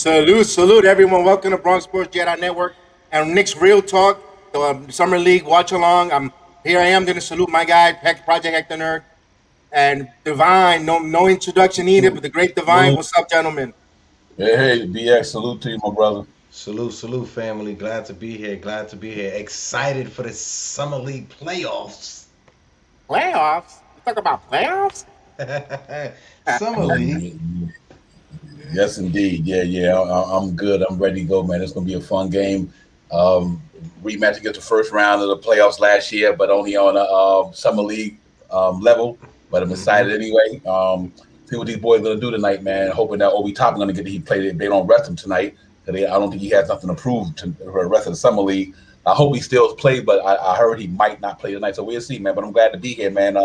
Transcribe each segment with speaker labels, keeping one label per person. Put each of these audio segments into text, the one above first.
Speaker 1: Salute, everyone. Welcome to Bronx Sports Jedi Network and Knicks Real Talk, the Summer League watch along. Here. I am going to salute my guy, Project Hector Nerd, and Divine. No introduction needed, but the great Divine.
Speaker 2: Salute.
Speaker 1: What's up, gentlemen?
Speaker 2: Hey, BX, salute to you, my brother.
Speaker 3: Salute, family. Glad to be here. Glad to be here. Excited for the Summer League playoffs.
Speaker 1: Playoffs? You talk about playoffs?
Speaker 3: Summer League.
Speaker 2: Yes, indeed. Yeah. I'm good. I'm ready to go, man. It's going to be a fun game. Rematch against the first round of the playoffs last year, but only on a Summer League level. But I'm excited anyway. See what these boys are going to do tonight, man. Hoping that Obi Toppin going to get he play. They don't rest him tonight. I don't think he has nothing to prove for the rest of the Summer League. I hope he still plays, but I heard he might not play tonight. So we'll see, man. But I'm glad to be here, man.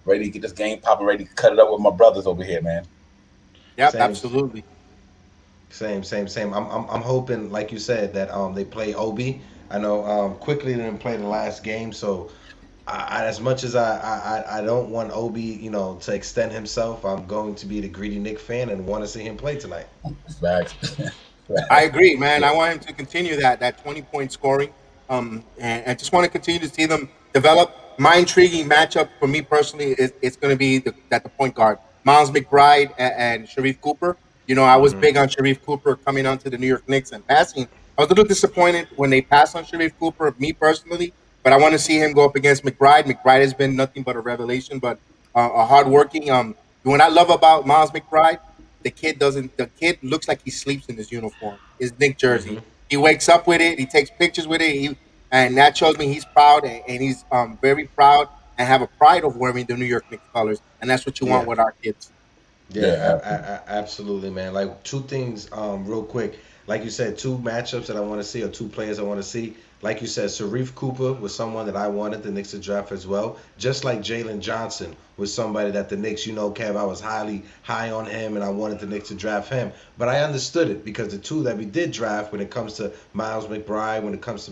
Speaker 2: Ready to get this game popping, ready to cut it up with my brothers over here, man.
Speaker 1: Yep,
Speaker 3: Same.
Speaker 1: absolutely.
Speaker 3: Same. I'm hoping, like you said, that they play Obi. I know quickly didn't play the last game, so as much as I don't want Obi, to extend himself, I'm going to be the greedy Nick fan and want to see him play tonight.
Speaker 2: Facts.
Speaker 1: I agree, man. I want him to continue that 20-point scoring. And I just want to continue to see them develop. My intriguing matchup for me personally is it's going to be the point guard, Miles McBride and Sharif Cooper. I was big on Sharif Cooper coming onto the New York Knicks and passing. I was a little disappointed when they passed on Sharif Cooper, me personally, but I want to see him go up against McBride. McBride has been nothing but a revelation, but a hardworking. What I love about Miles McBride, the kid doesn't. The kid looks like he sleeps in his uniform. His Nick jersey. He wakes up with it. He takes pictures with it. And that shows me he's proud and he's very proud and have a pride of wearing the New York Knicks colors. And that's what you want
Speaker 3: Yeah.
Speaker 1: with our kids.
Speaker 3: Yeah,
Speaker 2: Yeah.
Speaker 3: absolutely, man. Like two things, real quick. Like you said, two matchups that I want to see, or two players I want to see. Like you said, Sharif Cooper was someone that I wanted the Knicks to draft as well. Just like Jalen Johnson was somebody that the Knicks, Kev, I was high on him, and I wanted the Knicks to draft him. But I understood it because the two that we did draft, when it comes to Miles McBride, when it comes to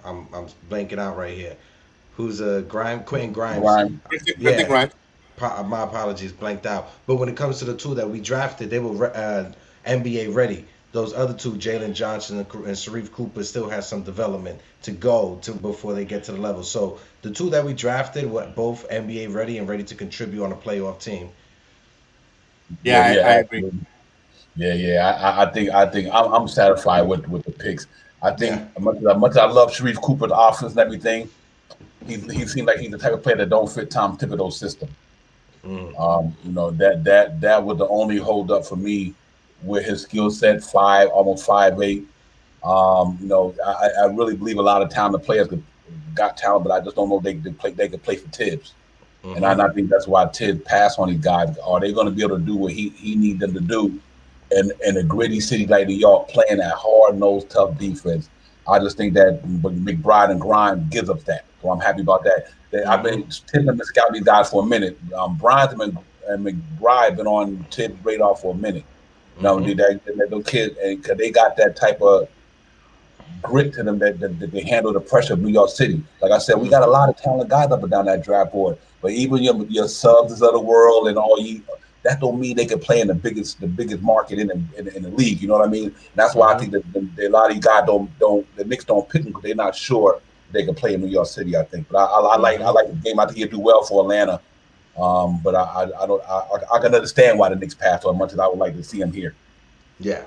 Speaker 3: I'm blanking out right here. Who's Quentin Grimes?
Speaker 2: Ryan.
Speaker 1: Quentin
Speaker 3: Yeah,
Speaker 1: Grimes.
Speaker 3: my apologies, blanked out. But when it comes to the two that we drafted, they were NBA ready. Those other two, Jalen Johnson and Sharif Cooper, still has some development to go to before they get to the level. So the two that we drafted were both NBA ready and ready to contribute on a playoff team.
Speaker 1: Yeah, I agree.
Speaker 2: Absolutely. Yeah. I think I'm satisfied with the picks. I
Speaker 3: Yeah.
Speaker 2: think as much as I love Sharif Cooper's offense and everything, he seems like he's the type of player that don't fit Tom Thibodeau's system.
Speaker 3: Mm.
Speaker 2: That was the only hold up for me with his skill set, almost 5'8". I really believe a lot of talented players got talent, but I just don't know if they could play for Tibbs. And
Speaker 3: Mm-hmm.
Speaker 2: I think that's why Tibbs passed on these guys. Are they going to be able to do what he needs them to do in a gritty city like New York, playing that hard-nosed, tough defense? I just think that McBride and Grimes gives us that. So I'm happy about that. I've
Speaker 3: Mm-hmm.
Speaker 2: been Tibbs been scouting these guys for a minute. Grimes and McBride been on Tibbs' radar for a minute.
Speaker 3: Mm-hmm.
Speaker 2: That little kid, and cause they got that type of grit to them that they handle the pressure of New York City. Like I said, we got a lot of talented guys up and down that draft board, but even your Subs of the world and all you, that don't mean they can play in the biggest market in the league. You know what I mean? That's why I
Speaker 3: Mm-hmm.
Speaker 2: think that a lot of these guys don't the Knicks don't pick them because they're not sure they can play in New York City. I think, but I
Speaker 3: Mm-hmm.
Speaker 2: like the game. I think he'll do well for Atlanta. But I can understand why the Knicks passed on much as I would like to see him here.
Speaker 3: Yeah.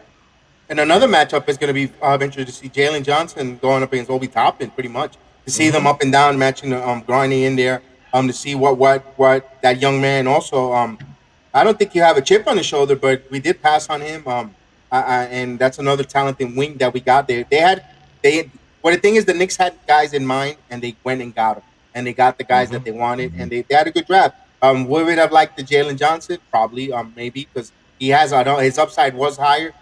Speaker 1: And another matchup is going to be interesting to see Jalen Johnson going up against Obi Toppin, pretty much to see them
Speaker 3: Mm-hmm.
Speaker 1: up and down matching the grinding in there. To see what that young man also. I don't think you have a chip on his shoulder, but we did pass on him. And that's another talented wing that we got there. They. Well, the thing is, the Knicks had guys in mind, and they went and got them, and they got the guys that
Speaker 3: Mm-hmm.
Speaker 1: they wanted, and
Speaker 2: Mhm.
Speaker 1: they had a good draft. Would we have liked the Jalen Johnson? Probably, maybe because he has. I know his upside was higher,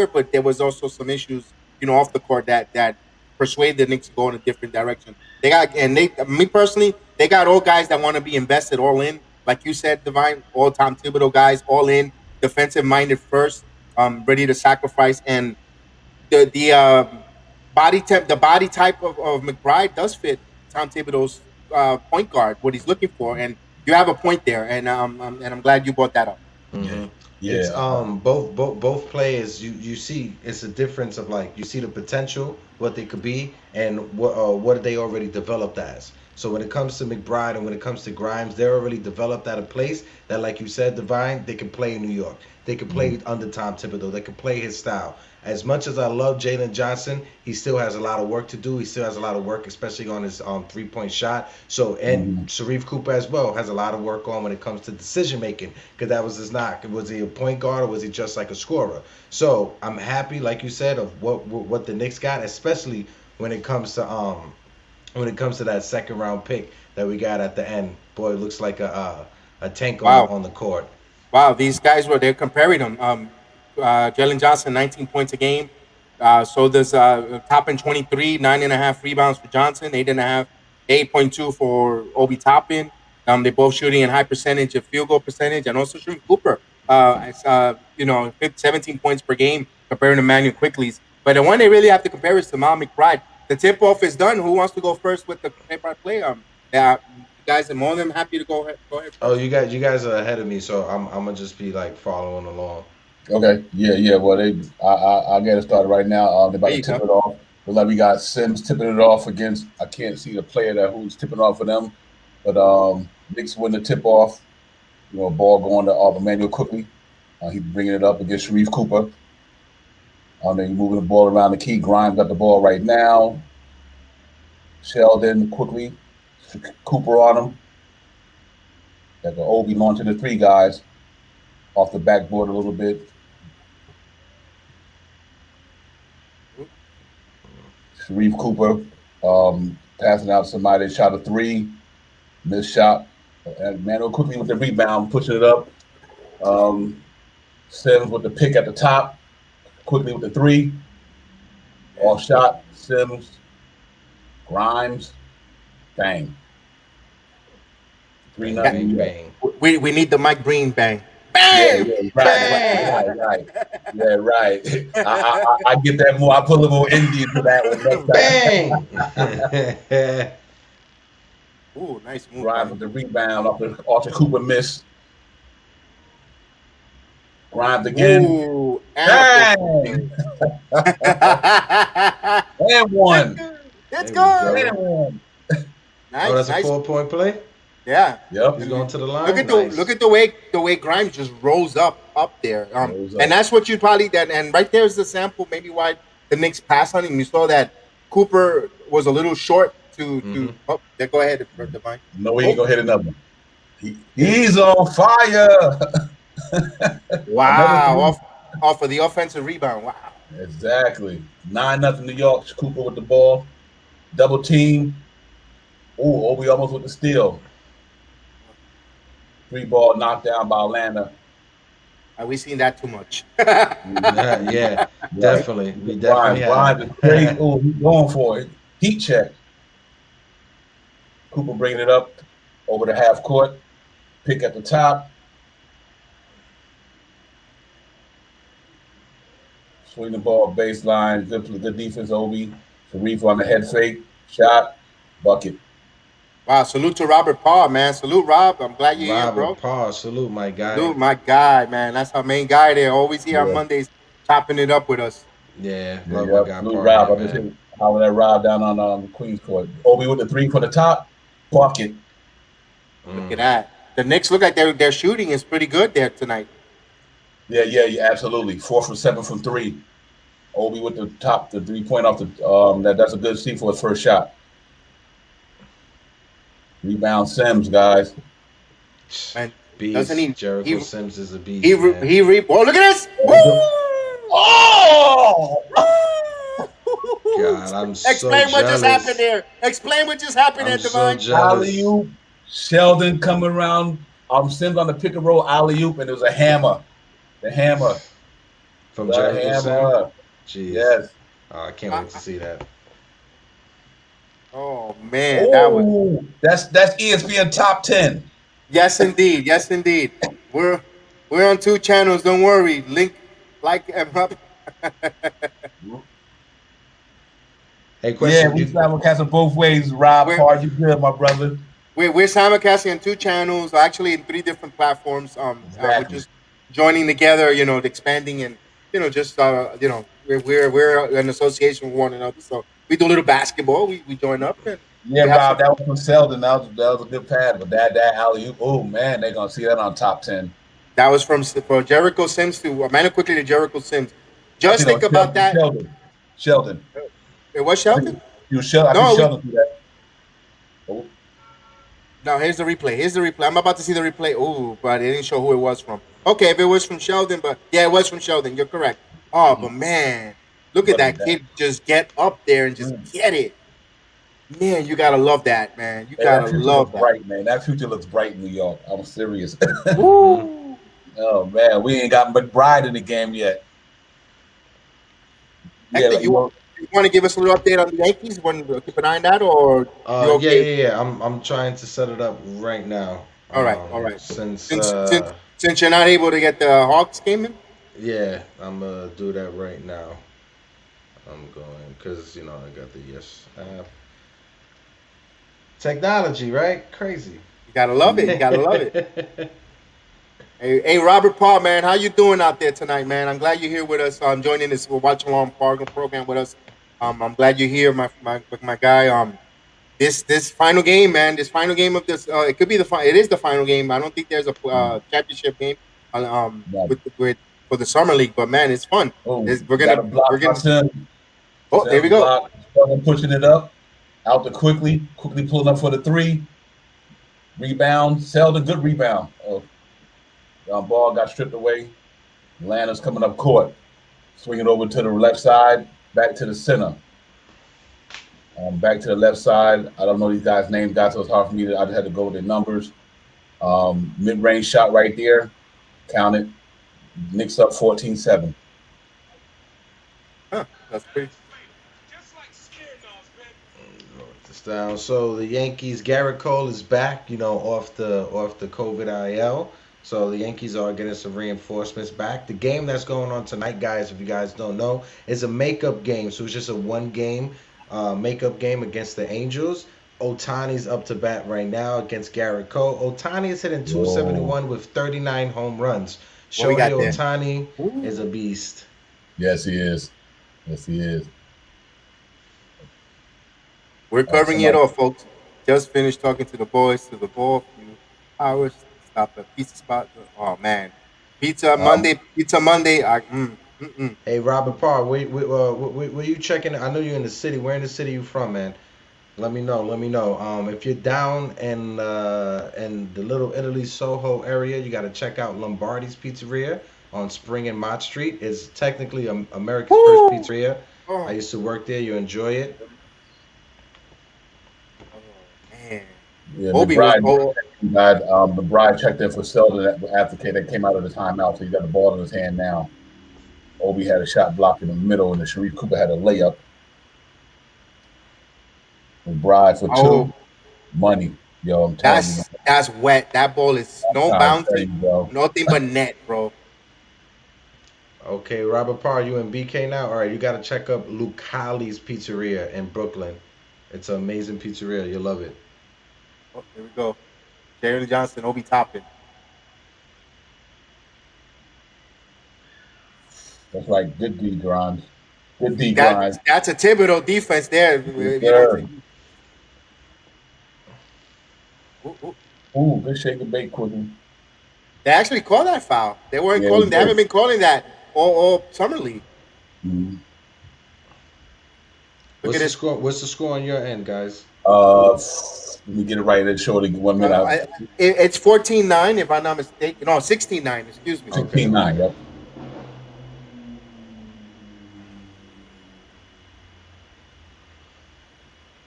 Speaker 1: but there was also some issues, off the court that persuade the Knicks to go in a different direction. Me personally, they got all guys that want to be invested all in, like you said, Divine, all Tom Thibodeau guys, all in, defensive minded first, ready to sacrifice, and the body type of McBride does fit Tom Thibodeau's point guard, what he's looking for, and you have a point there, and I'm glad you brought that up.
Speaker 2: Yeah.
Speaker 3: Mm-hmm. It's
Speaker 2: Yeah.
Speaker 3: both players. You see it's a difference of like you see the potential what they could be and what they already developed as. So when it comes to McBride and when it comes to Grimes, they're already developed at a place that, like you said, Divine, they can play in New York. They can
Speaker 2: Mhm.
Speaker 3: play under Tom Thibodeau. They can play his style. As much as I love Jalen Johnson, he still has a lot of work to do. He still has a lot of work, especially on his 3-point shot. So and
Speaker 2: Mhm.
Speaker 3: Sharif Cooper as well has a lot of work on when it comes to decision making because that was his knock. Was he a point guard or was he just like a scorer? So I'm happy, like you said, of what the Knicks got, especially when it comes to that second round pick that we got at the end. Boy, it looks like a tank on
Speaker 1: Wow.
Speaker 3: the court.
Speaker 1: Wow, these guys they're comparing them. Jalen Johnson, 19 points a game. So does Toppin 23, 9.5 rebounds for Johnson, 8.5, 8.2 for Obi Toppin. They both shooting in high percentage of field goal percentage, and also shooting Cooper. 17 points per game comparing to Manuel Quickly's. But the one they really have to compare is to Mal McBride. The tip off is done. Who wants to go first with the play-by-play? Yeah, you guys are more than happy to go ahead. Go ahead
Speaker 3: Oh,
Speaker 1: first.
Speaker 3: you guys are ahead of me, so I'm gonna just be like following along.
Speaker 2: Okay. Yeah, yeah. Well, I get it started right now. They're about
Speaker 1: There
Speaker 2: to
Speaker 1: you
Speaker 2: tip
Speaker 1: go.
Speaker 2: it off. Looks like we got Sims tipping it off against. I can't see the player that who's tipping off for them, but Knicks win the tip off. Ball going to Emmanuel quickly. He's bringing it up against Sharif Cooper. Then moving the ball around the key. Grimes got the ball right now. Sheldon quickly. Cooper on him. Got the Obi launching the three guys off the backboard a little bit. Sharif Cooper passing out somebody, shot a three, missed shot. And Mano quickly with the rebound, pushing it up. Um, Sims with the pick at the top, quickly with the three. Off shot, Sims, Grimes, bang. 3
Speaker 3: Bang,
Speaker 2: nothing.
Speaker 3: bang,
Speaker 2: Yeah,
Speaker 3: bang,
Speaker 1: We need the Mike Breen bang.
Speaker 2: yeah,
Speaker 1: Bam!
Speaker 2: yeah, right,
Speaker 3: bang.
Speaker 2: right, right. Yeah, right. I get that more. I put a little more Indian to that one next time.
Speaker 3: Bang!
Speaker 1: Ooh, nice move
Speaker 2: Grimes
Speaker 1: by
Speaker 2: with the rebound off the Cooper miss. Grimes again.
Speaker 1: Ooh, and a 4-point
Speaker 2: Bang!
Speaker 1: play.
Speaker 2: And
Speaker 1: It's
Speaker 2: one.
Speaker 1: good. It's
Speaker 3: There we
Speaker 1: good.
Speaker 2: And
Speaker 3: go.
Speaker 2: one.
Speaker 3: Oh,
Speaker 1: Nice,
Speaker 3: that's a
Speaker 1: nice.
Speaker 3: 4-point play.
Speaker 1: Yeah.
Speaker 2: Yep.
Speaker 3: He's going to the
Speaker 1: Look
Speaker 3: line.
Speaker 1: at look
Speaker 3: Nice.
Speaker 1: at the way Grimes just rose up there.
Speaker 2: Rose
Speaker 1: And
Speaker 2: up.
Speaker 1: that's what you probably that and right there's the sample maybe why the Knicks pass on him. You saw that Cooper was a little short to
Speaker 3: Hmm.
Speaker 1: oh yeah, go ahead, Divine.
Speaker 2: No way he
Speaker 1: Oh
Speaker 2: gonna hit another one. He's on fire. Another
Speaker 1: wow,
Speaker 2: three.
Speaker 1: off of the offensive rebound. Wow.
Speaker 2: Exactly. 9-0 New York. Cooper with the ball. Double team. Ooh, Obi almost with the steal. Three ball knocked down by Atlanta.
Speaker 1: We seen that too much.
Speaker 3: Yeah,
Speaker 2: Right.
Speaker 3: definitely. We definitely
Speaker 2: Grimes.
Speaker 3: have.
Speaker 2: Grimes is crazy. Ooh, he's going for it. Heat check. Cooper bringing it up over the half court. Pick at the top. Swing the ball baseline. Good defense, Obi. Sharif on the head fake. Shot. Bucket.
Speaker 1: Wow, salute to Robert Parr, man. Salute Rob. I'm glad you're here,
Speaker 3: Robert
Speaker 1: bro.
Speaker 3: Parr, salute my guy.
Speaker 1: Salute my guy, man. That's our main guy there. Always here on
Speaker 2: Yeah.
Speaker 1: Mondays, chopping it up with us.
Speaker 3: Yeah,
Speaker 2: Yeah,
Speaker 3: love my
Speaker 2: yep.
Speaker 3: guy
Speaker 2: Salute
Speaker 3: Parr
Speaker 2: Rob.
Speaker 3: here,
Speaker 2: I'm just
Speaker 3: man.
Speaker 2: hitting how that Rob down on the Queens court. Obi with the three from the top. Bucket.
Speaker 1: Look
Speaker 3: Mm.
Speaker 1: at that. The Knicks look like their shooting is pretty good there tonight.
Speaker 2: Yeah, yeah, yeah, absolutely. 4 from 7 from three. Obi with the top, the 3 point off the that's a good see for his first shot. Rebound Sims, guys.
Speaker 1: Man, doesn't
Speaker 3: Beast. Jericho Sims is a beast, man.
Speaker 1: he re oh look at this! Woo!
Speaker 2: Oh!
Speaker 3: God, I'm so
Speaker 1: Explain what just happened
Speaker 3: jealous.
Speaker 1: there. Explain what just happened there,
Speaker 3: I'm so
Speaker 1: Divine.
Speaker 2: Alley
Speaker 3: jealous.
Speaker 2: oop. Sheldon coming around. Sims on the pick and roll alley oop, and it was a hammer. The hammer.
Speaker 3: From
Speaker 2: The
Speaker 3: Jericho Sim.
Speaker 2: hammer.
Speaker 3: Jeez.
Speaker 2: Yes.
Speaker 3: I can't
Speaker 1: Uh,
Speaker 3: wait to see that.
Speaker 1: oh man, that was
Speaker 2: Oh, that's ESPN top 10.
Speaker 1: yes indeed, yes indeed. We're we're on two channels. Don't worry. Link, like, and up.
Speaker 3: Hey,
Speaker 2: Yeah,
Speaker 3: question.
Speaker 2: we
Speaker 3: You
Speaker 2: simulcast it both ways. Rob
Speaker 1: we're
Speaker 2: Parr, you good, my brother.
Speaker 1: we're simulcasting on two channels, actually in three different platforms. Which
Speaker 2: Exactly.
Speaker 1: is joining together, expanding and just we're an association with one another. So we do a little basketball. We join up and
Speaker 2: Yeah,
Speaker 1: we have some
Speaker 2: Rob, that
Speaker 1: fun.
Speaker 2: was from Selden. That was a good pad, but that alley oop, oh man, they're gonna see that on top 10.
Speaker 1: That was from Jericho Sims to Amanda quickly to Jericho Sims. Just
Speaker 2: Actually, no,
Speaker 1: think about that.
Speaker 2: Sheldon.
Speaker 1: It was
Speaker 2: I
Speaker 1: Sheldon.
Speaker 2: think I think
Speaker 1: No,
Speaker 2: Sheldon threw that. Oh,
Speaker 1: no. Here's the replay. Here's the replay. I'm about to see the replay. Oh, but it didn't show who it was from. Okay, if it was from Sheldon, but yeah, it was from Sheldon. You're correct. Oh, but man, look at
Speaker 2: look at
Speaker 1: that
Speaker 2: that.
Speaker 1: kid just get up there and just
Speaker 2: Mm.
Speaker 1: get it. Man, you gotta love that, man. You
Speaker 2: Hey,
Speaker 1: gotta
Speaker 2: that future
Speaker 1: love
Speaker 2: looks
Speaker 1: that.
Speaker 2: bright, man. That future looks bright in New York. I'm serious.
Speaker 3: Mm-hmm.
Speaker 1: Woo!
Speaker 2: Oh man, we ain't got McBride in the game yet. Yeah,
Speaker 1: Hector,
Speaker 2: like,
Speaker 1: you want to give us a little update on the Yankees? Want to keep an eye on that, or you
Speaker 3: Yeah,
Speaker 1: okay?
Speaker 3: yeah, yeah. I'm trying to set it up right now.
Speaker 1: All right, all right.
Speaker 3: Since
Speaker 1: Since you're not able to get the Hawks game in,
Speaker 3: yeah, I'm gonna do that right now. I'm going because I got the yes app. Technology, right? Crazy.
Speaker 1: you gotta love it. You gotta love it. Hey, Robert Paul, man, how you doing out there tonight, man? I'm glad you're here with us. Joining this watch along program with us. I'm glad you're here, my guy. This final game, man. This final game of this. It could be It is the final game. I don't think there's a championship game.
Speaker 2: yeah.
Speaker 1: With for the summer league, but man, it's fun.
Speaker 2: Oh,
Speaker 1: It's, we're
Speaker 2: got
Speaker 1: gonna
Speaker 2: a block
Speaker 1: we're
Speaker 2: by
Speaker 1: gonna.
Speaker 2: Sim.
Speaker 1: Oh, there we
Speaker 2: Sim's
Speaker 1: go.
Speaker 2: block. Sheldon pushing it up. Out to quickly pulling up for the three. Rebound. Selden, good rebound. Oh, ball got stripped away. Atlanta's coming up court. Swing it over to the left side. Back to the center. Back to the left side. I don't know these guys' names, guys, so it's hard for me to. I just had to go with their numbers. Mid-range shot right there. Count it. Knicks up 14-7.
Speaker 1: Huh, that's pretty.
Speaker 3: Wrote this down. So the Yankees, Garrett Cole is back. Off the COVID IL. So the Yankees are getting some reinforcements back. The game that's going on tonight, guys, if you guys don't know, is a makeup game. So it's just a one game makeup game against the Angels. Otani's up to bat right now against Garrett Cole. Otani is hitting
Speaker 2: Whoa.
Speaker 3: 271 with 39 home runs.
Speaker 1: What we
Speaker 3: Shohei
Speaker 1: got there?
Speaker 3: Otani is a
Speaker 1: Ooh.
Speaker 3: beast.
Speaker 2: Yes, he is. Yes, he is.
Speaker 1: We're covering it
Speaker 2: Somebody.
Speaker 1: off, folks. Just finished talking to the boys to the ball. Few hours. Stop at pizza spot. Oh man,
Speaker 2: Um,
Speaker 1: Pizza Monday.
Speaker 3: Hey, Robert Parr, where you checking? I know you're in the city. Where in the city you from, man? Let me know. Let me know. If you're down in the Little Italy Soho area, you got to check out Lombardi's Pizzeria on Spring and Mott Street. It's technically America's first
Speaker 1: Woo!
Speaker 3: pizzeria. I
Speaker 1: Oh,
Speaker 3: used to work there. You enjoy it?
Speaker 1: oh man,
Speaker 2: yeah,
Speaker 1: Obi was. Oh,
Speaker 2: McBride checked in for Selden after that came out of the timeout, so he got the ball in his hand now. Obi had a shot blocked in the middle, and the Sharif Cooper had a layup. McBride for
Speaker 1: oh,
Speaker 2: two. Money. Yo, I'm telling you, man.
Speaker 1: that's wet. That ball is
Speaker 2: I'm
Speaker 1: no
Speaker 2: trying to tell
Speaker 1: bouncy,
Speaker 2: you, bro.
Speaker 1: nothing but net, bro.
Speaker 3: Okay, Robert Parr, you in BK now? All right, you got to check up Lucali's Pizzeria in Brooklyn. It's an amazing pizzeria. You'll love it.
Speaker 1: Oh, here we go. Jalen Johnson, Obi Toppin.
Speaker 2: That's right. Good D Grimes. Good D
Speaker 1: That
Speaker 2: Grimes.
Speaker 1: that's a Thibodeau defense there.
Speaker 2: Yes, sir.
Speaker 1: Ooh, ooh.
Speaker 2: Ooh, good shake and bake quickly.
Speaker 1: They actually called that foul. They weren't
Speaker 2: Yeah, he
Speaker 1: calling. They haven't
Speaker 2: did.
Speaker 1: been calling that all summer league.
Speaker 2: Mhm.
Speaker 1: Look at this.
Speaker 3: What's the score on your end, guys?
Speaker 2: Let me get it right. Let's show it in 1 minute.
Speaker 1: It's 14-9 if I'm not mistaken. No, 16-9. Excuse me.
Speaker 3: Okay,
Speaker 2: 16-9.
Speaker 3: okay.
Speaker 2: Yep.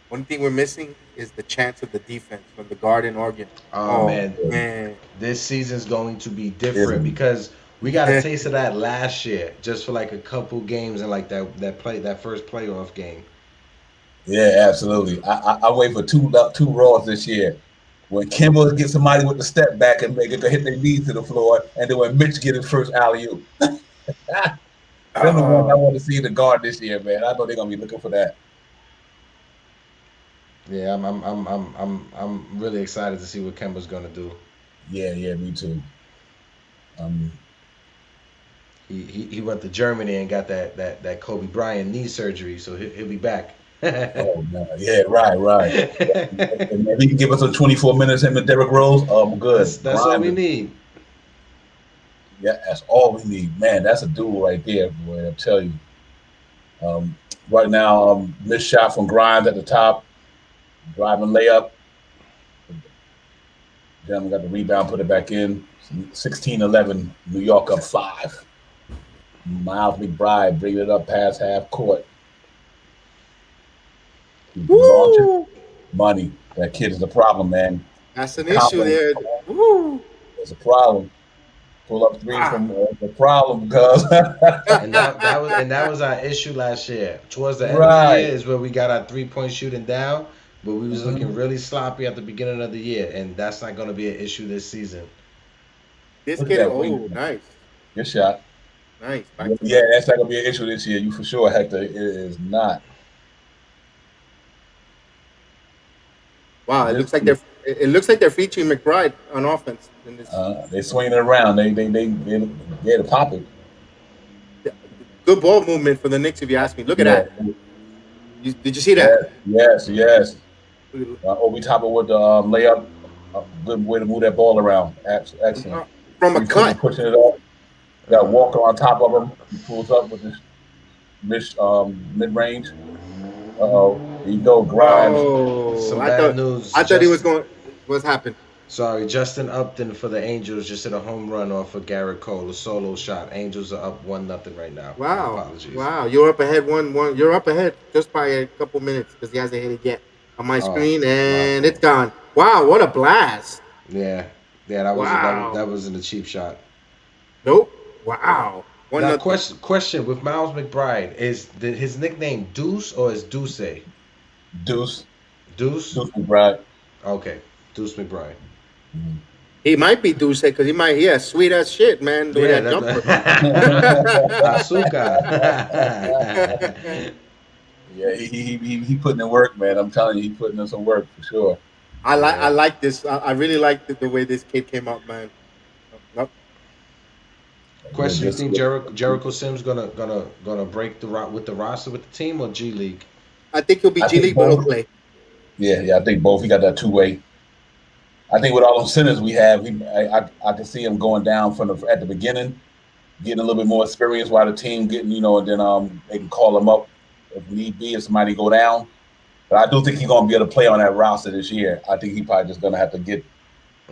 Speaker 1: One thing we're missing is the chance of the defense from the guard in Oregon.
Speaker 3: Oh
Speaker 1: Oh
Speaker 3: man,
Speaker 1: man.
Speaker 3: this season's going to be different
Speaker 2: Isn't
Speaker 3: because we got a taste of that last year, just for like a couple games and like that first playoff game.
Speaker 2: Yeah, absolutely. I wait for two Raws this year. When Kimbo gets somebody with the step back and make it to hit their knees to the floor, and then when Mitch get his first alley oop. Them the ones I
Speaker 1: Oh,
Speaker 2: want to see in the guard this year, man. I know they're gonna be looking for that.
Speaker 3: Yeah, I'm really excited to see what Kemba's gonna do.
Speaker 2: Yeah, me too. Um,
Speaker 3: He went to Germany and got that Kobe Bryant knee surgery, so he'll be back.
Speaker 2: Oh man, yeah, right. And if he can give us a 24 minutes, him and Derrick Rose, I'm good.
Speaker 3: That's all we need.
Speaker 2: Yeah, that's all we need, man. That's a duel right there, boy. I tell you. Um, right now, missed shot from Grimes at the top, driving layup. Then got the rebound, put it back in. 16-11, New York up 5. Miles McBride bringing it up past half court. Launching money. That kid is a problem, man.
Speaker 1: That's an issue there. Woo.
Speaker 2: It's a problem. Pull up three from the problem because
Speaker 3: and that was our issue last year. Towards the end of the year is where we got our 3-point shooting down, but we was looking really sloppy at the beginning of the year, and that's not going to be an issue this season.
Speaker 1: This kid, nice.
Speaker 2: Good shot.
Speaker 1: Nice.
Speaker 2: Yeah, that's not going to be an issue this year. You for sure, Hector. It is not.
Speaker 1: Wow, it looks like they're featuring McBride on offense. In this.
Speaker 2: They swinging it around. They to pop it.
Speaker 1: Good ball movement for the Knicks, if you ask me. Look at that. Did you see that?
Speaker 2: Yes. Obi Toppin with the layup. Good way to move that ball around. Excellent.
Speaker 1: From a cut.
Speaker 2: Pushing it up. Got Walker on top of him. He pulls up with this mid-range. Here you go, Grimes.
Speaker 3: Some bad news.
Speaker 1: I thought he was going. What's happened?
Speaker 3: Sorry, Justin Upton for the Angels just hit a home run off of Garrett Cole, a solo shot. Angels are up 1-0 right now.
Speaker 1: Wow.
Speaker 3: Apologies.
Speaker 1: Wow, you're up ahead 1-1. You're up ahead just by a couple minutes because he hasn't hit it yet on my screen, and it's gone. Wow, what a blast!
Speaker 3: Yeah, that wasn't a cheap shot.
Speaker 1: Nope. Wow.
Speaker 3: Now, question with Miles McBride, is his nickname Deuce or is Deuce?
Speaker 2: Deuce.
Speaker 3: Deuce
Speaker 2: McBride.
Speaker 3: Okay, Deuce McBride.
Speaker 1: Mm-hmm. He might be Deuce because he has sweet ass shit, man.
Speaker 3: Yeah,
Speaker 1: that jumper.
Speaker 2: Yeah, he putting in work, man. I'm telling you, he putting in some work for sure.
Speaker 1: I like this. I really like the way this kid came up, man.
Speaker 3: Question: you think Jericho Sims gonna break with the roster with the team or G League?
Speaker 1: I think he'll be G League, but he'll play.
Speaker 2: Yeah, I think both. He got that 2-way. I think with all those centers we have, I can see him going down at the beginning, getting a little bit more experience while the team getting, and then they can call him up if need be if somebody go down. But I do think he's gonna be able to play on that roster this year. I think he probably just gonna have to get.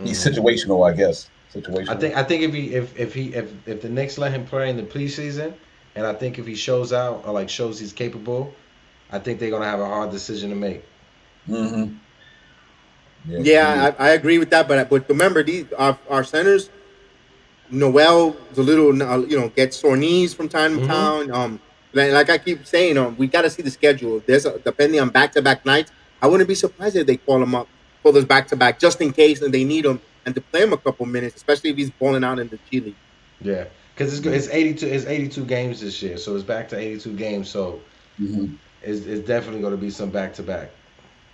Speaker 2: He's situational, I guess. I
Speaker 3: think if the Knicks let him play in the preseason, and I think if he shows out or shows he's capable, I think they're gonna have a hard decision to make.
Speaker 2: Mm-hmm.
Speaker 1: Yeah, I agree with that. But remember, our centers, Noel, the little gets sore knees from time to time. Like I keep saying, we got to see the schedule. Depending on back-to-back nights, I wouldn't be surprised if they call him up for those back-to-back just in case, and they need him. And to play him a couple minutes, especially if he's balling out in the G League.
Speaker 3: Yeah, because it's 82 games this year, so it's back to 82 games. So it's definitely going to be some back to back.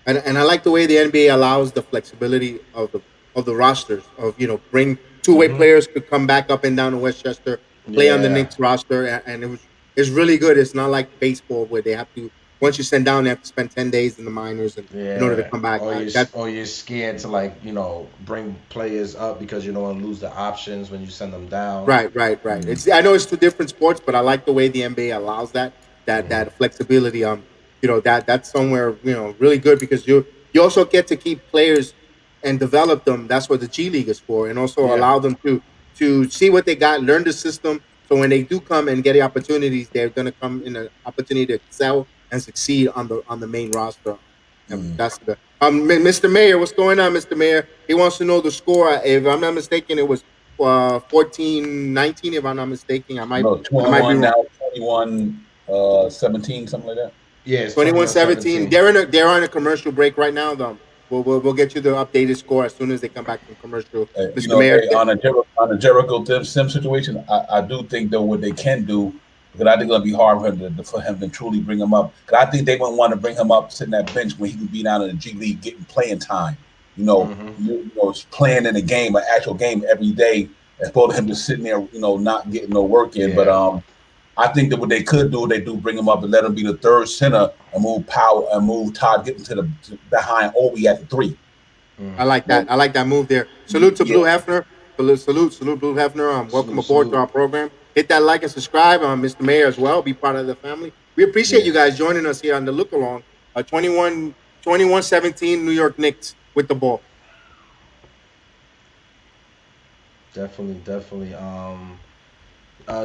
Speaker 1: And I like the way the NBA allows the flexibility of the rosters of bring two-way players could come back up and down to Westchester, play on the Knicks roster, and it's really good. It's not like baseball where they have to. Once you send down, they have to spend 10 days in the minors in order to come back.
Speaker 3: Or you're scared to bring players up because you don't want to lose the options when you send them down.
Speaker 1: Right. I know it's two different sports, but I like the way the NBA allows that flexibility. That's somewhere really good because you also get to keep players and develop them. That's what the G League is for, and also allow them to see what they got, learn the system. So when they do come and get the opportunities, they're going to come in an opportunity to excel and succeed on the main roster. That's the Mr. Mayor. What's going on, Mr. Mayor? He wants to know the score. If I'm not mistaken, it was 14-19. If I'm not mistaken, I might.
Speaker 2: No, 21 now. 21-17, something like that.
Speaker 3: Yeah,
Speaker 1: 21-17. They're on a commercial break right now, though. We'll get you the updated score as soon as they come back from commercial. Mr. Mayor,
Speaker 2: on a Jericho Sim situation, I do think though what they can do. Because I think it'll be hard for him to truly bring him up. Because I think they wouldn't want to bring him up sitting that bench when he can be down in the G League getting playing time. Playing in a game, an actual game every day, as opposed to him just sitting there, not getting no work in. But I think that what they could do, they do bring him up and let him be the third center and move Todd getting behind Obi at the 3.
Speaker 1: I like that. I like that move there. Salute to Blue Hefner. Salute, Blue Hefner. Welcome aboard to our program. Hit that like and subscribe. Mr. Mayor as well. Be part of the family. We appreciate you guys joining us here on the look along. 21-17 New York Knicks with the ball.
Speaker 3: Definitely.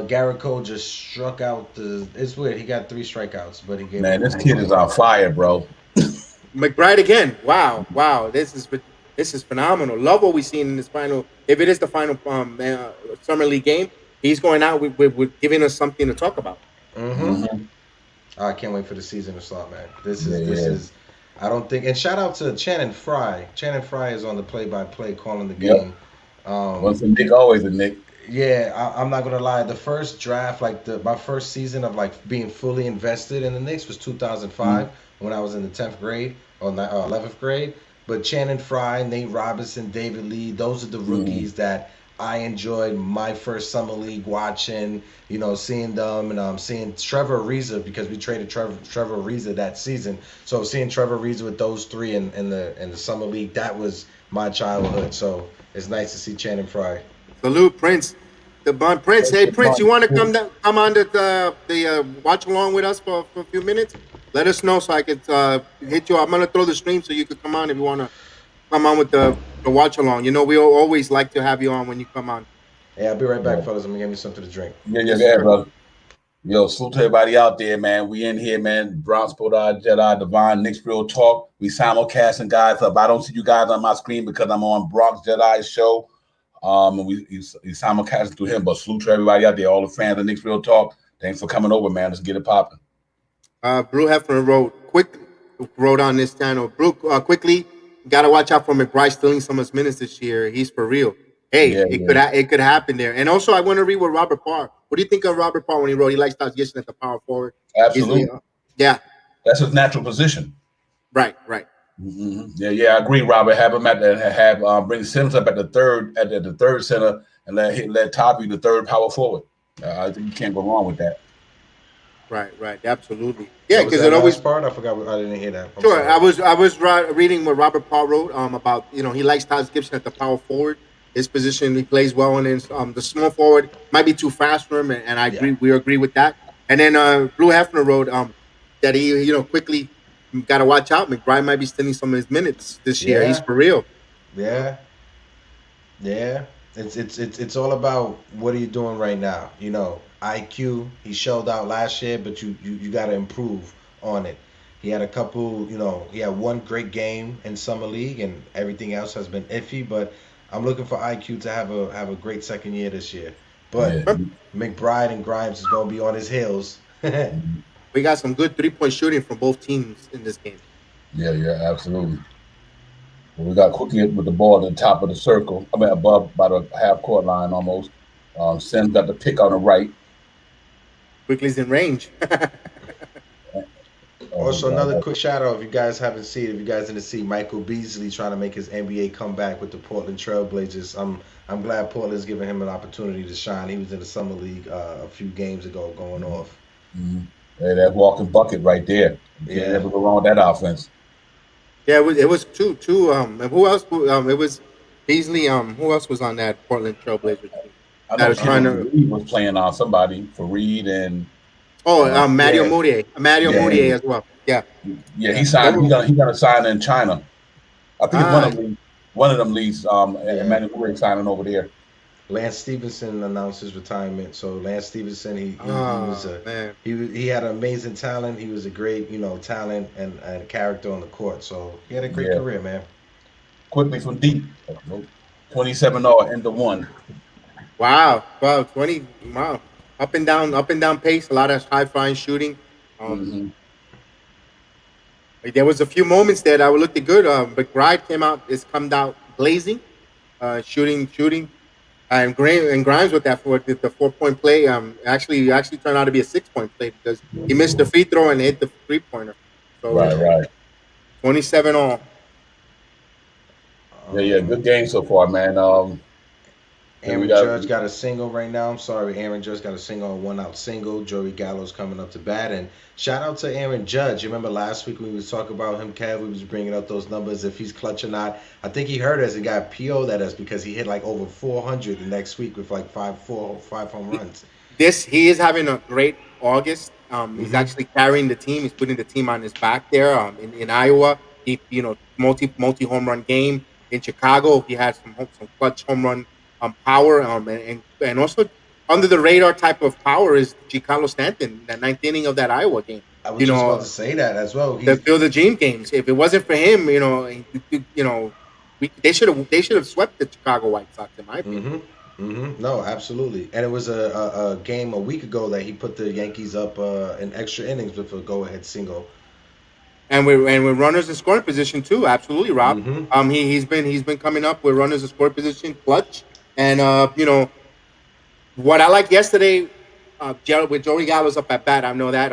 Speaker 3: Garrett Cole just struck out it's weird. He got 3 strikeouts, but he gave.
Speaker 2: Man, this kid is on fire, bro.
Speaker 1: McBride again. Wow. This is phenomenal. Love what we've seen in this final. If it is the final summer league game, he's going out with giving us something to talk about.
Speaker 3: I can't wait for the season to start, man. This is. I don't think. And shout out to Channing Frye. Channing Frye is on the play-by-play calling the game.
Speaker 2: Once a Nick, always a Nick.
Speaker 3: Yeah, I'm not gonna lie. The first draft, my first season of being fully invested in the Knicks was 2005 when I was in the 10th grade or 11th grade. But Channing Frye, Nate Robinson, David Lee, those are the rookies that I enjoyed my first summer league watching. Seeing them and seeing Trevor Ariza, because we traded Trevor Ariza that season. So seeing Trevor Ariza with those 3 in the summer league, that was my childhood. So it's nice to see Channing Frye.
Speaker 1: Salute, Prince. Prince. Hey, Prince, you want to come on the watch along with us for a few minutes? Let us know so I could hit you. I'm gonna throw the stream so you could come on if you want to come on with the watch along. We always like to have you on when you come on.
Speaker 3: Yeah, I'll be right back, fellas. I'm gonna give me something to drink.
Speaker 2: Yeah, brother. Yo, salute to everybody out there, man. We in here, man. Bronx Bulldog, Jedi, Divine, Knicks Real Talk. We simulcasting guys up. I don't see you guys on my screen because I'm on Bronx Jedi's show. And we simulcasting through him. But salute to everybody out there, all the fans of Knicks Real Talk. Thanks for coming over, man. Let's get it popping.
Speaker 1: Blue Hefner wrote on this channel. Blue, quickly, gotta watch out for McBride stealing some of his minutes this year. He's for real. Hey, it could happen there. And also, I want to read what Robert Parr. What do you think of Robert Parr when he wrote? He likes Getting at the power forward.
Speaker 2: Absolutely.
Speaker 1: Yeah.
Speaker 2: That's his natural position.
Speaker 1: Right.
Speaker 2: Yeah, I agree, Robert. Have him bring Sims up at the third center and let Todd be the third power forward. I think you can't go wrong with that.
Speaker 1: Right. Absolutely. Yeah, because it always
Speaker 3: part. I forgot. I didn't hear that.
Speaker 1: Sure. I was reading what Robert Parr wrote about he likes Todd Gibson at the power forward. His position, he plays well in his the small forward might be too fast for him, and I agree. We agree with that. And then Blue Hefner wrote that he quickly got to watch out. McBride might be stealing some of his minutes this year. He's for real.
Speaker 3: Yeah. It's all about what are you doing right now. IQ, he showed out last year, but you got to improve on it. He had a couple, he had one great game in Summer League, and everything else has been iffy. But I'm looking for IQ to have a great second year this year. But McBride and Grimes is going to be on his heels.
Speaker 1: We got some good 3-point shooting from both teams in this game.
Speaker 2: Yeah, absolutely. We got Cookie with the ball at the top of the circle. I mean, above by the half court line almost. Sims got the pick on the right.
Speaker 1: Quickly's in range.
Speaker 3: Also, another quick shout out if you guys haven't seen it, if you guys didn't see Michael Beasley trying to make his NBA comeback with the Portland Trailblazers. I'm glad Portland's giving him an opportunity to shine. He was in the Summer League a few games ago going off.
Speaker 2: Mm-hmm. Hey, that walking bucket right there. You can't never go wrong with that offense.
Speaker 1: Yeah, it was two. Who else? It was Beasley. Who else was on that Portland Trailblazers team?
Speaker 2: I know Reed was playing on somebody for Reed and.
Speaker 1: Mario Moutier. Moutier as well. Yeah.
Speaker 2: Yeah, he signed. He's gonna sign in China. I think one of them leads. Emmanuel Moutier signing over there.
Speaker 3: Lance Stevenson announced his retirement. So Lance Stevenson, he had an amazing talent. He was a great, talent and character on the court. So he had a great career, man.
Speaker 2: Quickly from deep, 27-0 into 1.
Speaker 1: Wow, 20. Wow, up and down pace. A lot of high flying shooting. There was a few moments there that looked good. McBride come out blazing, shooting. And Grimes with that the 4-point play actually turned out to be a 6-point play because he missed the free throw and hit the 3-pointer. So
Speaker 2: right.
Speaker 1: 27-all.
Speaker 2: Yeah, good game so far, man. And we
Speaker 3: Aaron
Speaker 2: got
Speaker 3: Judge got a single right now. I'm sorry, Aaron Judge got a single, a one out single. Joey Gallo's coming up to bat, and shout out to Aaron Judge. You remember last week when we was talking about him, Kev? We was bringing up those numbers if he's clutch or not. I think he heard us and got PO'd at us because he hit like over 400 the next week with like five home runs.
Speaker 1: This he is having a great August. He's
Speaker 3: Mm-hmm.
Speaker 1: actually carrying the team. He's putting the team on his back there. In Iowa, he multi home run game. In Chicago, he had some clutch home run power. And also under the radar type of power is Giancarlo Stanton, the ninth inning of that Iowa game.
Speaker 3: I was
Speaker 1: You
Speaker 3: just about
Speaker 1: know
Speaker 3: to say that as well.
Speaker 1: the
Speaker 3: He's
Speaker 1: Field of Dream games. If it wasn't for him, they should have swept the Chicago White Sox, in my opinion.
Speaker 3: mm-hmm. Mm-hmm. No, absolutely. And it was a game a week ago that he put the Yankees up in extra innings with a go ahead single.
Speaker 1: And with runners in scoring position too. Absolutely, Rob.
Speaker 3: Mm-hmm.
Speaker 1: He's been coming up with runners in scoring position, clutch, and what I liked yesterday, with Joey Gallo's up at bat. I know that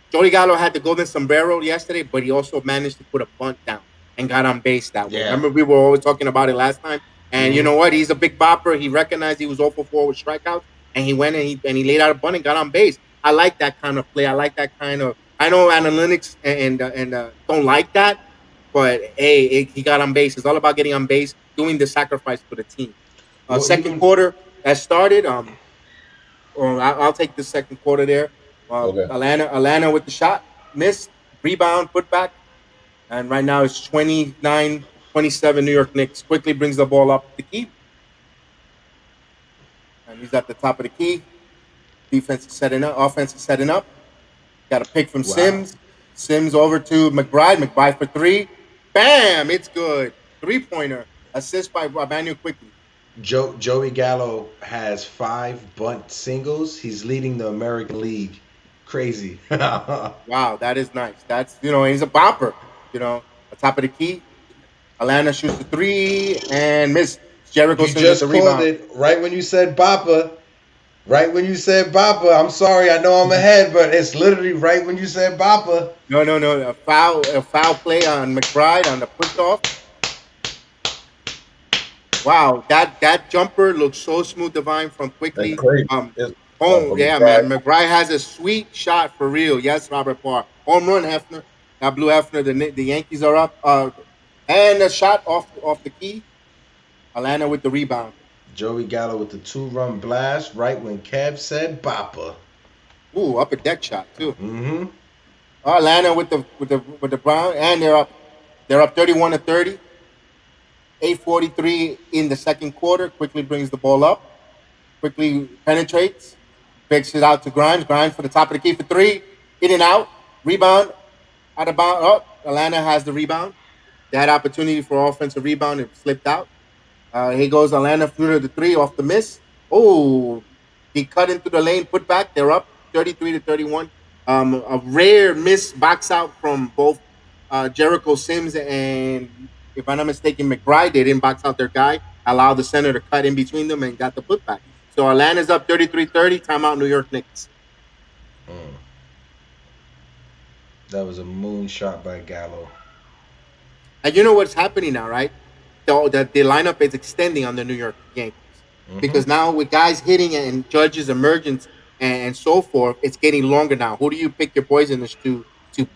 Speaker 1: Joey Gallo had the golden sombrero yesterday, but he also managed to put a bunt down and got on base that way.
Speaker 3: Yeah.
Speaker 1: Remember, we were always talking about it last time. And you
Speaker 3: Mm-hmm.
Speaker 1: know what? He's a big bopper. He recognized he was 0 for 4 with strikeouts, and he went and he laid out a bunt and got on base. I like that kind of play. I like that kind of. I know analytics and don't like that, but hey, he got on base. It's all about getting on base, doing the sacrifice for the team.
Speaker 3: Well,
Speaker 1: Second
Speaker 3: even
Speaker 1: quarter that started. Or I'll take the second quarter there.
Speaker 2: okay.
Speaker 1: Atlanta with the shot, missed, rebound, put back, and right now it's 29-27. New York Knicks quickly brings the ball up the key, and he's at the top of the key. Defense is setting up, offense is setting up. Got a pick from
Speaker 3: wow.
Speaker 1: Sims. Sims over to McBride. McBride for three. Bam! It's good. 3-pointer. Assist by Emmanuel quickly.
Speaker 3: Joey Gallo has 5 bunt singles. He's leading the American League. Crazy.
Speaker 1: Wow, that is nice. He's a bopper. The top of the key. Atlanta shoots the three and miss. Jericho
Speaker 3: You
Speaker 1: Sims with the
Speaker 3: just called
Speaker 1: rebound.
Speaker 3: it right when you said Bappa. Right when you said Bappa. I'm sorry, I know I'm ahead, but it's literally right when you said Bappa.
Speaker 1: No, no, no. A foul play on McBride on the push off. Wow, that jumper looks so smooth, divine from
Speaker 2: That's
Speaker 1: quickly.
Speaker 2: crazy.
Speaker 1: Um,
Speaker 2: It's,
Speaker 1: oh
Speaker 2: from
Speaker 1: yeah,
Speaker 2: McBride.
Speaker 1: man. McBride has a sweet shot for real. Yes, Robert Parr. Home run, Hefner. That blue Hefner. The Yankees are up. And a shot off the key. Atlanta with the rebound.
Speaker 3: Joey Gallo with the 2-run blast right when Kev said Bappa.
Speaker 1: Ooh, upper deck shot too.
Speaker 3: Mm-hmm.
Speaker 1: Atlanta with the Brown, and they're up 31-30. 8:43 in the second quarter. Quickly brings the ball up. Quickly penetrates. Picks it out to Grimes. Grimes for the top of the key for three. In and out. Rebound. Out of bound. Oh, Atlanta has the rebound. They had opportunity for offensive rebound. It slipped out. Here goes Atlanta through the three off the miss. Oh, he cut into the lane. Put back. They're up 33-31. A rare miss box out from both Jericho Sims and, if I'm not mistaken, McBride. They didn't box out their guy. Allowed the center to cut in between them and got the putback. So Atlanta's up 33-30. Timeout New York Knicks.
Speaker 3: Mm. That was a moonshot by Gallo.
Speaker 1: And you know what's happening now, right? The lineup is extending on the New York Yankees
Speaker 3: Mm-hmm.
Speaker 1: because now with guys hitting and Judge's emergence and so forth, it's getting longer now. Who do you pick your poisoners to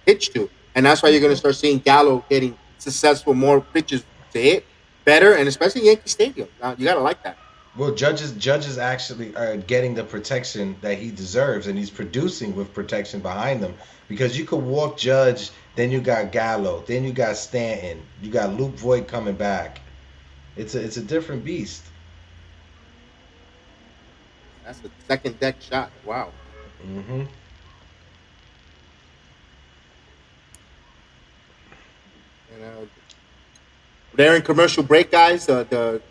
Speaker 1: pitch to? And that's why you're going to start seeing Gallo getting successful, more pitches to hit better, and especially Yankee Stadium. You got to like that.
Speaker 3: Well, judges actually are getting the protection that he deserves, and he's producing with protection behind them. Because you could walk Judge, then you got Gallo, then you got Stanton, you got Luke Voigt coming back. It's a different beast.
Speaker 1: That's a second deck shot. Wow.
Speaker 3: Mm-hmm.
Speaker 1: And they're in commercial break, guys. The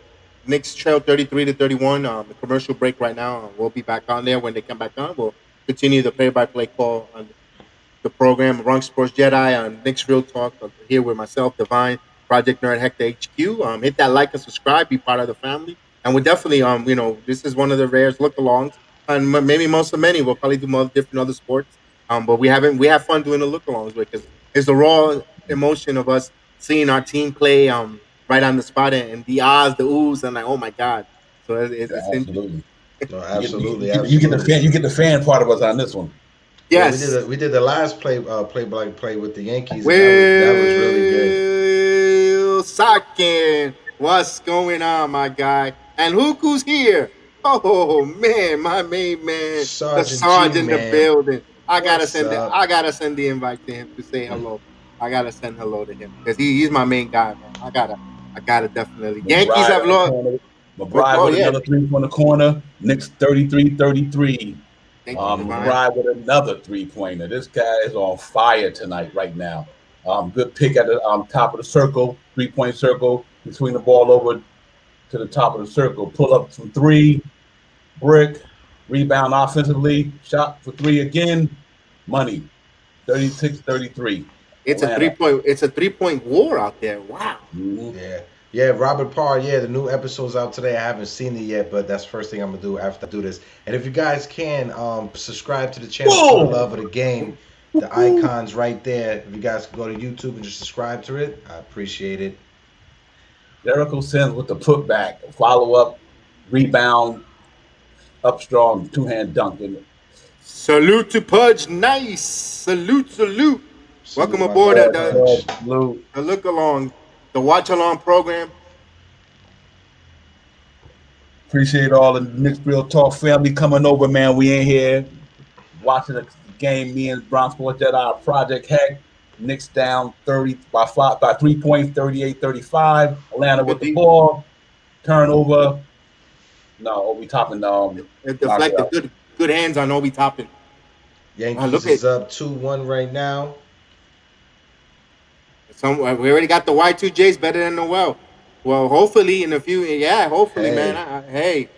Speaker 1: Knicks trail 33-31. The commercial break right now. We'll be back on there when they come back on. We'll continue the play-by-play call on the program, Wrong Sports Jedi on Knicks Real Talk. Here with myself, Divine, Project Nerd Hector HQ. Hit that like and subscribe. Be part of the family. And we're definitely, this is one of the rares look-alongs, and maybe most of many. We'll probably do more different other sports. But we have fun doing the look-alongs because it's the raw emotion of us seeing our team play right on the spot, and the ahs, the oohs, and like, oh my god. So it's
Speaker 2: Absolutely.
Speaker 3: No,
Speaker 2: You get,
Speaker 3: absolutely,
Speaker 2: you get the
Speaker 3: absolutely.
Speaker 2: fan, you get the fan part of us on this one.
Speaker 3: Yeah,
Speaker 1: yes.
Speaker 3: we did the last play with the Yankees, and that was really good.
Speaker 1: Will Sakin, what's going on, my guy? And look who's here. Oh man, my main man, the
Speaker 3: Sergeant G,
Speaker 1: sergeant in the
Speaker 3: man,
Speaker 1: building.
Speaker 3: what's up?
Speaker 1: I gotta send the invite to him to say hello. I gotta send hello to him because he's my main guy, man. I gotta definitely. Yankees
Speaker 2: McBride
Speaker 1: have
Speaker 2: on the
Speaker 1: lost.
Speaker 2: corner. McBride
Speaker 1: Oh
Speaker 2: with
Speaker 1: yeah,
Speaker 2: another three from the corner. Knicks 33-33.
Speaker 1: thank you, Divine.
Speaker 2: McBride with another 3-pointer. This guy is on fire tonight, right now. Good pick at the top of the circle, 3-point circle. He swing the ball over to the top of the circle. Pull up from three, brick, rebound offensively, shot for three again. Money, 36-33.
Speaker 1: It's a
Speaker 2: Atlanta.
Speaker 1: 3-point. It's a 3-point war out there. Wow.
Speaker 2: Mm-hmm.
Speaker 3: Yeah. Yeah, Robert Parr, yeah, the new episode's out today. I haven't seen it yet, but that's the first thing I'm gonna do after I do this. And if you guys can, subscribe to the channel for the love of the game. The icon's right there. If you guys can go to YouTube and just subscribe to it, I appreciate it.
Speaker 2: Jericho Sims with the putback, follow up, rebound, up strong, two-hand dunk.
Speaker 1: Salute to Pudge. Nice. Salute.
Speaker 3: Salute
Speaker 1: Welcome
Speaker 3: my
Speaker 1: aboard
Speaker 3: guy,
Speaker 1: the
Speaker 3: Pudge.
Speaker 1: look along, the watch along program.
Speaker 2: Appreciate all the Knicks Real Talk family coming over, man. We in here watching the game. Me and Bronx Sports Jedi, Project Heck. Knicks down 30 by 3 points, 38-35. Atlanta with the ball. Turnover. No, Obi Toppin.
Speaker 1: It deflected. Good hands on Obi Toppin.
Speaker 3: Yankees is up 2-1 right now.
Speaker 1: We already got the Y2Js better than Noel. Well, hopefully in a few, hopefully, man.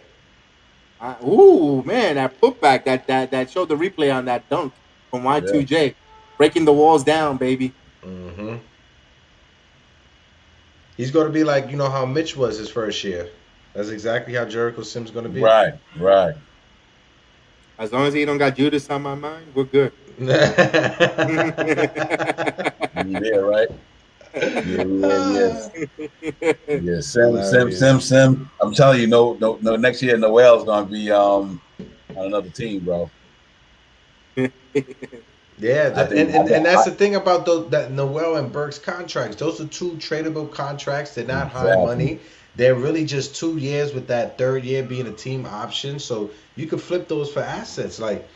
Speaker 1: Ooh, man, that putback, that showed the replay on that dunk from Y2J, breaking the walls down, baby.
Speaker 3: Mm-hmm. He's going to be like, you know how Mitch was his first year. That's exactly how Jericho Sims going to be.
Speaker 2: Right.
Speaker 1: As long as he don't got Judas on my mind, we're good.
Speaker 2: Yeah, right. Yeah. Sim. I'm telling you, no. Next year, Noel's gonna be on another team, bro.
Speaker 3: Yeah, and that's the thing about that Noel and Burke's contracts. Those are two tradable contracts. They're not high money. They're really just 2 years with that third year being a team option. So you could flip those for assets. Like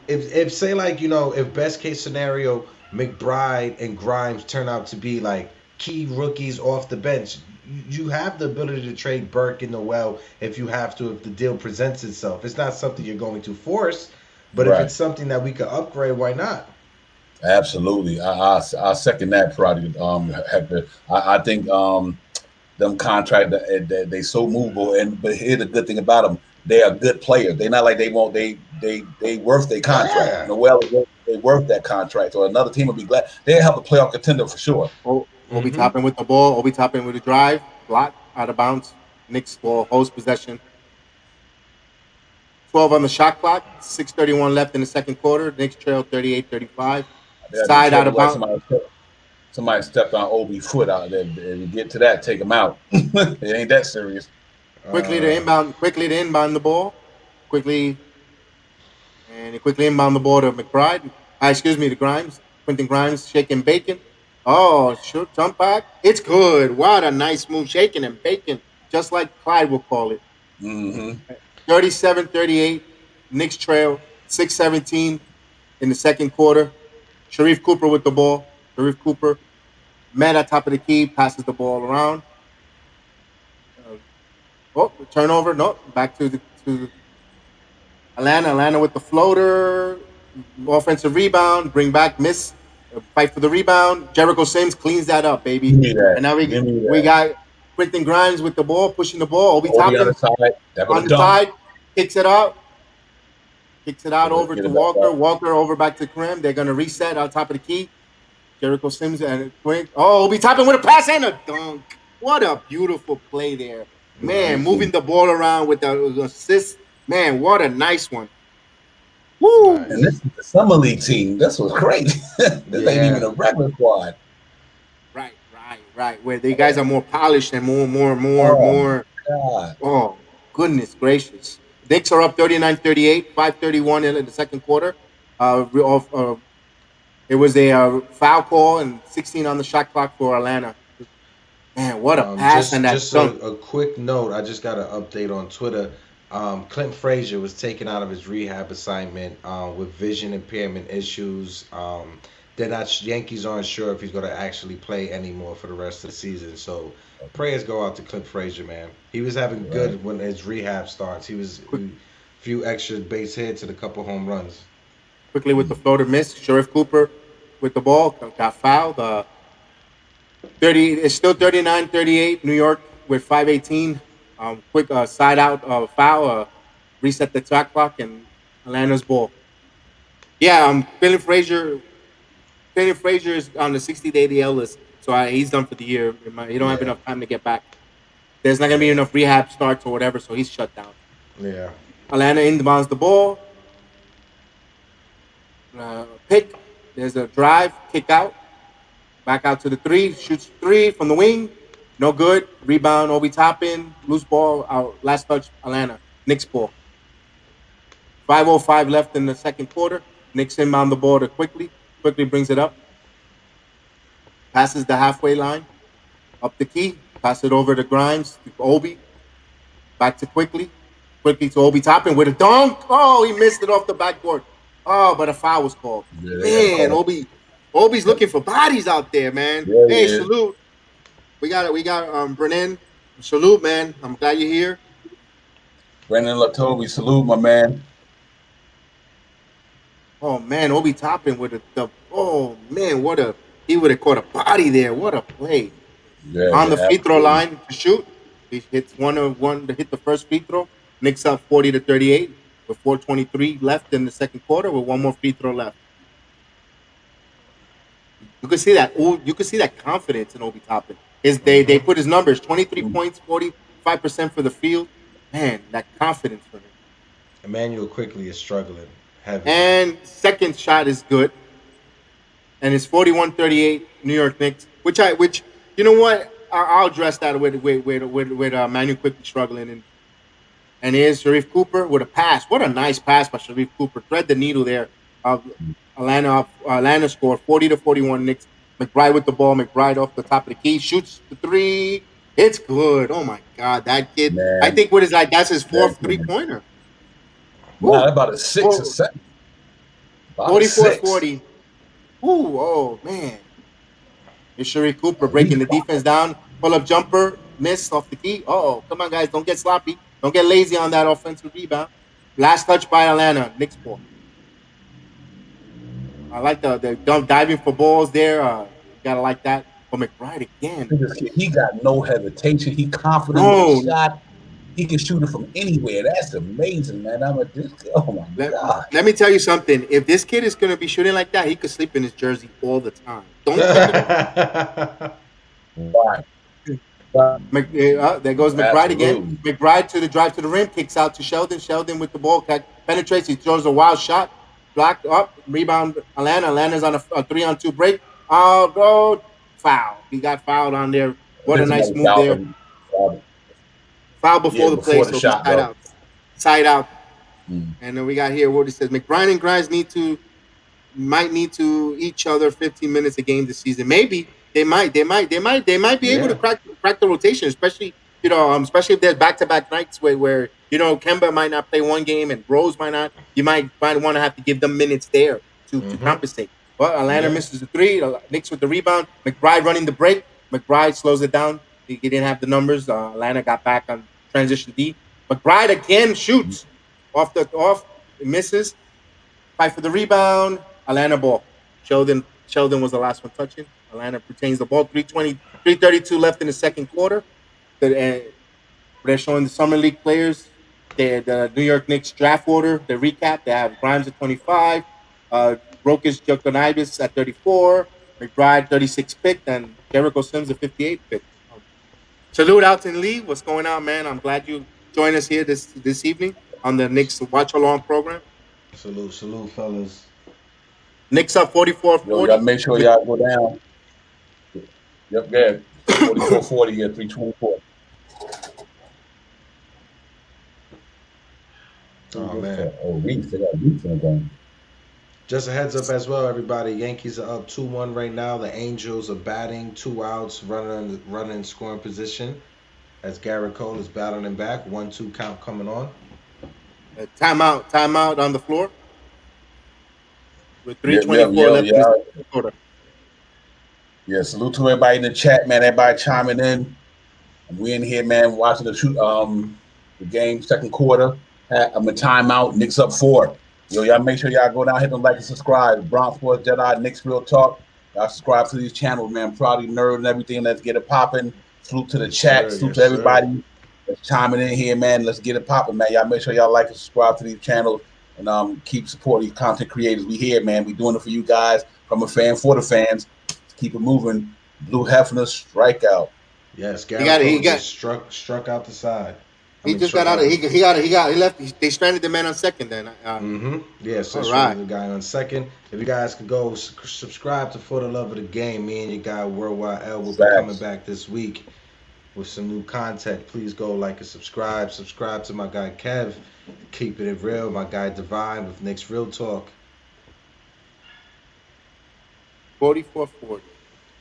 Speaker 3: if say like, you know, if best case scenario McBride and Grimes turn out to be like key rookies off the bench, you have the ability to trade Burke and Noel if you have to, if the deal presents itself. It's not something you're going to force, but if it's something that we could upgrade, why not?
Speaker 2: Absolutely. I second that project, Hector. I think them contract they so movable, but here's the good thing about them: they are good players. They're not like they worth their contract.
Speaker 3: Yeah.
Speaker 2: Noel, they worth that contract. So another team would be glad they help a playoff contender for sure.
Speaker 1: Obi Toppin with the ball. Obi Toppin with the drive, block out of bounds. Knicks ball, host possession. 12 on the shot clock. 6:31 left in the second quarter. Knicks trail 38-35. Side out of bounds.
Speaker 2: Somebody stepped on Obi's foot out there. To get to that, take him out. It ain't that serious.
Speaker 1: Quickly to inbound the ball. Quickly inbound the ball to McBride. To Grimes. Quentin Grimes shaking bacon. Oh, shoot, jump back. It's good. What a nice move. Shaking and bacon. Just like Clyde will call it. 37-38. Knicks trail. 6:17 in the second quarter. Sharif Cooper with the ball. Sharif Cooper. Man at top of the key. Passes the ball around. Turnover. No. Back to Atlanta. Atlanta with the floater. Offensive rebound. Bring back. Miss. Fight for the rebound. Jericho Sims cleans that up, baby. And now we got Quentin Grimes with the ball, pushing the ball. Obi Toppin on the side. Kicks it out. Over to Walker. Walker over back to Kareem. They're going to reset on top of the key. Jericho Sims and Quick. Oh, Obi Toppin with a pass and a dunk. What a beautiful play there. Man, moving the ball around with the assist. Man, what a nice one. Woo!
Speaker 2: And this is the Summer League team. That's what's crazy. This ain't even a regular squad.
Speaker 1: Right. Where the guys are more polished and more.
Speaker 2: God.
Speaker 1: Oh, goodness gracious. Knicks are up 39-38, 5:31 in the second quarter. It was a foul call and 16 on the shot clock for Atlanta. Man, what a pass and that
Speaker 3: Just
Speaker 1: dunk.
Speaker 3: a quick note. I just got an update on Twitter. Clint Frazier was taken out of his rehab assignment with vision impairment issues. They're not Yankees aren't sure if he's going to actually play anymore for the rest of the season. So prayers go out to Clint Frazier, man. He was having
Speaker 2: Right.
Speaker 3: good when his rehab starts. He few extra base hits and a couple home runs.
Speaker 1: Quickly with the floater miss. Sheriff Cooper with the ball got fouled. 30. It's still 39-38. New York with 5:18. Quick side out foul. Reset the shot clock and Atlanta's ball. Yeah. Billy Frazier is on the 60-day DL list, so he's done for the year. He don't have
Speaker 3: Yeah,
Speaker 1: enough time to get back. There's not gonna be enough rehab starts or whatever, so he's shut down.
Speaker 3: yeah.
Speaker 1: Atlanta inbounds the ball. Pick. There's a drive, kick out, back out to the three, shoots three from the wing, no good. Rebound, Obi Toppin, loose ball, out. Last touch, Atlanta. Knicks ball. 5:05 left in the second quarter. Knicks inbound the ball to quickly brings it up, passes the halfway line, up the key, pass it over to Grimes, to Obi, back to quickly to Obi Toppin with a dunk. Oh, he missed it off the backboard. Oh, but a foul was called.
Speaker 2: Yeah, they got to
Speaker 1: Man,
Speaker 2: call.
Speaker 1: Obi's looking for bodies out there, man.
Speaker 2: Yeah,
Speaker 1: Hey,
Speaker 2: yeah.
Speaker 1: salute. We got Brennan. Salute, man. I'm glad you're here.
Speaker 2: Brandon Latobe, salute, my man.
Speaker 1: Oh man, Obi Toppin with oh man, he would have caught a body there. What a play.
Speaker 2: Yeah,
Speaker 1: On the
Speaker 2: yeah,
Speaker 1: free throw
Speaker 2: absolutely.
Speaker 1: line to shoot. He hits one of one to hit the first free throw. Knicks up 40-38 with 4:23 left in the second quarter with one more free throw left. You could see that. You could see that confidence in Obi Toppin. They
Speaker 3: Hmm.
Speaker 1: put his numbers 23
Speaker 2: Mm.
Speaker 1: points, 45% for the field. Man, that confidence for him.
Speaker 3: Emmanuel quickly is struggling heavily.
Speaker 1: And second shot is good. And it's 41-38 New York Knicks. Which you know what? I'll address that with Manu quickly struggling and here's Sharif Cooper with a pass. What a nice pass by Sharif Cooper. Thread the needle there. Atlanta scored 40-41. Knicks. McBride with the ball. McBride off the top of the key shoots the three. It's good. Oh my God, that kid! I
Speaker 2: Man,
Speaker 1: think what is like that's his
Speaker 2: that
Speaker 1: fourth three
Speaker 2: man.
Speaker 1: pointer.
Speaker 2: Nah,
Speaker 1: Woo!
Speaker 2: about a six or
Speaker 1: Oh,
Speaker 2: seven. About a six.
Speaker 1: 44-40. Ooh, oh man. It's Sharif Cooper
Speaker 2: He's
Speaker 1: breaking the defense down. Pull up jumper, miss off the key. Oh, come on, guys. Don't get sloppy. Don't get lazy on that offensive rebound. Last touch by Atlanta. Knicks ball. I like the diving for balls there. You gotta like that. But McBride again.
Speaker 2: this kid, he got no hesitation. He confident with the
Speaker 1: No,
Speaker 2: shot. He can shoot it from anywhere. That's amazing, man. I'm at this. Oh my
Speaker 1: let,
Speaker 2: gosh.
Speaker 1: let me tell you something. If this kid is gonna be shooting like that, he could sleep in his jersey all the time. Don't take it away.
Speaker 2: Right. Right.
Speaker 1: There goes McBride again.
Speaker 2: Absolutely.
Speaker 1: McBride to the drive to the rim, kicks out to Sheldon. Sheldon with the ball, penetrates. He throws a wild shot, blocked up, rebound. Atlanta's on a 3-on-2 break. Oh, no, foul. He got fouled on there. What a
Speaker 2: This
Speaker 1: nice
Speaker 2: another
Speaker 1: move there.
Speaker 2: foul.
Speaker 1: Foul
Speaker 2: Yeah,
Speaker 1: before the play,
Speaker 2: before the
Speaker 1: so he's
Speaker 2: shot, bro.
Speaker 1: side out.
Speaker 2: Mm.
Speaker 1: And then we got here what it says. McBride and Grimes might need to each other 15 minutes a game this season. Maybe they might be able to
Speaker 3: Yeah.
Speaker 1: crack the rotation, especially especially if there's back to back nights where Kemba might not play one game and Rose might not. You might want to have to give them minutes there to
Speaker 3: Hmm.
Speaker 1: compensate. Well, Atlanta
Speaker 3: Yeah.
Speaker 1: misses the three. Knicks with the rebound. McBride running the break. McBride slows it down. He didn't have the numbers. Atlanta got back on transition D. McBride again shoots off misses. Fight for the rebound. Atlanta ball. Sheldon was the last one touching. Atlanta retains the ball. 3:32 left in the second quarter. They're showing the summer league players. The New York Knicks draft order. The recap. They have Grimes at 25. Rokas Jokonibus at 34. McBride 36 picked and Jericho Sims at 58 picked. Salute Alton Lee. What's going on, man? I'm glad you joined us here this evening on the Knicks Watch Along program.
Speaker 3: Salute, salute, fellas.
Speaker 1: Knicks up 44
Speaker 2: Yo, y'all
Speaker 1: 40
Speaker 2: make sure
Speaker 1: with
Speaker 2: y'all go down. Yep, good. 44-40 at 324.
Speaker 3: Oh man.
Speaker 2: Reese. They got Reese in the game.
Speaker 3: Just a heads up as well, everybody. Yankees are up 2-1 right now. The Angels are batting, 2 outs, running in scoring position. As Garrett Cole is battling back, 1-2 count coming on.
Speaker 1: Timeout on the floor with
Speaker 2: Yeah, yeah,
Speaker 1: 3:24
Speaker 2: yeah,
Speaker 1: left in
Speaker 2: yeah.
Speaker 1: the second quarter.
Speaker 2: Yeah, salute to everybody in the chat, man. Everybody chiming in. And we in here, man, watching the game, second quarter. I'm a timeout. Knicks up 4. Yo, y'all make sure y'all go down, hit them like and subscribe. Bronx Sports Jedi, Knicks Real Talk. Y'all subscribe to these channels, man. Probably nerd and everything. Let's get it popping. Salute to the
Speaker 3: Yes,
Speaker 2: chat.
Speaker 3: sir.
Speaker 2: Salute
Speaker 3: Yes,
Speaker 2: to everybody that's chiming in here, man. Let's get it popping, man. Y'all make sure y'all like and subscribe to these channels and keep supporting these content creators. We here, man. We doing it for you guys. From a fan for the fans. Let's keep it moving. Blue Hefner strikeout.
Speaker 3: Yes, Garrett Cole just struck out the side.
Speaker 1: He just got out of he left. They stranded the man on second. Then.
Speaker 3: Yeah, so
Speaker 1: all right.
Speaker 3: The guy on second. If you guys could go subscribe to For the Love of the Game, me and your guy Worldwide L will be coming back this week with some new content. Please go like and subscribe. Subscribe to my guy Kev, keeping it real. My guy Divine with Knicks Real Talk.
Speaker 1: 44-40.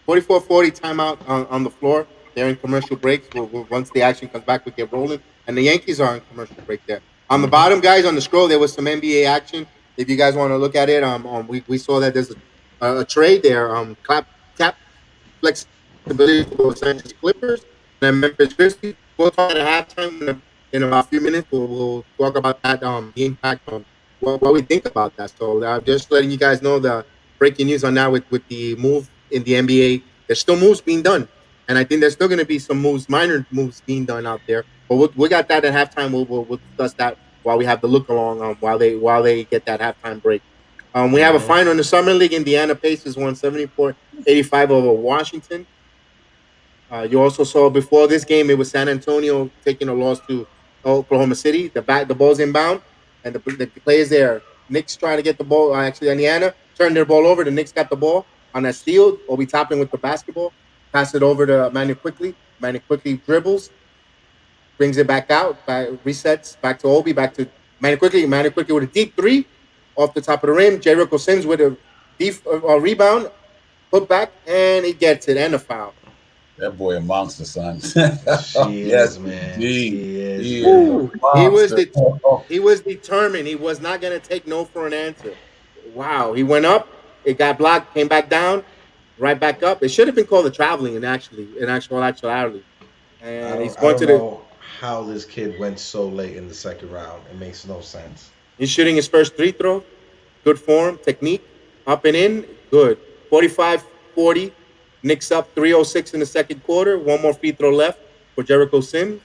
Speaker 1: 44-40 timeout on the floor. They're in commercial breaks. Once the action comes back, we get rolling. And the Yankees are in commercial break there. On the bottom, guys, on the scroll, there was some NBA action. If you guys want to look at it, we saw that there's a trade there. Cap flexibility for Los Angeles Clippers and Memphis Grizzlies. We'll talk at halftime in about a few minutes. We'll talk about that, the impact on what we think about that. So just letting you guys know the breaking news on that with the move in the NBA. There's still moves being done. And I think there's still going to be some minor moves being done out there. But we got that at halftime. We'll discuss that while we have the look along while they get that halftime break. We have a final in the Summer League. Indiana Pacers won 74-85 over Washington. You also saw before this game, it was San Antonio taking a loss to Oklahoma City. The ball's inbound, and the players there. Knicks trying to get the ball. Actually, Indiana turned their ball over. The Knicks got the ball on that steal. Obi Toppin with the basketball. Pass it over to Manu Quickly. Manu Quickly dribbles, brings it back out, resets back to Obi, back to Manu Quickly. Manu Quickly with a deep three off the top of the rim. Jericho Sims with a deep rebound, put back, and he gets it and a foul.
Speaker 2: That boy a monster, son.
Speaker 3: Yes, man. He is.
Speaker 1: He was determined. He was not going to take no for an answer. Wow. He went up. It got blocked. Came back down. Right back up. It should have been called a traveling in actuality. And
Speaker 3: I don't know how this kid went so late in the second round. It makes no sense.
Speaker 1: He's shooting his first free throw. Good form, technique, up and in, good. 45-40. Knicks up 3:06 in the second quarter. One more free throw left for Jericho Sims.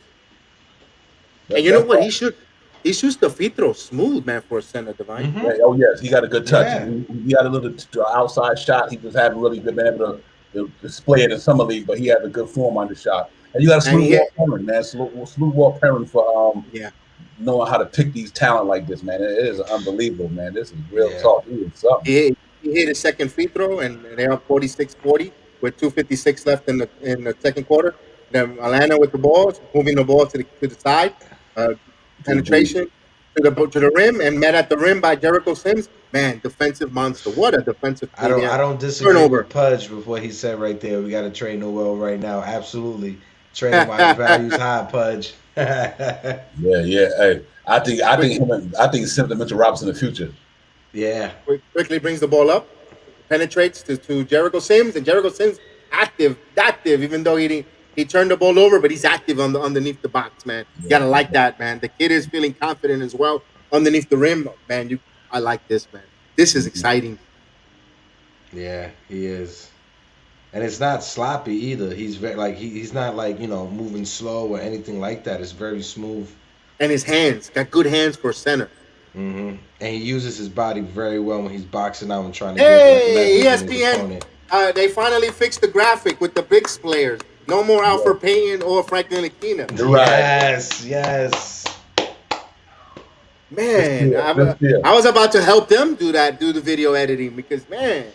Speaker 1: And you know what? He shoots the free throw smooth, man, for a center, Divine.
Speaker 2: Yeah, oh, yes. He got a good touch. Yeah. He had a little outside shot. He just hadn't really been able to display it in Summer League, but he had a good form on the shot. And you got to salute Walt Perrin, man. Salute Walt Perrin for knowing how to pick these talent like this, man. It is unbelievable, man. This is real talk.
Speaker 1: He hit his second free throw, and they're up 46-40 with 2:56 left in the second quarter. Then Atlanta with the ball, moving the ball to the side, penetration to the rim, and met at the rim by Jericho Sims. Man, defensive monster! What a defensive play!
Speaker 3: I don't disagree with Pudge with what he said right there. We got to trade Noel right now. Absolutely, trading my values high, Pudge.
Speaker 2: Yeah. Hey, I think Sims and Mitchell Robinson in the future.
Speaker 3: Yeah.
Speaker 1: Quickly brings the ball up, penetrates to Jericho Sims, and Jericho Sims active, even though he turned the ball over, but he's active underneath the box, man. You gotta like that, man. The kid is feeling confident as well underneath the rim, man. I like this, man. This is exciting.
Speaker 3: Yeah, he is, and it's not sloppy either. He's very he's not moving slow or anything like that. It's very smooth.
Speaker 1: And his hands got good hands for a center.
Speaker 3: Mm-hmm. And he uses his body very well when he's boxing out and trying to
Speaker 1: get ESPN. They finally fixed the graphic with the Knicks players. No more Alfred Payton or Franklin Aquina.
Speaker 3: Yes.
Speaker 1: Man, I was about to help them do the video editing because, man,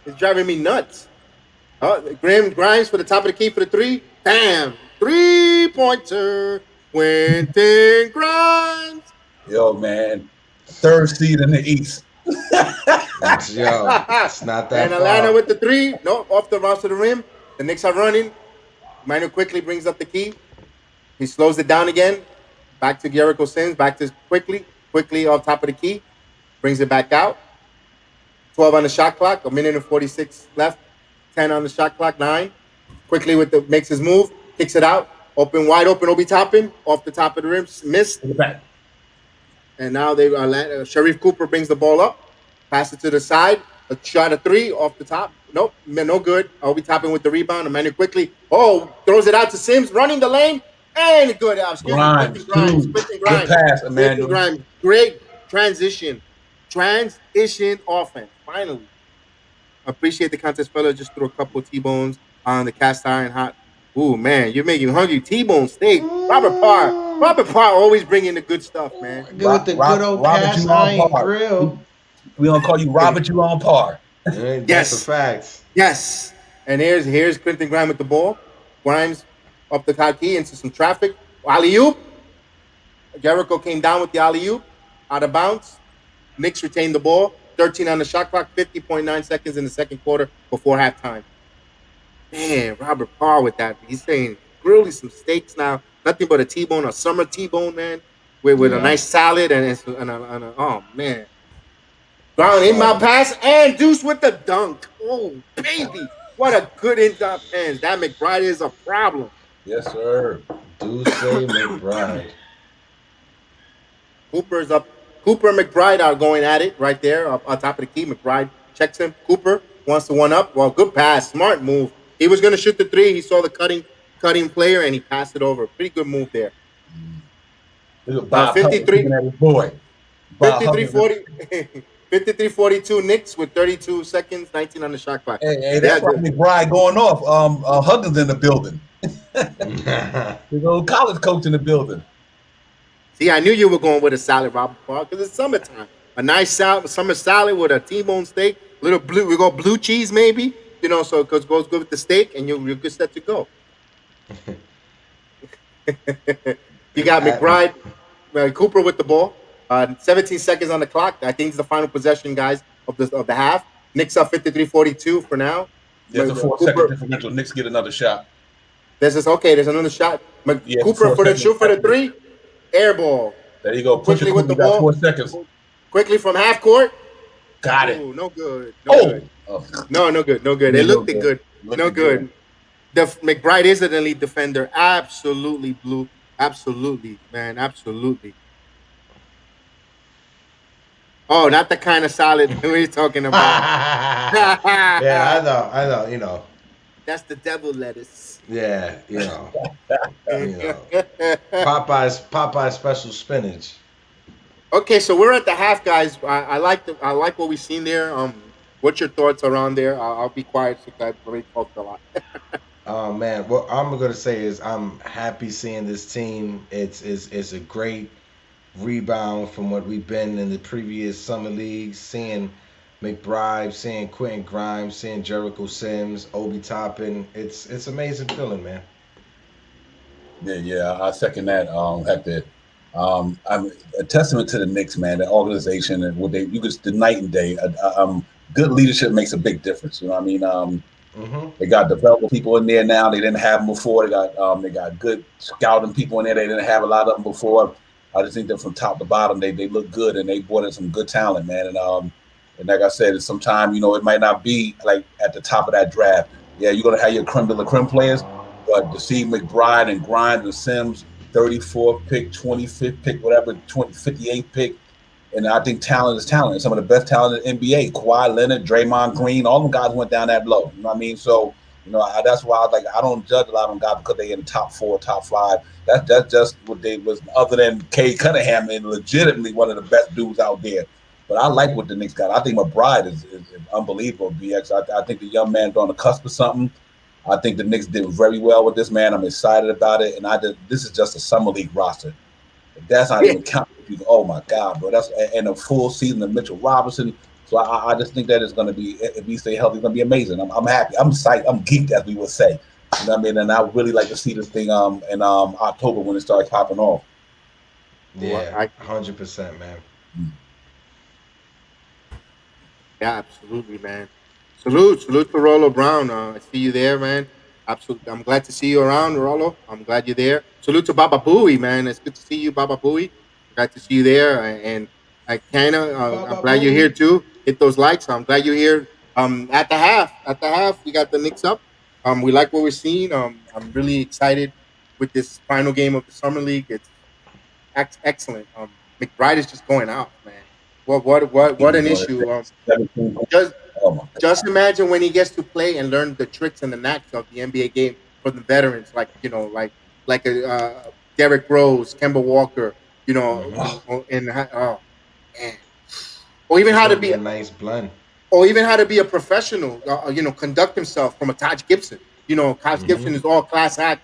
Speaker 1: it's driving me nuts. Grimes for the top of the key for the three. Bam! 3-pointer. Quentin Grimes.
Speaker 2: Yo, man, third seed in the East.
Speaker 3: It's not that
Speaker 1: And Atlanta
Speaker 3: far.
Speaker 1: with the three. No, off the route to the rim. The Knicks are running. Manu quickly brings up the key. He slows it down again. Back to Jericho Sims. Back to quickly off top of the key. Brings it back out. 12 on the shot clock. A minute and 46 left. 10 on the shot clock. 9. Quickly with the makes his move. Kicks it out. Open wide open. Obi Toppin off the top of the rim. Missed. And now they are. Sharif Cooper brings the ball up. Pass it to the side. A shot of 3 off the top. Nope, no good. Obi Toppin with the rebound. Emmanuel quickly. Oh, throws it out to Sims, running the lane. And good. Excuse me,
Speaker 2: Grimes,
Speaker 1: Quentin
Speaker 2: good pass, Emmanuel.
Speaker 1: Grimes. Great transition. Transition offense. Finally. Appreciate the contest fella. Just threw a couple T-bones on the cast iron hot. Ooh, man, you're making me hungry. T-bone steak. Robert Parr always bringing the good stuff, man.
Speaker 3: With the good old cast iron grill.
Speaker 2: We gonna call you Robert. You on par.
Speaker 3: That's a fact.
Speaker 1: Yes. And here's Quentin Grimes with the ball. Grimes up the top key into some traffic. Alley-oop. Jericho came down with the alley-oop. Out of bounds. Knicks retained the ball. 13 on the shot clock. 50.9 seconds in the second quarter before halftime. Man, Robert Parr with that. He's saying really some steaks now. Nothing but a T-bone, a summer T-bone, man. With a nice salad and oh, man. Ground inbound pass and Deuce with the dunk. Oh, baby. What a good inbound pass. That McBride is a problem.
Speaker 2: Yes, sir.
Speaker 3: Deuce McBride.
Speaker 1: Cooper's up. Cooper and McBride are going at it right there up on top of the key. McBride checks him. Cooper wants to one up. Well, good pass. Smart move. He was going to shoot the 3. He saw the cutting player, and he passed it over. Pretty good move there. 53.
Speaker 2: Boy.
Speaker 1: 53-40. 53-42 Knicks with 32 seconds, 19 on the shot clock.
Speaker 2: Hey, that's why McBride going off. Huggins in the building. His old college coach in the building.
Speaker 1: See, I knew you were going with a salad, Robert Parr, because it's summertime. A nice summer salad with a T-bone steak, little blue. We got blue cheese, maybe. So because goes good with the steak, and you're good set to go. You got McBride, Cooper with the ball. 17 seconds on the clock. I think it's the final possession, guys, of the half. Knicks up 53-42 for now.
Speaker 2: There's a 4-second differential. Knicks get another shot.
Speaker 1: There's another shot. Cooper for the shoot for the 3. Air ball.
Speaker 2: There you go.
Speaker 1: Quickly with the ball.
Speaker 2: 4 seconds.
Speaker 1: Quickly from half court.
Speaker 2: Got it.
Speaker 1: Ooh, no good. No good. It looked good. No good. The McBride is an elite defender. Absolutely, Blue. Absolutely, man. Absolutely. Oh, not the kind of salad we're talking about.
Speaker 3: Yeah, I know.
Speaker 1: That's the devil lettuce.
Speaker 3: Yeah, Popeye's special spinach.
Speaker 1: Okay, so we're at the half, guys. I like what we've seen there. What's your thoughts around there? I'll be quiet because I've already talked a lot.
Speaker 3: Oh man, what I'm gonna say is I'm happy seeing this team. It's a great rebound from what we've been in the previous summer leagues. Seeing McBride, seeing Quentin Grimes, seeing Jericho Sims, Obi Toppin. It's amazing feeling, man.
Speaker 2: Yeah, I second that, Hector. I'm a testament to the Knicks, man. The organization and what the night and day. Good leadership makes a big difference. You know what I mean? They got development people in there now. They didn't have them before. They got good scouting people in there. They didn't have a lot of them before. I just think that from top to bottom, they look good, and they brought in some good talent, man. And like I said, sometimes it might not be like at the top of that draft. Yeah, you're gonna have your creme de la creme players, but to see McBride and Grimes and Sims, 34th pick, 25th pick, whatever, 58th pick, and I think talent is talent. And some of the best talent in the NBA, Kawhi Leonard, Draymond Green, all them guys went down that low. You know what I mean? So that's why I don't judge a lot of them guys because they in the top 4, top 5. That's just what they was, other than Cade Cunningham, and legitimately one of the best dudes out there. But I like what the Knicks got. I think McBride is unbelievable, BX. I think the young man's on the cusp of something. I think the Knicks did very well with this man. I'm excited about it. And this is just a summer league roster. That's not even counting. Oh my God, bro! That's and a full season of Mitchell Robinson. So I just think that it's going to be, if we stay healthy, it's going to be amazing. I'm happy. I'm psyched. I'm geeked, as we would say. You know what I mean? And I would really like to see this thing in October when it starts popping off.
Speaker 1: Well,
Speaker 3: Yeah, 100%, man.
Speaker 1: yeah, absolutely, man. Salute to Rollo Brown. I see you there, man. Absolutely, I'm glad to see you around, Rollo. I'm glad you're there. Salute to Baba Booey, man. It's good to see you, Baba Booey. Glad to see you there, and I kind of, I'm
Speaker 3: Baba
Speaker 1: glad you're here
Speaker 3: Booey.
Speaker 1: too. Hit those likes. I'm glad you're here. At the half, we got the Knicks up. We like what we're seeing. I'm really excited with this final game of the summer league. It's excellent. McBride is just going off, man. What
Speaker 2: He's
Speaker 1: an
Speaker 2: doing
Speaker 1: issue.
Speaker 2: 17 points.
Speaker 1: Just
Speaker 2: Oh my
Speaker 1: just imagine when he gets to play and learn the tricks and the knacks of the NBA game for the veterans, like like a Derrick Rose, Kemba Walker,
Speaker 3: Hmm.
Speaker 1: oh man, or even
Speaker 3: It's
Speaker 1: how to
Speaker 3: gonna be
Speaker 1: be,
Speaker 3: a nice blend.
Speaker 1: or even how to be a professional, conduct himself from a Taj Gibson. Taj
Speaker 3: Hmm.
Speaker 1: Gibson is all class act,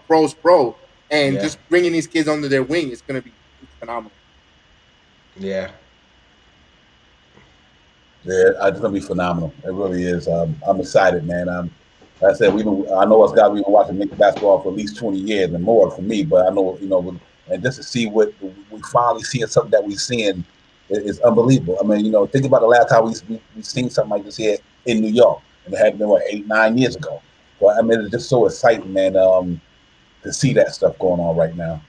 Speaker 1: pros pro, and
Speaker 3: Yeah,
Speaker 1: just bringing these kids under their wing is gonna be it's phenomenal.
Speaker 3: yeah.
Speaker 2: Yeah, it's gonna be phenomenal. It really is. I'm excited, man. Like I said, I know us guys. We've been watching Knicks basketball for at least 20 years and more for me. But I know, and just to see what we finally seeing something that we seeing is unbelievable. I mean, think about the last time we seen something like this here in New York, and it had been 8, 9 years ago. But I mean, it's just so exciting, man. To see that stuff going on right now,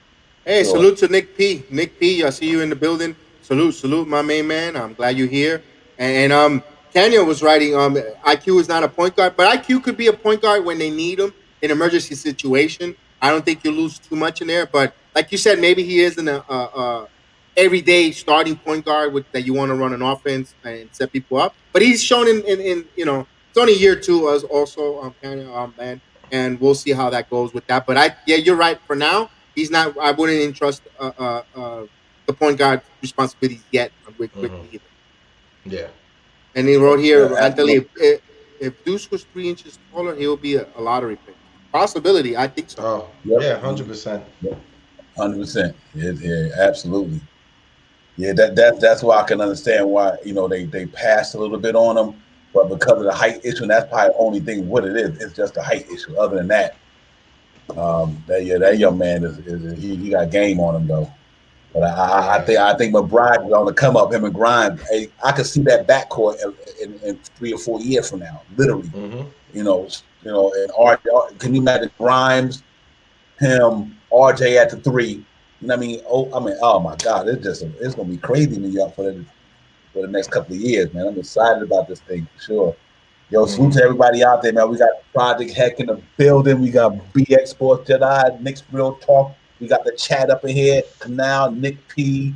Speaker 2: for
Speaker 1: Hey,
Speaker 2: sure.
Speaker 1: salute to Nick P. Nick P. I see you in the building. Salute, my main man. I'm glad you're here. And Kenya was writing. IQ is not a point guard, but IQ could be a point guard when they need him in emergency situation. I don't think you lose too much in there. But like you said, maybe he isn't a everyday starting point guard that you want to run an offense and set people up. But he's shown in it's only year two as also Kenya man, and we'll see how that goes with that. But yeah, you're right. For now, he's not. I wouldn't entrust the point guard responsibilities yet with
Speaker 3: Hmm.
Speaker 1: either.
Speaker 3: Yeah.
Speaker 1: And he wrote
Speaker 2: Yeah,
Speaker 1: here,
Speaker 2: absolutely.
Speaker 1: Anthony, if Deuce was 3 inches taller, he will be a lottery pick. Possibility, I think so.
Speaker 3: Oh,
Speaker 2: Yep.
Speaker 3: yeah, 100%.
Speaker 2: 100%. Yeah, absolutely. Yeah, that's why I can understand why they passed a little bit on him, but because of the height issue, and that's probably the only thing what it is. It's just a height issue. Other than that, that young man he got game on him though. But
Speaker 3: Yeah.
Speaker 2: I think McBride is on the come up. Him and Grimes, I could see that backcourt in 3 or 4 years from now, literally.
Speaker 3: Hmm.
Speaker 2: And RJ, can you imagine Grimes, him, RJ at the three? You know what I mean? Oh my God, it's gonna be crazy in New York for the next couple of years, man. I'm excited about this thing for sure. Yo, salute
Speaker 3: Hmm.
Speaker 2: to everybody out there, man. We got Project Heck in the building. We got BX Sports Jedi, Knicks Real Talk. We got the chat up in here. Canal, Nick P,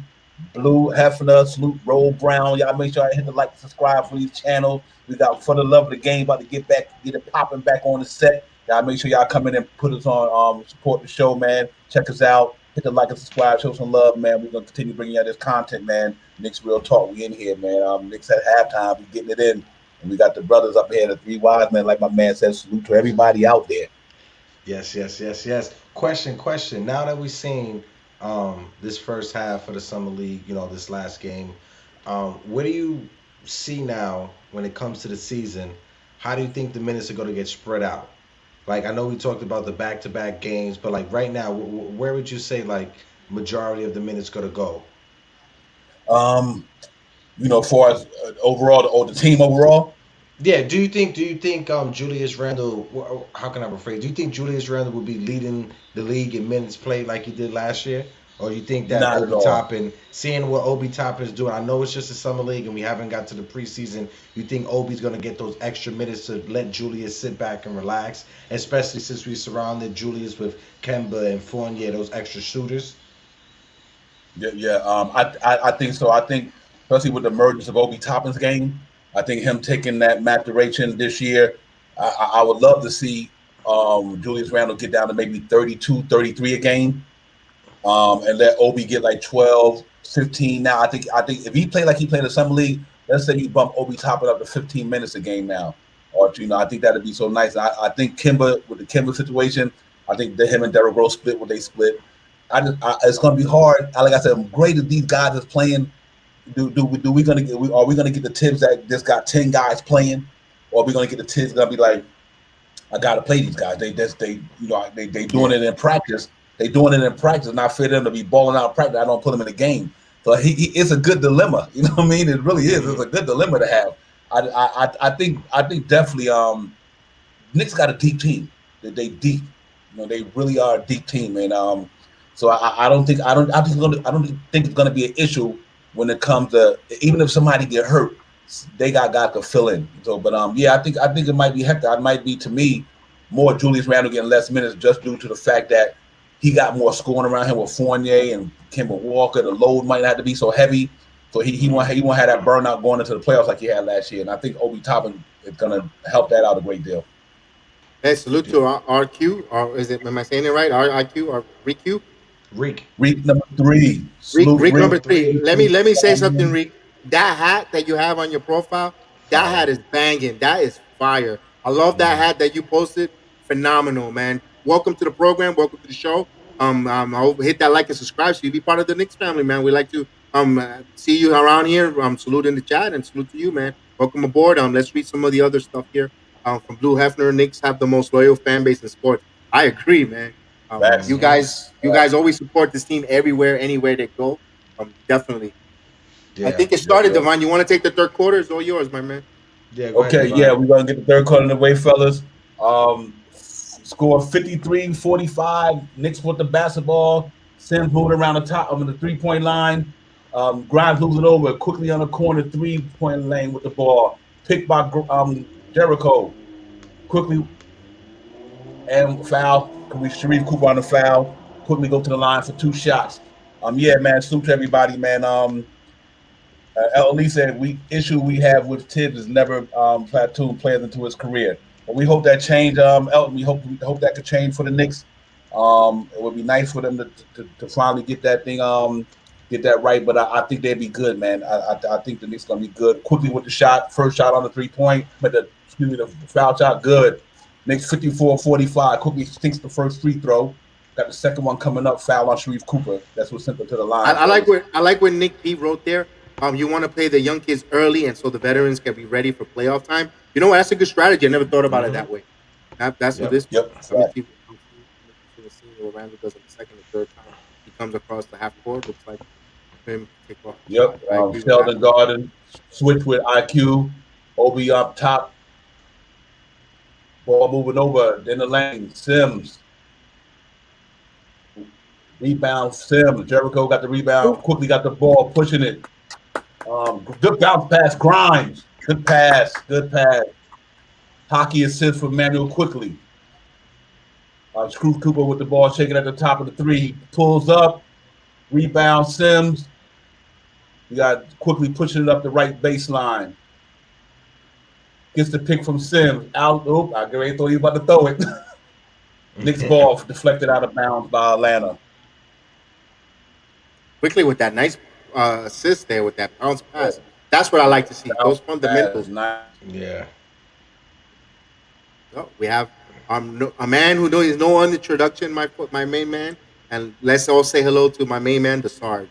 Speaker 2: Blue Hefner, Salute Roll Brown. Y'all make sure I hit the like and subscribe for these channels. We got For the Love of the Game about to get it popping back on the set. Y'all make sure y'all come in and put us on, support the show, man. Check us out. Hit the like and subscribe, show some love, man. We're gonna continue bringing y'all this content, man. Knicks Real Talk. We in here, man. Knicks at halftime. We getting it in. And we got the brothers up here, the three wise men, like my man said. Salute to everybody out there.
Speaker 3: Yes, yes, yes, yes. Question. Now that we've seen this first half of the summer league, this last game, what do you see now when it comes to the season? How do you think the minutes are going to get spread out? Like I know we talked about the back-to-back games, but like right now, where would you say like majority of the minutes going to go?
Speaker 2: Um, as far as overall, the team overall,
Speaker 3: Yeah, do you think Julius Randle? How can I rephrase? Do you think Julius Randle will be leading the league in minutes played like he did last year, or you think that
Speaker 2: not at
Speaker 3: Obi
Speaker 2: all.
Speaker 3: Toppin, seeing what Obi Toppin is doing? I know it's just a summer league and we haven't got to the preseason. You think Obi's going to get those extra minutes to let Julius sit back and relax, especially since we surrounded Julius with Kemba and Fournier, those extra shooters?
Speaker 2: Yeah. I think so. I think especially with the emergence of Obi Toppin's game, I think him taking that maturation this year, I would love to see Julius Randle get down to maybe 32, 33 a game, and let Obi get like 12, 15. Now I think if he played like he played in the summer league, let's say you bump Obi Toppin up to 15 minutes a game now, or I think that'd be so nice. I think Kimba with the Kimba situation, I think that him and Derrick Rose split what they split. It's going to be hard. Like I said, I'm great that these guys is playing. Do we gonna get? Are we gonna get the tips that just got 10 guys playing, or are we gonna get the tips gonna be like I gotta play these guys? They doing
Speaker 3: Yeah.
Speaker 2: it in practice. They doing it in practice. Not for them to be balling out in practice. I don't put them in the game. So it's a good dilemma. You know what I mean? It really is. It's a good dilemma to have. I think definitely Knicks got a deep team. They deep. They really are a deep team, and so I don't think I don't think it's gonna be an issue when it comes to, even if somebody get hurt, they got guys to fill in. So, but yeah, I think it might be Hector. It might be, to me, more Julius Randle getting less minutes just due to the fact that he got more scoring around him with Fournier and Kemba Walker. The load might not have to be so heavy, so he won't have that burnout going into the playoffs like he had last year. And I think Obi Toppin is gonna help that out a great deal.
Speaker 1: Hey, salute to RQ, or am I saying it right? RIQ or RQ?
Speaker 2: Reek number 3.
Speaker 1: Rick number 3. Let me say something, Rick. That hat that you have on your profile, that hat is banging. That is fire. I love that hat that you posted. Phenomenal, man. Welcome to the program. Welcome to the show. I hope hit that like and subscribe so you be part of the Knicks family, man. We like to see you around here. Salute in the chat and salute to you, man. Welcome aboard. Let's read some of the other stuff here. From Blue Hefner, Knicks have the most loyal fan base in sports. I agree, man. You guys always support this team everywhere, anywhere they go. Definitely. Yeah, I think it started, Devon. You want to take the third quarter? It's all yours, my man.
Speaker 3: Yeah.
Speaker 2: Okay. Yeah, we're gonna get the third quarter in the way, fellas. Score 53-45. Knicks with the basketball. Sims moving around the top of the 3-point line. Grimes losing over quickly on the corner 3-point lane with the ball. Picked by Jericho. Quickly and foul. Sharif Cooper on the foul. Quickly go to the line for 2 shots. Yeah, man. Salute to everybody, man. Ellie said we have with Tibbs is never platoon players into his career. But we hope that change, Elton. We hope that could change for the Knicks. It would be nice for them to finally get that thing, get that right. But I think they'd be good, man. I think the Knicks gonna be good. Quickly with the shot, first shot on the 3-point, but the foul shot, good. Knicks 54-45. Quickly sinks the first free throw. Got the second one coming up. Foul on Sharif Cooper. That's what sent them to the line.
Speaker 1: I like what Nick P wrote there. You want to play the young kids early, and so the veterans can be ready for playoff time. You know what? That's a good strategy. I never thought about it that way. That's what this.
Speaker 2: Yep. Right.
Speaker 1: Randle does it the second or third time. He comes across the half court. Looks like him take off.
Speaker 2: Yep. Sheldon Garden switch with IQ. Obi up top. Ball moving over in the lane. Sims. Rebound. Sims. Jericho got the rebound. Quickly got the ball, pushing it. Good bounce pass. Grimes. Good pass. Hockey assist for Manuel quickly. Screw Cooper with the ball, shaking at the top of the 3. Pulls up. Rebound. Sims. We got quickly pushing it up the right baseline. Gets the pick from Sims. Out. Oop, I thought he was about to throw it. Knicks ball deflected out of bounds by Atlanta.
Speaker 1: Quickly with that nice assist there with that bounce pass. That's what I like to see. Those fundamentals.
Speaker 2: Nice.
Speaker 3: Yeah.
Speaker 1: Oh, we have a man who knows no introduction, my main man. And let's all say hello to my main man, the Sarge.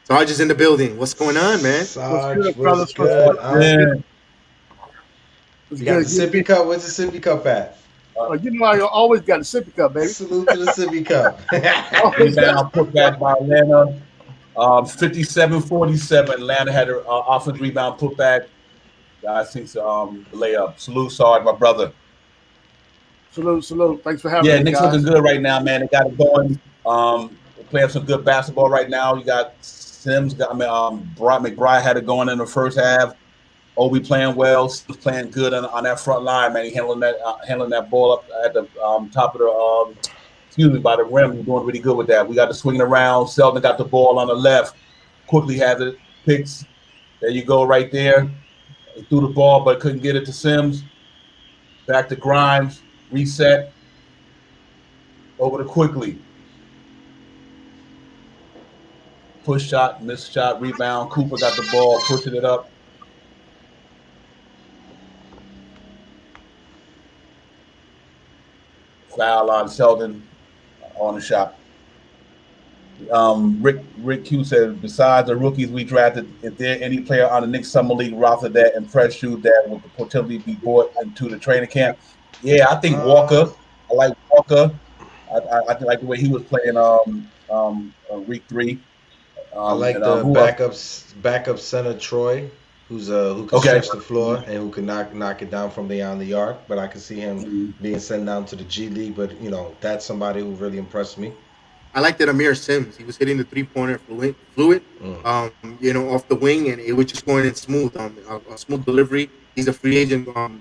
Speaker 1: Sarge is in the building. What's going on, man?
Speaker 3: Sarge, what's good? You got the sippy cup. Where's the sippy cup at?
Speaker 4: You know I always got a sippy cup, baby.
Speaker 3: Salute to the sippy cup.
Speaker 2: Rebound put back by Atlanta. 57-47. Atlanta had an offensive rebound put back. I think layup. Salute, Sarge, my brother.
Speaker 4: Salute. Thanks for having me.
Speaker 2: Yeah, Knicks looking good right now, man. They got it going. They're playing some good basketball right now. You got Sims. McBride had it going in the first half. Obi playing well. Sims playing good on that front line, man. He handling that ball up at the top of the by the rim. He's doing really good with that. We got the swinging around. Selden got the ball on the left. Quickly has it. Picks. There you go, right there. He threw the ball, but couldn't get it to Sims. Back to Grimes. Reset. Over to Quickly. Push shot, missed shot, rebound. Cooper got the ball, pushing it up. Foul on Sheldon on the shot. Rick Q said, besides the rookies we drafted, is there any player on the Knicks Summer League roster that impressed you that would potentially be brought into the training camp? Yeah, I think Walker. I like Walker. I like the way he was playing week 3.
Speaker 3: I like
Speaker 2: And
Speaker 3: the
Speaker 2: who else?
Speaker 3: backup center Troy, who can
Speaker 2: Okay.
Speaker 3: stretch the floor and who can knock it down from beyond the arc. But I can see him being sent down to the G League. But that's somebody who really impressed me.
Speaker 1: I like that Amir Sims. He was hitting the 3-pointer fluid,
Speaker 3: Mm.
Speaker 1: off the wing, and it was just going in smooth. A smooth delivery. He's a free agent, a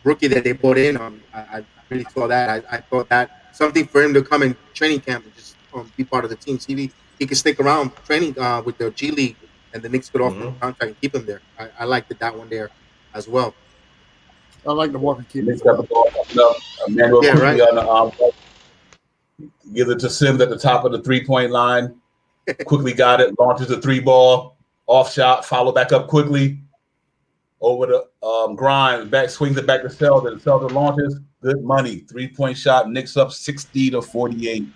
Speaker 1: rookie that they brought in. I really saw that. I thought that something for him to come in training camp and just be part of the team. See, he could stick around training with the G League, and the Knicks could offer him
Speaker 3: Hmm.
Speaker 1: a contract and keep him there. I liked that one there as well.
Speaker 4: I like the Walker kid as
Speaker 2: Knicks got the
Speaker 4: well.
Speaker 2: ball coming up. Emmanuel
Speaker 1: Yeah,
Speaker 2: quickly
Speaker 1: right.
Speaker 2: on the gives it to Sims at the top of the 3-point line. Quickly got it, launches the 3-ball, off shot, follow back up quickly. Over to Grimes, back swings it back to Selden. Selden launches, good money. 3-point shot, Knicks up 60-48.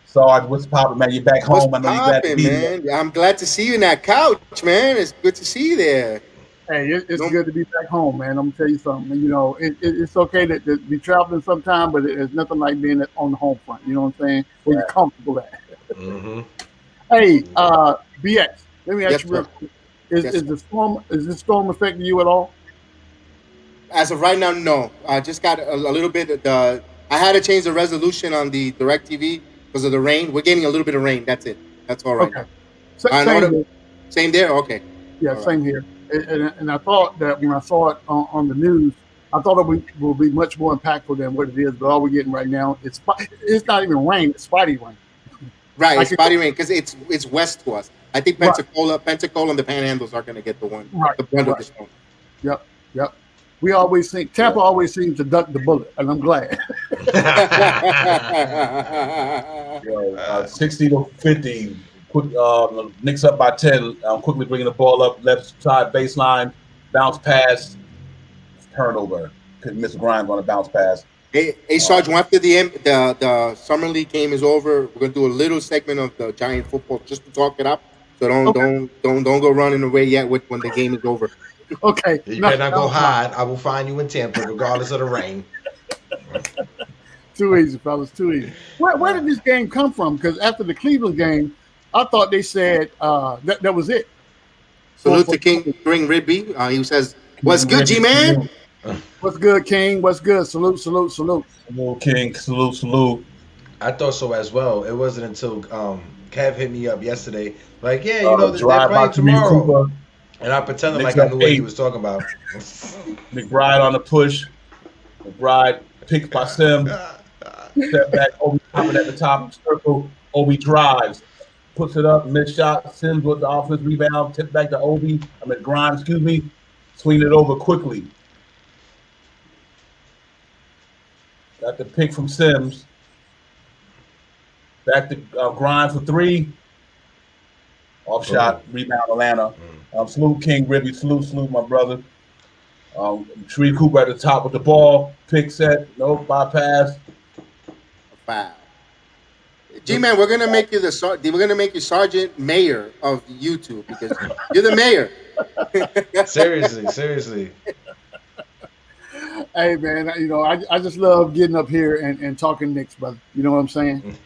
Speaker 2: Sarge, what's popping, man? You're back
Speaker 1: What's
Speaker 2: home. I know you're glad to
Speaker 1: popping,
Speaker 2: be here.
Speaker 1: man? I'm glad to see you in that couch, man. It's good to see you there.
Speaker 4: Hey, it's
Speaker 1: No,
Speaker 4: good to be back home, man. I'm gonna tell you something. You know, it's okay to be traveling sometime, but it's nothing like being on the home front. You know what I'm saying? Where you're comfortable at.
Speaker 3: Hmm.
Speaker 4: Hey, BX, let me ask
Speaker 1: yes,
Speaker 4: you
Speaker 1: sir.
Speaker 4: real quick. Is
Speaker 1: Yes, sir.
Speaker 4: the storm affecting you at all?
Speaker 1: As of right now, no. I just got a little bit of the. I had to change the resolution on the Direct TV because of the rain. We're getting a little bit of rain. That's it. That's all right
Speaker 4: Okay,
Speaker 1: now. I know
Speaker 4: same
Speaker 1: the
Speaker 4: here.
Speaker 1: same there. Okay.
Speaker 4: Yeah,
Speaker 1: All right.
Speaker 4: same here. And I thought that when I saw it on the news, I thought will be much more impactful than what it is. But all we're getting right now, it's not even rain. It's spotty rain.
Speaker 1: Right.
Speaker 4: I
Speaker 1: It's
Speaker 4: can
Speaker 1: spotty rain because it's west to us. I think
Speaker 4: right,
Speaker 1: Pensacola, and the Panhandles are going to get
Speaker 4: right,
Speaker 1: the brunt of
Speaker 4: right.
Speaker 1: the storm.
Speaker 4: Yep, yep. We always think Tampa always seems to duck the bullet, and I'm glad.
Speaker 2: 60-50. Quick, Knicks up by 10. Quickly bringing the ball up left side baseline. Bounce pass. Turnover. Mr. Grimes on a bounce pass.
Speaker 1: Hey, Sarge. After the Summer League game is over, we're gonna do a little segment of the Giant football just to talk it up. So
Speaker 4: Okay,
Speaker 1: don't go running away yet when the game is over.
Speaker 4: okay.
Speaker 3: You
Speaker 4: No,
Speaker 3: better not go
Speaker 4: no problem.
Speaker 3: hide. I will find you in Tampa, regardless of the rain.
Speaker 4: Too easy, fellas. Too easy. Where did this game come from? Because after the Cleveland game, I thought they said that was it.
Speaker 1: Salute
Speaker 4: For
Speaker 1: to King Rigby. He says, "What's good, G man?"
Speaker 4: what's good, King? What's good? Salute, salute, salute.
Speaker 2: Salute, King. Salute, salute.
Speaker 3: I thought so as well. It wasn't until Kev hit me up yesterday, like, yeah, they're
Speaker 2: Drive by
Speaker 3: playing
Speaker 2: Tariq
Speaker 3: tomorrow,
Speaker 2: Cooper.
Speaker 3: and I pretended
Speaker 2: Knicks
Speaker 3: like I
Speaker 2: up
Speaker 3: knew what he
Speaker 2: 8.
Speaker 3: was talking about.
Speaker 2: McBride on the push. McBride picked by Sims. Step back. Obi popping at the top circle. Obi drives. Puts it up. Mid shot. Sims with the offense rebound. Tip back to Obi. Grimes, excuse me. Swing it over quickly. Got the pick from Sims. Back to Grimes for 3. Off shot. Rebound Atlanta. Salute King Ribby. Salute my brother. Sharif Cooper at the top with the ball. Pick set. No bypass.
Speaker 1: Wow. G man, we're gonna make you Sergeant Mayor of YouTube because you're the mayor.
Speaker 3: Seriously.
Speaker 4: Hey man, I just love getting up here and talking Knicks, brother. You know what I'm saying?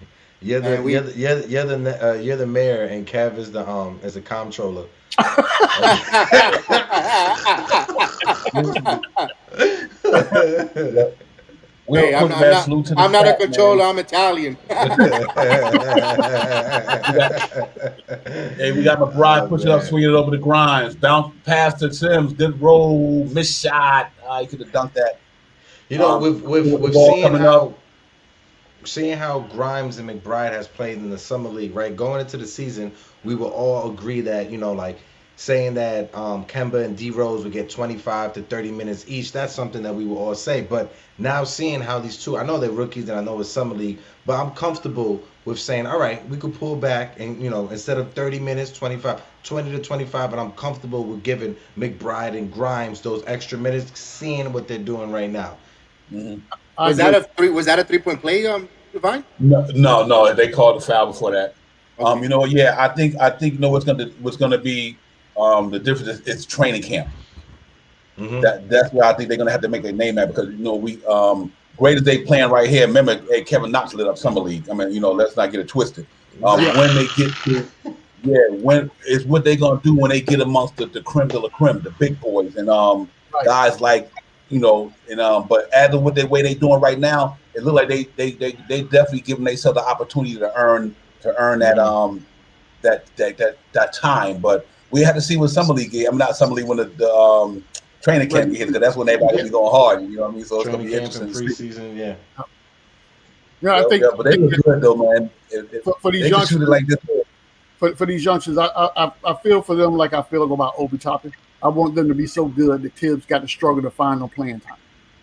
Speaker 3: You're
Speaker 1: Man, we-
Speaker 3: you're the mayor, and Kev is the comptroller.
Speaker 1: Hey, I'm not a controller. I'm Italian.
Speaker 2: Hey, we got McBride pushing up, swinging it over to Grimes. Bounce pass to Sims. Good roll. Miss shot. He could have dunked that.
Speaker 3: You know,
Speaker 2: with
Speaker 3: with
Speaker 2: the ball
Speaker 3: seeing
Speaker 2: coming
Speaker 3: how Grimes and McBride has played in the summer league, right? Going into the season, we will all agree that, like saying that Kemba and D Rose would get 25 to 30 minutes each. That's something that we will all say. But now seeing how these two, I know they're rookies and I know it's summer league, but I'm comfortable with saying, all right, we could pull back and, instead of 30 minutes, 20 to 25, and I'm comfortable with giving McBride and Grimes those extra minutes, seeing what they're doing right now.
Speaker 2: Mm-hmm.
Speaker 1: Was that a 3-point play, Divine?
Speaker 2: No. They called the foul before that.
Speaker 1: Okay.
Speaker 2: I think what's gonna be the difference is training camp.
Speaker 3: Mm-hmm.
Speaker 2: That's where I think they're gonna have to make their name at because great as they playing right here. Remember, hey, Kevin Knox lit up Summer League. I mean, let's not get it twisted. When they get to, when it's what they gonna do when they get amongst the creme de la creme, the big boys, and guys like but as of what the way they doing right now, it look like they definitely giving themselves the opportunity to earn that time. But we had to see what Summer League is. I mean, not Summer League, when the training camp hit, because that's when everybody's be going hard. You know what I mean? So it's gonna be interesting.
Speaker 3: Preseason, yeah.
Speaker 4: Yeah, I think.
Speaker 2: But they look good though, man.
Speaker 4: For these youngsters, like this. For these youngsters, I feel for them like I feel about Obi Toppin. I want them to be so good that Tibbs got to struggle to find no playing time.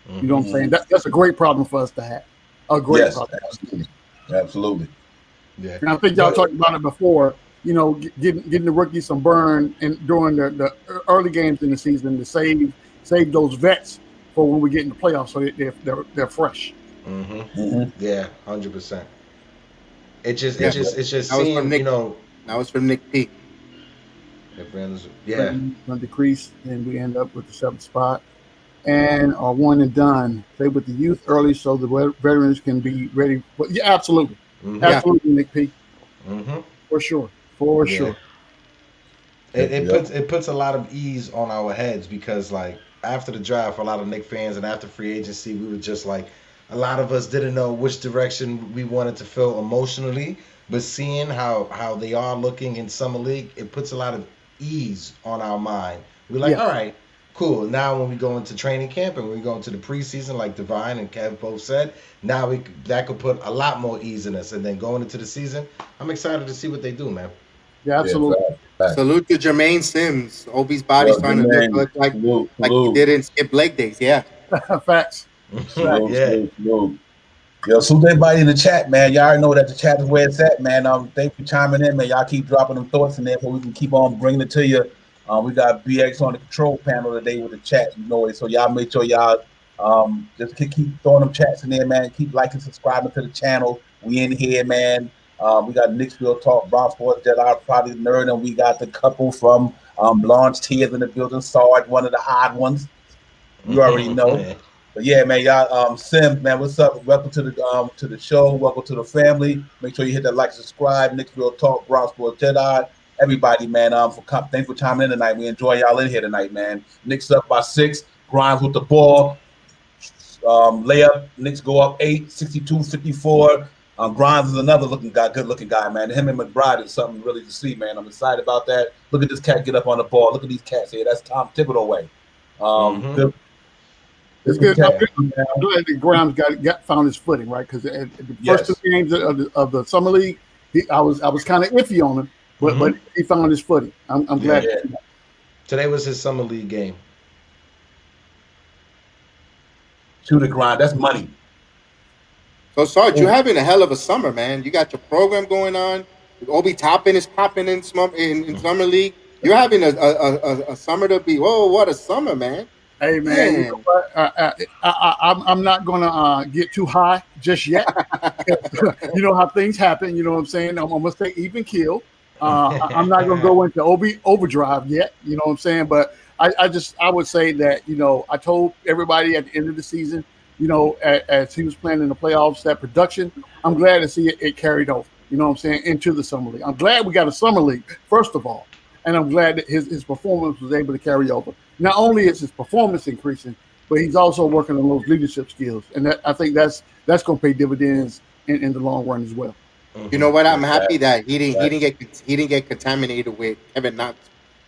Speaker 4: You know what I'm saying? That's a great problem for us to have. A great problem.
Speaker 2: Absolutely.
Speaker 3: Yeah.
Speaker 4: And I think y'all talked about it before. Getting the rookies some burn and during the early games in the season to save those vets for when we get in the playoffs, so they're fresh.
Speaker 3: Yeah, 100%. It's just seeing,
Speaker 1: That was from Nick P.
Speaker 3: Yeah.
Speaker 4: Going to decrease, and we end up with the 7th spot. And our one and done. Play with the youth early so the veterans can be ready. Absolutely. Absolutely, Nick P. For sure.
Speaker 3: It puts a lot of ease on our heads because, like, after the draft, a lot of Knicks fans and after free agency, we were just like, a lot of us didn't know which direction we wanted to feel emotionally. But seeing how they are looking in Summer League, it puts a lot of ease on our mind. We're like, all right, cool. Now when we go into training camp and we go into the preseason, like Divine and Kev both said, now that could put a lot more ease in us. And then going into the season, I'm excited to see what they do, man.
Speaker 4: Yeah, absolutely.
Speaker 1: Salute to Jermaine Sims. Obi's body's starting to look like he did in Skip Leg days. Yeah.
Speaker 4: Facts.
Speaker 2: Yo, salute everybody in the chat, man. Y'all already know that the chat is where it's at, man. Thanks for chiming in, man. Y'all keep dropping them thoughts in there so we can keep on bringing it to you. We got BX on the control panel today with the chat, so y'all make sure y'all just keep throwing them chats in there, man. Keep liking, subscribing to the channel. We in here, man. We got Knicks Real Talk, Bronx Sports, Jedi, probably Nerd, and we got the couple from Blanche Tears in the building, Sarge, one of the odd ones. You already know. But yeah, man, y'all, Sims, man, what's up? Welcome to the show. Welcome to the family. Make sure you hit that like, subscribe. Knicks Real Talk, Bronx Sports, Jedi. Everybody, man, thanks for chiming in tonight. We enjoy y'all in here tonight, man. Knicks up by 6. Grimes with the ball. Layup. Knicks go up 8, 62-54. Grimes is another good looking guy, man. Him and McBride is something really to see, man. I'm excited about that. Look at this cat get up on the ball. Look at these cats here. That's Tom Thibodeau way. Good.
Speaker 4: It's good. I'm glad that Grimes found his footing, right? Because the first 2 games of the Summer League, I was kind of iffy on him, but he found his footing. I'm glad.
Speaker 3: Yeah. Today was his Summer League game.
Speaker 2: To the grind. That's money.
Speaker 1: So, Sarge, you're having a hell of a summer, man. You got your program going on. Obi Toppin is popping in Summer League. You're having a summer to be. Whoa, what a summer, man.
Speaker 4: Hey, man, you know what? I'm not going to get too high just yet. You know how things happen. You know what I'm saying? I'm going to stay even keel. I'm not going to go into overdrive yet. You know what I'm saying? But I would say that, I told everybody at the end of the season, as he was playing in the playoffs, that production, I'm glad to see it carried over, you know what I'm saying, into the Summer League. I'm glad we got a Summer League, first of all. And I'm glad that his performance was able to carry over. Not only is his performance increasing, but he's also working on those leadership skills. And I think that's going to pay dividends in the long run as well.
Speaker 1: You know what? I'm happy that he didn't get contaminated with Kevin Knox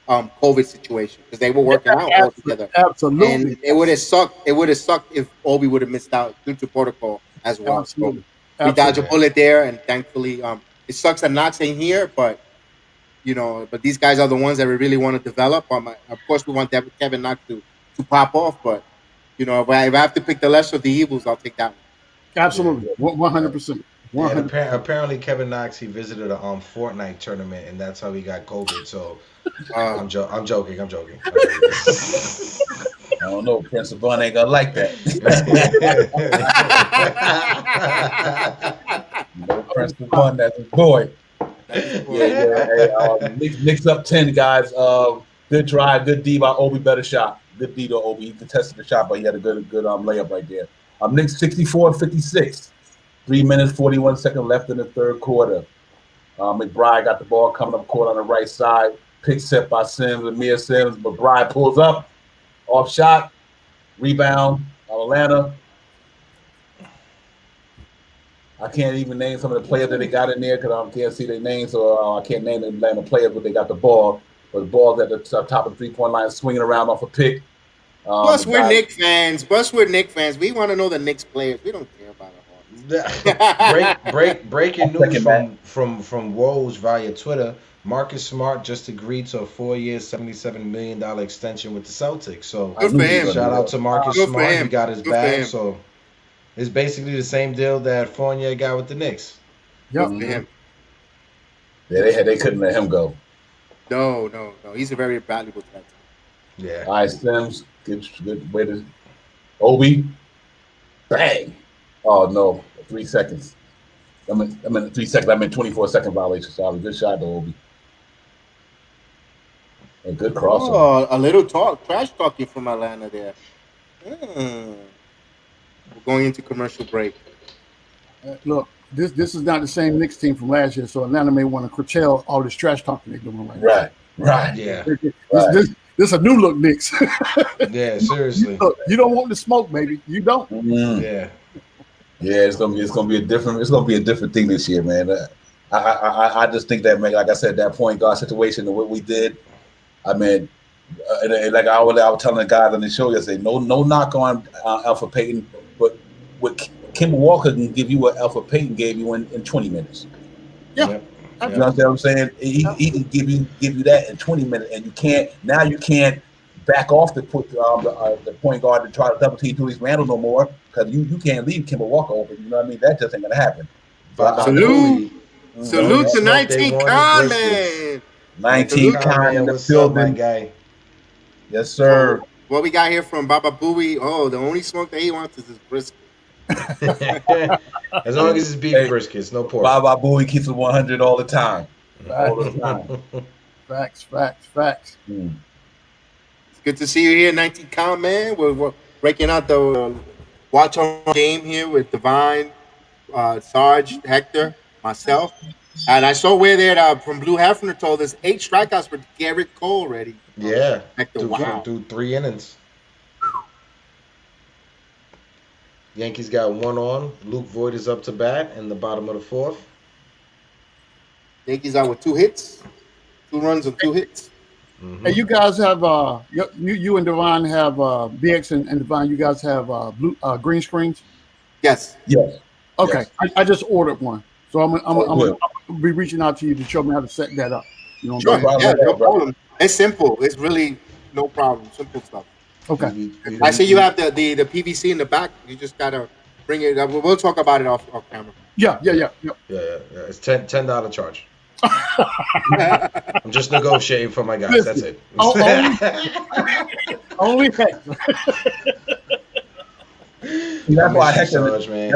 Speaker 1: COVID situation because they were working out all together.
Speaker 4: Absolutely.
Speaker 1: And it would have sucked. It would have sucked if Obi would have missed out due to protocol as well.
Speaker 4: Absolutely.
Speaker 1: So we dodged a bullet there, and thankfully, it sucks that Knox ain't here, but but these guys are the ones that we really want to develop. Of course, we want Kevin Knox to pop off, but if I have to pick the lesser of the evils, I'll take that one.
Speaker 4: Absolutely, 100%.
Speaker 3: Apparently, Kevin Knox, he visited a Fortnite tournament, and that's how he got COVID. So I'm joking. I
Speaker 2: don't know. Prince of Bun ain't gonna like that. No Prince of Bun, that's his boy. Knicks up 10, guys. Good drive, good D by Obi, better shot. Good D to Obi. He contested the shot, but he had a good layup right there. Knicks 64-56. 3 minutes, 41 seconds left in the third quarter. McBride got the ball coming up court on the right side. Pick set by Sims, Amir Sims. McBride pulls up, off shot, rebound, Atlanta. I can't even name some of the players that they got in there because I can't see their names, so I can't name the Atlanta players, but they got the ball. But the ball's at the top of the 3-point line, swinging around off a pick.
Speaker 1: Plus, we're Knicks fans. We want to know the Knicks players. We don't care about it.
Speaker 3: Breaking news from Woj via Twitter. Marcus Smart just agreed to a 4-year, $77 million extension with the Celtics. So
Speaker 1: good for him.
Speaker 3: Shout out to Marcus Smart. He got his bag.
Speaker 1: Him.
Speaker 3: So it's basically the same deal that Fournier got with the Knicks.
Speaker 4: Yep.
Speaker 1: Good for him.
Speaker 2: Yeah, they couldn't let him go.
Speaker 1: No. He's a very valuable talent.
Speaker 3: Yeah.
Speaker 2: All right, Sims. Good way to Obi. Bang. Oh no, 3 seconds. I mean 3 seconds. I meant 24-second violation. Sorry. Good shot to Obi. A good crossover.
Speaker 1: Oh, a little trash talking from Atlanta there. We're going into commercial break.
Speaker 4: Look, this is not the same Knicks team from last year, so Atlanta may want to curtail all this trash talking they're doing right now.
Speaker 2: Right.
Speaker 3: Yeah.
Speaker 4: This a new look Knicks.
Speaker 3: Yeah, seriously.
Speaker 4: You don't want the smoke, baby. You don't.
Speaker 3: Yeah.
Speaker 2: Yeah, it's gonna be a different thing this year, man. I just think that, man, like I said, that point guard situation and what we did. I mean, like I was telling the guys on the show yesterday, no knock on Alpha Payton, but what Kemba Walker can give you what Alpha Payton gave you in 20 minutes.
Speaker 4: Yeah.
Speaker 3: Yep.
Speaker 2: You know what I'm saying? He can give you that in 20 minutes, and you can't back off the point guard to try to double team Julius Randle no more because you can't leave Kemba Walker open. You know what I mean? That just ain't gonna happen.
Speaker 1: Salute to 19 Common.
Speaker 2: 19 Common in the building,
Speaker 3: guy.
Speaker 2: Yes, sir.
Speaker 1: What we got here from Baba Booey? Oh, the only smoke that he wants is his brisket.
Speaker 3: As long as it's beef briskets, no pork.
Speaker 2: Baba Booey keeps it 100 all the time. All the time.
Speaker 4: Facts.
Speaker 1: It's good to see you here, 19 Count, man. We're breaking out the watch on game here with Divine, Sarge, Hector, myself. And I saw where that from Blue Hefner told us 8 strikeouts for Garrett Cole already.
Speaker 3: Yeah.
Speaker 1: Hector, wow.
Speaker 3: Through 3 innings. Yankees got 1 on. Luke Voigt is up to bat in the bottom of the 4th.
Speaker 1: Yankees out with 2 hits, 2 runs and 2 hits.
Speaker 4: Mm-hmm. Hey, you guys have you and Devon have BX and Devon. You guys have green screens.
Speaker 1: Yes.
Speaker 4: Okay,
Speaker 2: Yes.
Speaker 4: I just ordered one, so I'm gonna be reaching out to you to show me how to set that up. You know,
Speaker 1: Sure. Yeah, no problem. It's simple. It's really no problem. Simple stuff.
Speaker 4: Okay.
Speaker 1: I see you have the PVC in the back. You just gotta bring it. We'll talk about it off camera.
Speaker 4: Yeah.
Speaker 3: It's $10 charge. I'm just negotiating for my guys. That's it.
Speaker 4: Only Hector.
Speaker 2: That's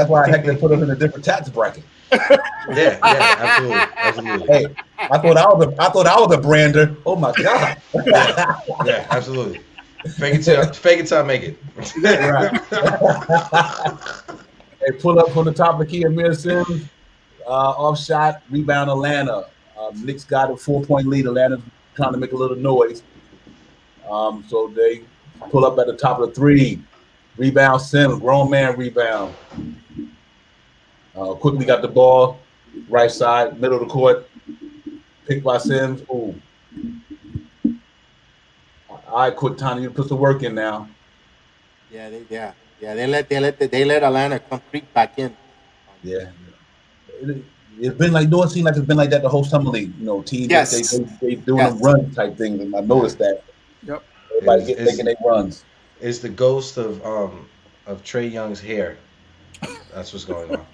Speaker 2: why Hector put us in a different tax bracket.
Speaker 3: Yeah, absolutely.
Speaker 2: Hey, I thought I was a brander. Oh my God.
Speaker 3: Yeah, absolutely. Fake it till I make it.
Speaker 2: Right. Hey, pull up from the top of the key, Amir Sims. Off shot, rebound Atlanta. Knicks got a 4-point lead. Atlanta's trying to make a little noise. So they pull up at the top of the 3. Rebound Sims, grown man rebound. Quickly got the ball, right side, middle of the court. Picked by Sims. Ooh. All right, quick time to put some work in now.
Speaker 1: Yeah. They let Atlanta come creep back in.
Speaker 2: Yeah. It's been like, don't seem like it's been like that the whole summer league. You know, teams they doing a run type thing, and I noticed that.
Speaker 4: Yep.
Speaker 2: Everybody taking their runs.
Speaker 3: It's the ghost of Trae Young's hair. That's what's going on.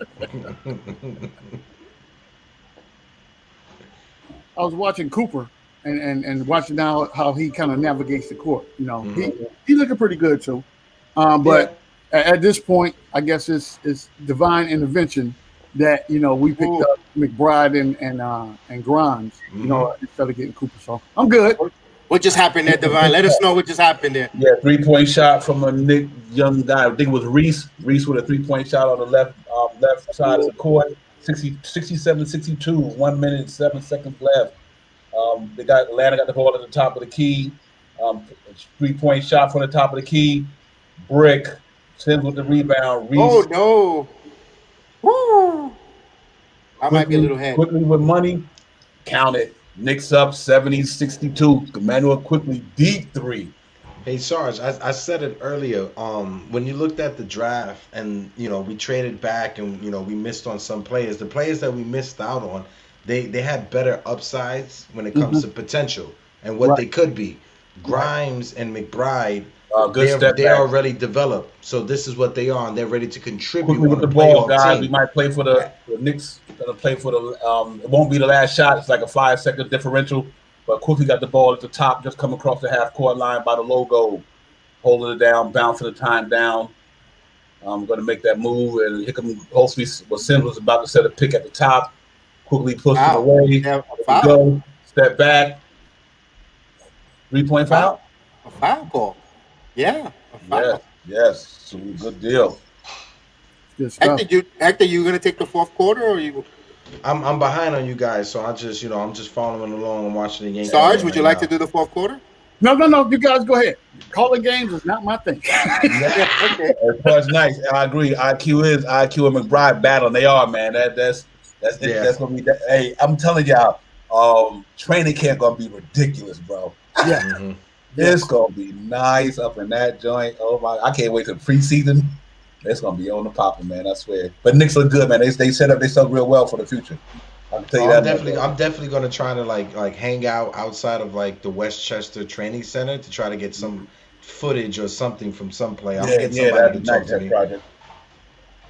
Speaker 4: I was watching Cooper and watching now how he kind of navigates the court. You know, he's looking pretty good too. But at this point, I guess it's divine intervention that we picked up McBride and Grimes. You know, instead of getting Cooper. So I'm good.
Speaker 1: What just happened there, Divine? Let us know what just happened there.
Speaker 2: Yeah, 3-point shot from a Nick young guy. I think it was Reese. Reese with a 3-point shot on the left side of the court. 67-62. 1 minute and 7 seconds left. Atlanta got the ball at the top of the key. 3-point shot from the top of the key. Brick. Sims with the rebound. Reese.
Speaker 1: Oh no! Woo! I might be a little head.
Speaker 2: Quickly with money. Count it. Knicks up 70-62. Emmanuel Quickly deep 3.
Speaker 3: Hey Sarge, I said it earlier. When you looked at the draft and we traded back and we missed on some players. The players that we missed out on, they had better upsides when it comes to potential and what they could be. Grimes and McBride, they're already developed. So this is what they are, and they're ready to contribute
Speaker 2: Quickly
Speaker 3: on
Speaker 2: with
Speaker 3: the
Speaker 2: the ball,
Speaker 3: playoff
Speaker 2: guys.
Speaker 3: team.
Speaker 2: We might play for the Knicks. Gonna play for the. It won't be the last shot. It's like a 5-second differential. But Quickly got the ball at the top, just come across the half court line by the logo, holding it down, bouncing the time down. I'm going to make that move, and here come hopefully Sims was about to set a pick at the top. Quickly pushed it away.
Speaker 1: Yeah,
Speaker 2: Go, step back. 3-point foul.
Speaker 1: A foul call. Yeah. A foul.
Speaker 2: Yes. So good deal.
Speaker 4: Good stuff.
Speaker 1: Hector, you gonna take the fourth quarter, or you?
Speaker 3: I'm behind on you guys, so I'm just following along and watching the Yankees.
Speaker 1: Sarge, would you like to do the fourth quarter?
Speaker 4: No. You guys go ahead. Calling games is not my thing.
Speaker 1: Okay.
Speaker 2: That's nice. I agree. IQ and McBride battle. They are, man. That's gonna be. Hey, I'm telling y'all, training camp gonna be ridiculous, bro.
Speaker 4: Yeah.
Speaker 3: Mm-hmm.
Speaker 2: It's gonna be nice up in that joint. Oh my! I can't wait to preseason. It's gonna be on the popping, man. I swear. But Knicks look good, man. They set up real well for the future. I can tell you that.
Speaker 3: I'm definitely gonna try to like hang out outside of like the Westchester Training Center to try to get some footage or something from some play. I'll get somebody to talk to me.
Speaker 2: Project.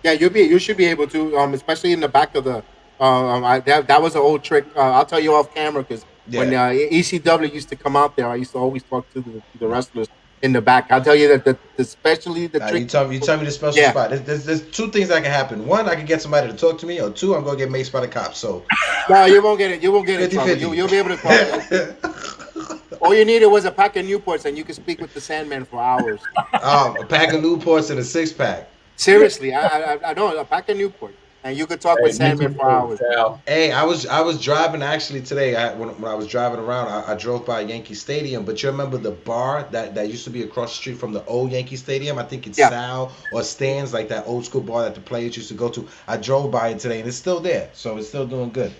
Speaker 1: Yeah, you should be able to, especially in the back of the. That was an old trick. I'll tell you off camera because when ECW used to come out there, I used to always talk to the wrestlers in the back. I'll tell you that especially the trick.
Speaker 3: You tell me the special spot. There's two things that can happen. One, I can get somebody to talk to me, or two, I'm gonna get maced by the cops. So
Speaker 1: no, you won't get it. You won't get it. You'll be able to talk. All you needed was a pack of Newports, and you could speak with the Sandman for hours.
Speaker 3: A pack of Newports and a 6-pack.
Speaker 1: Seriously, I know a pack of Newport, and you could talk with Sandman for hours.
Speaker 3: Hey, I was driving actually today. When I was driving around, I drove by Yankee Stadium. But you remember the bar that used to be across the street from the old Yankee Stadium? I think it's Sal or Stan's, like that old school bar that the players used to go to. I drove by it today, and it's still there, so it's still doing good.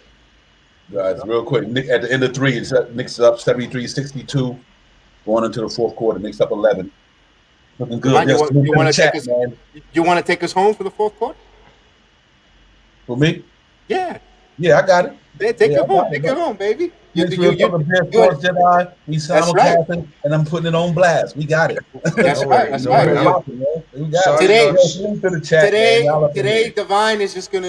Speaker 2: Guys, real quick, at the end of 3, Knicks up 73-62, going into the fourth quarter. Knicks up 11. Looking good.
Speaker 1: Mike, you want to take us home for the fourth quarter?
Speaker 2: For me?
Speaker 1: Yeah.
Speaker 2: Yeah, I got it.
Speaker 1: Take it home. Take it home, baby.
Speaker 2: Jedi. We simulcasting, and I'm putting it on blast. We got it.
Speaker 1: That's right. That's right. Today, Divine is just like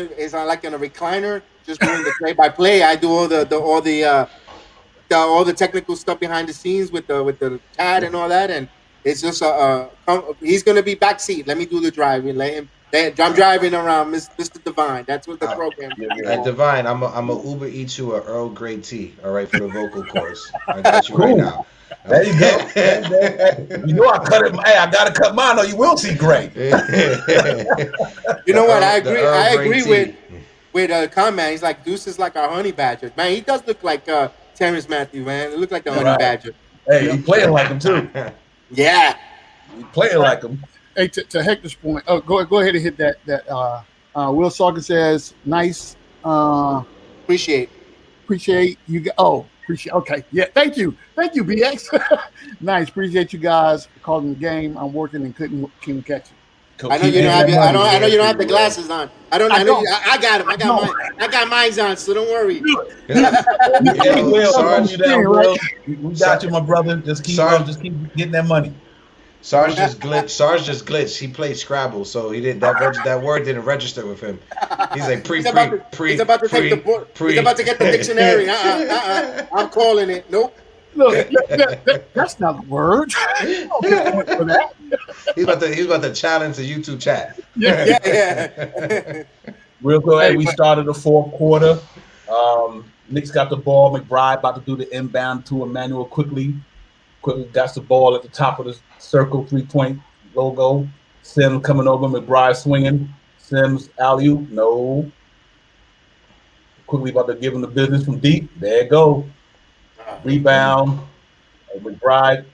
Speaker 1: in a recliner, just doing the play-by-play. I do all the technical stuff behind the scenes with the CAD and all that, and it's just he's gonna be backseat. Let me do the driving. Let him. I'm driving around, Mr. Divine. That's what the program is.
Speaker 3: Divine, I'm a Uber Eats you a Earl Grey tea, all right, for the vocal cords. I got you right now.
Speaker 2: There you go. You know I cut it. Hey, I gotta cut mine, or you will see gray.
Speaker 1: You know what? I agree with comment. He's like Deuce is like our honey badger. Man, he does look like Terrence Matthew, man. It looks like the honey badger.
Speaker 2: Hey, he playing like him too.
Speaker 1: Yeah,
Speaker 2: he playing like him.
Speaker 4: Hey, to Hector's point, go ahead and hit that. Will Sarkin says, nice.
Speaker 1: Appreciate you. Appreciate. Okay, yeah. Thank you, BX. Nice. Appreciate you guys calling the game. I'm working and couldn't catch it.
Speaker 2: I know you don't have.
Speaker 1: I know you don't have the glasses on. I got them. I got mine. I got mine on, so don't worry.
Speaker 2: We got you, my brother. Just keep getting that money.
Speaker 3: Sarge just glitched. He played Scrabble, so he did that word didn't register with him. He's like
Speaker 1: he's about to get the dictionary. I'm calling it. Nope.
Speaker 4: Look, that's not a word.
Speaker 3: He's about to challenge the YouTube chat.
Speaker 1: Yeah.
Speaker 2: Real quick, we started the fourth quarter. Knicks got the ball. McBride about to do the inbound to Emmanuel quickly. Quickly got the ball at the top of the circle, 3-point logo. Sims coming over, McBride swinging. Sims alley-oop, no. Quickly about to give him the business from deep. There it go. Rebound. McBride.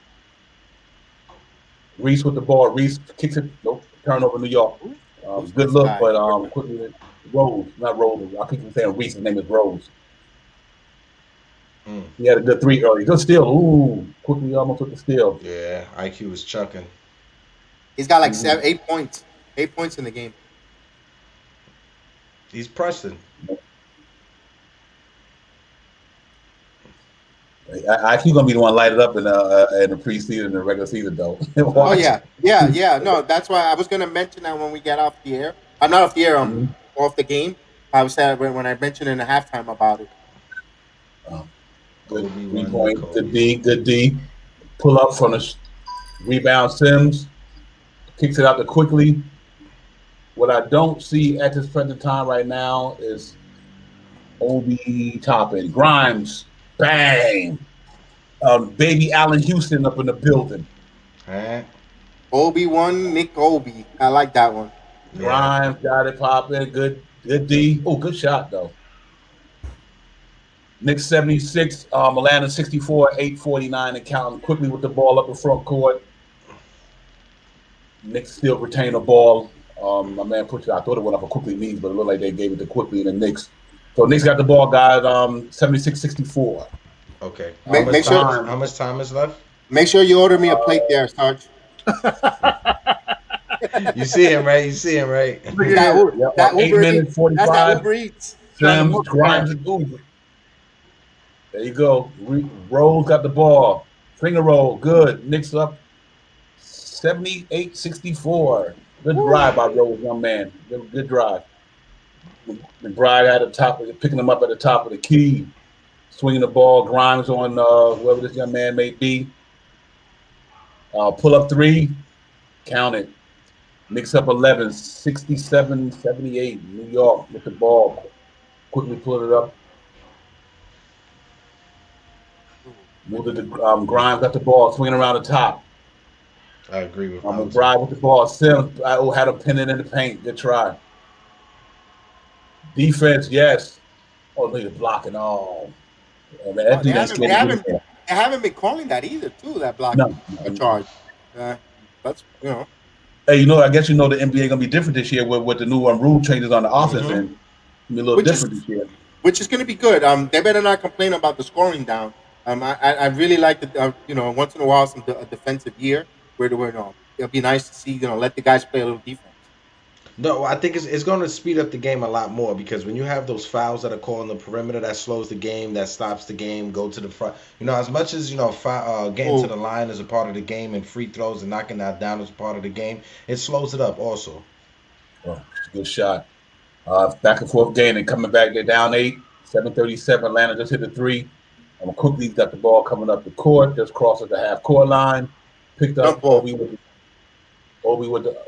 Speaker 2: Reese with the ball. Reese kicks it. Nope. Turnover, New York.
Speaker 1: Who's
Speaker 2: Good
Speaker 1: this
Speaker 2: look,
Speaker 1: guy?
Speaker 2: but quickly Rose, not Rose. I keep saying Reese. His name is Rose. He had a good 3 early. Good steal. Ooh, quickly almost with the steal.
Speaker 3: Yeah, IQ was chucking.
Speaker 1: He's got like 8 points. 8 points in the game.
Speaker 3: He's pressing.
Speaker 2: IQ gonna be the one lighted up in the preseason and the regular season though.
Speaker 1: Oh yeah. No, that's why I was gonna mention that when we get off the air. I'm not off the air. Off the game. I was saying when I mentioned in the halftime about it.
Speaker 2: Good 3-point. Good D. Pull up from the rebound. Sims kicks it out to Quickly. What I don't see at this present time right now is Obi Toppin. Grimes. Bang. Baby Allen Houston up in the building.
Speaker 1: Obi-Wan, Nick Obi. I like that one.
Speaker 2: Grimes got it popping. Good D. Oh, good shot though. Knicks 76, Atlanta 64, 8:49 and counting. Quickly with the ball up in front court. Knicks still retain the ball. My man pushed it. I thought it went up for Quickly knees, but it looked like they gave it to Quickly in the Knicks. So Knicks got the ball, guys. 76-64.
Speaker 3: Okay.
Speaker 1: How
Speaker 3: much time is left?
Speaker 1: Make sure you order me a plate there, Sarge.
Speaker 3: You see him, right?
Speaker 1: That
Speaker 2: 8 minutes 45.
Speaker 1: That's that Uber Eats.
Speaker 2: Sims, Grimes, and Uber. There you go. Rose got the ball. Finger roll. Good. Knicks up 78-64. Good drive by Rose, young man. Good drive. McBride at the top, picking him up at the top of the key. Swinging the ball. Grimes on whoever this young man may be. Pull up 3. Count it. Knicks up 11. 67-78. New York with the ball. Quickly pull it up. Move it to Grimes got the ball, swinging around the top.
Speaker 3: I agree with
Speaker 2: McBride with the ball. Sims had a pin it in the paint. Good try. Defense, yes. Oh, look at blocking. Oh, man, that
Speaker 1: they haven't been calling that either, too. That blocking charge. That's
Speaker 2: Hey, I guess the NBA gonna be different this year with the new rule changes on the offense end. Be a little different this year.
Speaker 1: Which is going to be good. They better not complain about the scoring down. I really like the once in a while some defensive year where it'll be nice to see let the guys play a little defense.
Speaker 3: No, I think it's going to speed up the game a lot more because when you have those fouls that are called on the perimeter, that slows the game, that stops the game, go to the front. As much as getting to the line is a part of the game and free throws and knocking that down is part of the game, it slows it up also.
Speaker 2: Oh, good shot. Back and forth game and coming back. They're down 8. 7:37. Atlanta just hit the 3. Quickly's got the ball coming up the court. Just crosses the half court line. Picked up Obi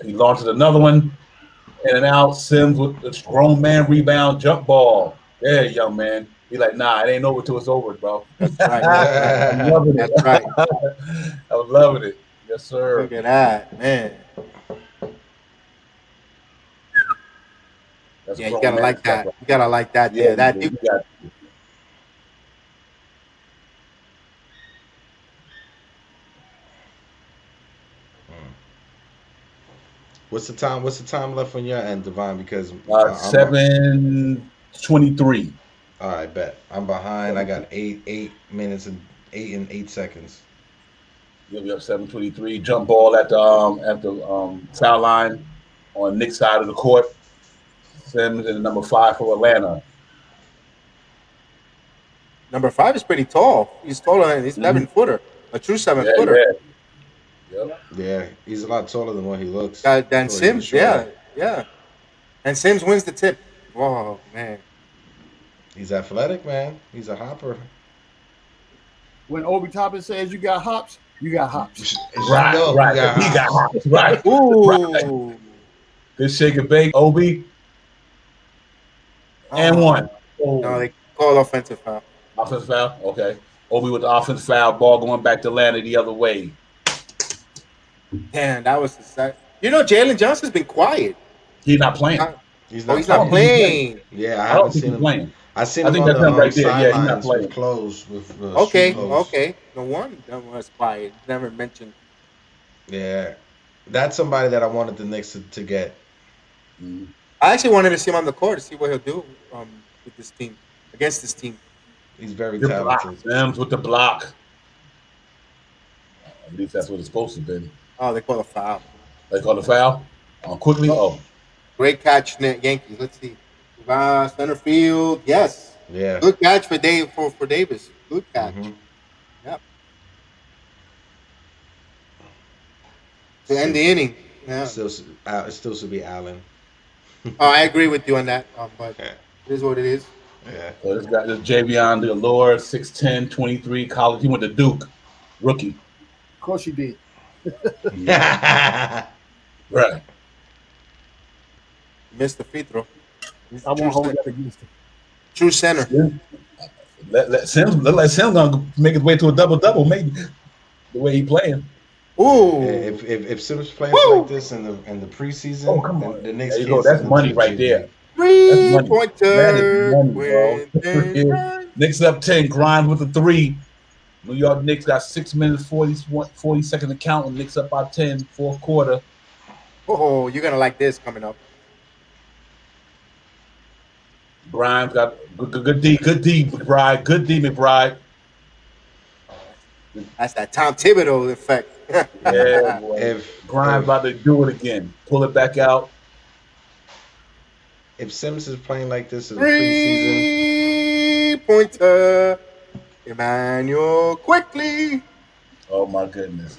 Speaker 2: he launches another one. In and out. Sims with the grown man rebound jump ball. There, young man. He's like, nah, it ain't over till it's over, bro.
Speaker 1: That's right.
Speaker 2: I'm loving it.
Speaker 1: That's right.
Speaker 2: I'm loving it. Yes, sir.
Speaker 1: Look at that, man.
Speaker 2: That's
Speaker 1: you gotta like that. You gotta like that. Yeah, that dude.
Speaker 3: What's the time left on your end, Devon? Because
Speaker 2: 7:23.
Speaker 3: All right, bet. I'm behind. I got 8 minutes and 8 seconds.
Speaker 2: You'll be up 7:23. Jump ball at the foul line on Knicks side of the court. Sims and number 5 for Atlanta.
Speaker 1: Number 5 is pretty tall. He's taller. He's 7-footer. A true 7-footer.
Speaker 2: Yeah. Yep.
Speaker 3: Yeah, he's a lot taller than what he looks.
Speaker 1: Than Sims, yeah. And Sims wins the tip. Whoa, man.
Speaker 3: He's athletic, man. He's a hopper.
Speaker 4: When Obi Toppin says you got hops, you got hops.
Speaker 2: Right. He got hops. Right.
Speaker 1: Ooh.
Speaker 2: Right. Good shake and bake, Obi. And one.
Speaker 1: No, they call offensive foul.
Speaker 2: Offensive foul? Okay. Obi with the offense foul, ball going back to Atlanta the other way.
Speaker 1: Damn, that was the side. You know, Jalen Johnson's been quiet.
Speaker 2: He's not playing.
Speaker 3: He's
Speaker 1: Oh,
Speaker 3: not
Speaker 1: he's not
Speaker 3: playing.
Speaker 1: playing.
Speaker 3: Yeah, I
Speaker 2: I
Speaker 3: haven't
Speaker 2: don't think
Speaker 3: seen
Speaker 2: he's
Speaker 3: him.
Speaker 2: playing.
Speaker 3: I seen
Speaker 2: I
Speaker 3: him
Speaker 2: think
Speaker 3: on
Speaker 2: that's
Speaker 3: the
Speaker 2: him right there. Yeah, he's not
Speaker 3: sidelines
Speaker 2: playing.
Speaker 3: with clothes, with street
Speaker 1: Okay,
Speaker 3: clothes.
Speaker 1: okay. No one that was quiet. Never mentioned.
Speaker 3: Yeah, that's somebody that I wanted the Knicks to get.
Speaker 2: Mhm.
Speaker 1: I actually wanted to see him on the court to see what he'll do with this team against this team.
Speaker 3: He's very
Speaker 2: Good block.
Speaker 3: talented.
Speaker 2: Sims with the block. At least that's what it's supposed to be.
Speaker 1: Oh, they call a foul.
Speaker 2: They call the foul. Quickly. Oh,
Speaker 1: Great catch, Yankees. Let's see. Center field. Yes.
Speaker 3: Yeah.
Speaker 1: Good catch for Davis. Good catch.
Speaker 3: hmm
Speaker 1: Yep. To end the inning. Yeah.
Speaker 3: It still should be Allen.
Speaker 1: Oh, I agree with you on that. But
Speaker 3: Yeah.
Speaker 1: it is what it is.
Speaker 3: Yeah.
Speaker 2: so this guy, this Javion the Allure, 6'10", 23, college. He went to Duke, rookie.
Speaker 4: Of course you did.
Speaker 2: Right.
Speaker 1: Missed the free throw. He's
Speaker 4: I won't hold that against him.
Speaker 1: true center.
Speaker 2: Let Sims gonna make his way to a double, maybe the way he playing.
Speaker 1: Ooh.
Speaker 3: If Sims plays
Speaker 1: Woo!
Speaker 3: like this in the preseason,
Speaker 2: Oh, come on.
Speaker 3: the Knicks
Speaker 2: There you
Speaker 3: can't
Speaker 2: go. That's
Speaker 3: send him
Speaker 2: money
Speaker 3: to
Speaker 2: right
Speaker 3: G
Speaker 2: there.
Speaker 3: League.
Speaker 2: That
Speaker 1: Three-pointer.
Speaker 2: is money, bro. Knicks up 10. Grimes with the 3. New York Knicks got 6 minutes, 40 seconds to count. And Knicks up by 10, fourth quarter.
Speaker 1: Oh, you're gonna like this coming up.
Speaker 2: Grimes got good D, McBride. Good D, McBride.
Speaker 1: That's that Tom Thibodeau effect.
Speaker 2: Yeah, boy.
Speaker 3: If
Speaker 2: Grimes about to do it again. Pull it back out.
Speaker 3: if Sims is playing like this in the preseason,
Speaker 1: Three-pointer. Emmanuel quickly.
Speaker 2: Oh my goodness.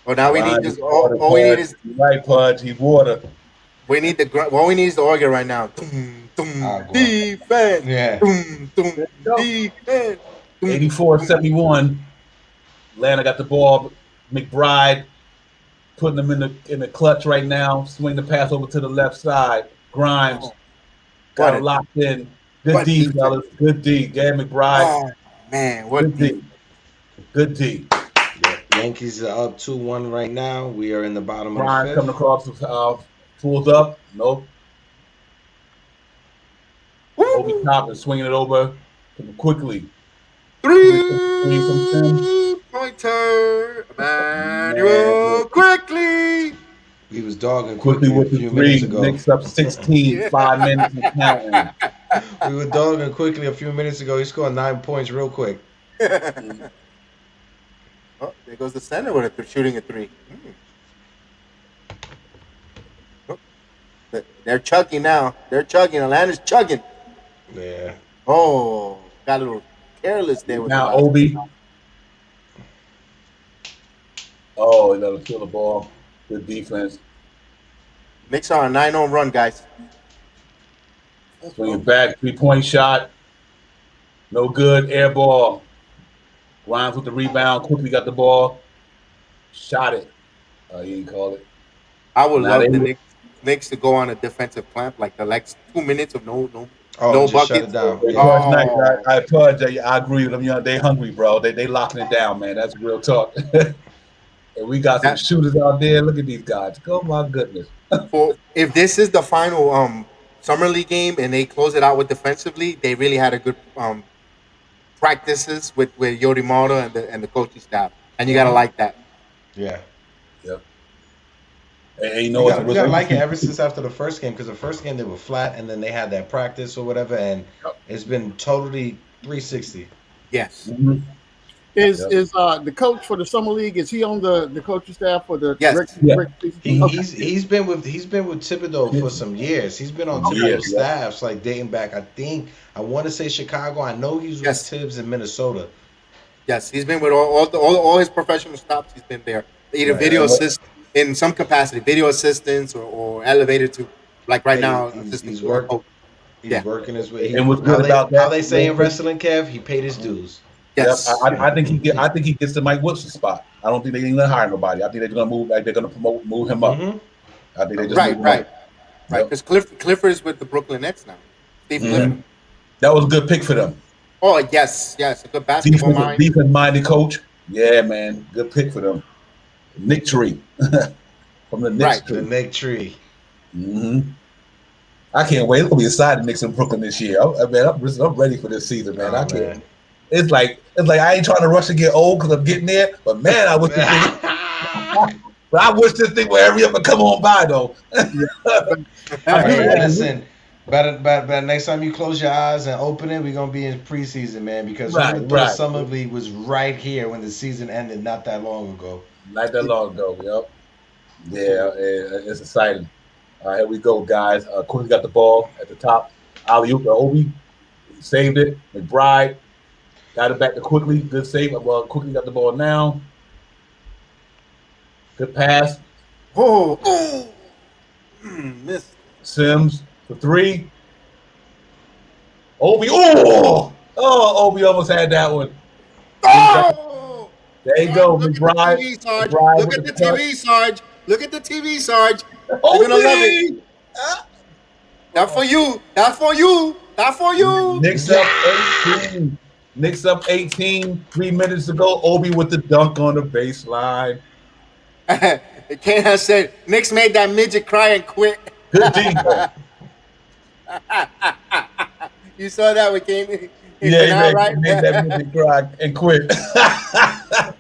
Speaker 1: Oh, now we need
Speaker 2: Grimes
Speaker 1: just
Speaker 2: is water,
Speaker 1: all we need
Speaker 2: Pudge.
Speaker 1: is
Speaker 2: You're right, Pudge. He's water.
Speaker 1: we need all we need is the organ right now. Dum, dum,
Speaker 3: Agua.
Speaker 1: defense.
Speaker 3: yeah,
Speaker 1: Dum, dum, defense. Dum.
Speaker 2: 84-71. Atlanta got the ball. McBride putting them in the clutch right now. Swing the pass over to the left side. Grimes got
Speaker 1: What
Speaker 2: it
Speaker 1: a-
Speaker 2: locked in. Good
Speaker 1: what
Speaker 2: D,
Speaker 1: defense.
Speaker 2: fellas. Good D. Gary McBride.
Speaker 1: Oh man, what
Speaker 2: Good D. Good D.
Speaker 3: Yankees are up 2-1 right now. We are in the bottom
Speaker 2: Grimes
Speaker 3: of
Speaker 2: coming
Speaker 3: the fifth.
Speaker 2: across, pulls up. Nope. Obi Toppin swinging it over quickly.
Speaker 1: Three-pointer. Emmanuel quickly.
Speaker 3: He was dogging
Speaker 2: Quickly
Speaker 3: quickly a
Speaker 2: with the
Speaker 3: few
Speaker 2: 3.
Speaker 3: minutes ago.
Speaker 2: Knicks up 16.
Speaker 1: Yeah.
Speaker 2: 5 minutes and counting.
Speaker 3: We were dogging quickly a few minutes ago. He scored 9 points real quick.
Speaker 1: Oh, there goes the center with shooting a 3. Oh, they're chugging now. They're chugging. Atlanta's chugging.
Speaker 3: Yeah.
Speaker 1: Oh, got a little careless there with
Speaker 2: Now
Speaker 1: the
Speaker 2: Obi. Oh, he let him kill the ball. Good defense.
Speaker 1: Knicks are a 9-0 run, guys.
Speaker 2: Swing it back. 3-point shot. No good. Air ball. Grimes with the rebound. Quickly got the ball. Shot it. He didn't call it.
Speaker 1: I would
Speaker 2: Now
Speaker 1: love
Speaker 2: they-
Speaker 1: the Knicks to go on a defensive clamp, like the next 2 minutes of no.
Speaker 3: Oh,
Speaker 1: No
Speaker 3: just shut
Speaker 1: buckets.
Speaker 3: it down.
Speaker 2: Hey,
Speaker 3: Yeah.
Speaker 2: Pudge, nice. I Pudge, I agree with them. You know, they hungry, bro. They locking it down, man. That's real talk. And we got some shooters out there. Look at these guys. Oh my goodness.
Speaker 1: For if this is the final summer league game and they close it out with defensively, they really had a good practices with Yodi Mata and the coaching staff, and you gotta like that.
Speaker 3: Yeah.
Speaker 2: Yep. And you know
Speaker 3: You
Speaker 2: what's
Speaker 3: gotta, you gotta like it ever since after the first game, because the first game they were flat and then they had that practice or whatever, and it's been totally 360.
Speaker 1: Yes.
Speaker 2: Mhm.
Speaker 4: Is the coach for the summer league? Is he on the coaching staff for the?
Speaker 1: Yes.
Speaker 2: Yeah.
Speaker 4: Okay.
Speaker 3: He's been with Thibodeau for some years. He's been on
Speaker 2: Oh,
Speaker 3: Thibodeau
Speaker 2: years, yeah.
Speaker 3: staffs like dating back. I want to say Chicago. I know he's with
Speaker 1: Yes.
Speaker 3: Tibbs in Minnesota.
Speaker 1: Yes, he's been with all his professional stops. He's been there, either
Speaker 3: Right.
Speaker 1: video assist in some capacity, video assistants or elevated to like right
Speaker 3: Yeah,
Speaker 1: now.
Speaker 3: he's
Speaker 1: assistant
Speaker 3: working.
Speaker 1: coach.
Speaker 3: He's
Speaker 1: Yeah.
Speaker 3: working his way.
Speaker 2: And what's good about that-
Speaker 3: How they say in wrestling, Kev, he paid his dues.
Speaker 1: Yes,
Speaker 2: Yep. I think he gets the Mike Wilson spot. I don't think they're gonna hire nobody. I think they're gonna move. Like they're gonna move him up.
Speaker 3: Mhm.
Speaker 2: I think they just
Speaker 1: right.
Speaker 2: move him up.
Speaker 1: Because Clifford is with the Brooklyn Nets now. Steve
Speaker 2: Mhm.
Speaker 1: Clifford.
Speaker 2: That was a good pick for them.
Speaker 1: Oh yes, a good basketball mind.
Speaker 2: Defensive minded coach. Yeah, man, good pick for them. Nick Tree from the Knicks
Speaker 1: Right.
Speaker 3: The
Speaker 2: tree.
Speaker 3: Nick Tree.
Speaker 2: hmm I can't wait. It's gonna be a side of Knicks in Brooklyn this year. I'm ready for this season, man. I
Speaker 3: Oh
Speaker 2: can't.
Speaker 3: man.
Speaker 2: It's like I ain't trying to rush to get old because I'm getting there. But man, I wish this thing. But I wish this thing would hurry up and come on by though.
Speaker 3: Hey, listen. Better next time you close your eyes and open it, we're gonna be in preseason, man. Because who would have thought Summer League was right here when the season ended not that long ago?
Speaker 2: Not that long ago. Yep. Yeah, it's exciting. All right, here we go, guys. Quickly got the ball at the top. Alley-oop to Obi. He saved it. McBride got it back to Quickly. Good save. Well, Quickly got the ball now. Good pass.
Speaker 1: Miss.
Speaker 2: Sims for three. Obi. Obi almost had that one.
Speaker 1: Oh!
Speaker 2: There you go,
Speaker 1: Look at
Speaker 2: McBride.
Speaker 1: the TV, Sarge.
Speaker 2: McBride
Speaker 1: Look
Speaker 2: with
Speaker 1: at the
Speaker 2: touch.
Speaker 1: TV, Sarge. Look at the TV, Sarge. You're
Speaker 2: Obi!
Speaker 1: gonna love it. That for you. That for you. That for you.
Speaker 2: Knicks up 18. Knicks up 18. 3 minutes to go. Obi with the dunk on the baseline.
Speaker 1: Kane has said, Knicks made that midget cry and quit.
Speaker 2: Good defense.
Speaker 1: You saw that with Kane?
Speaker 2: Yeah,
Speaker 1: right?
Speaker 2: he made that midget cry and quit.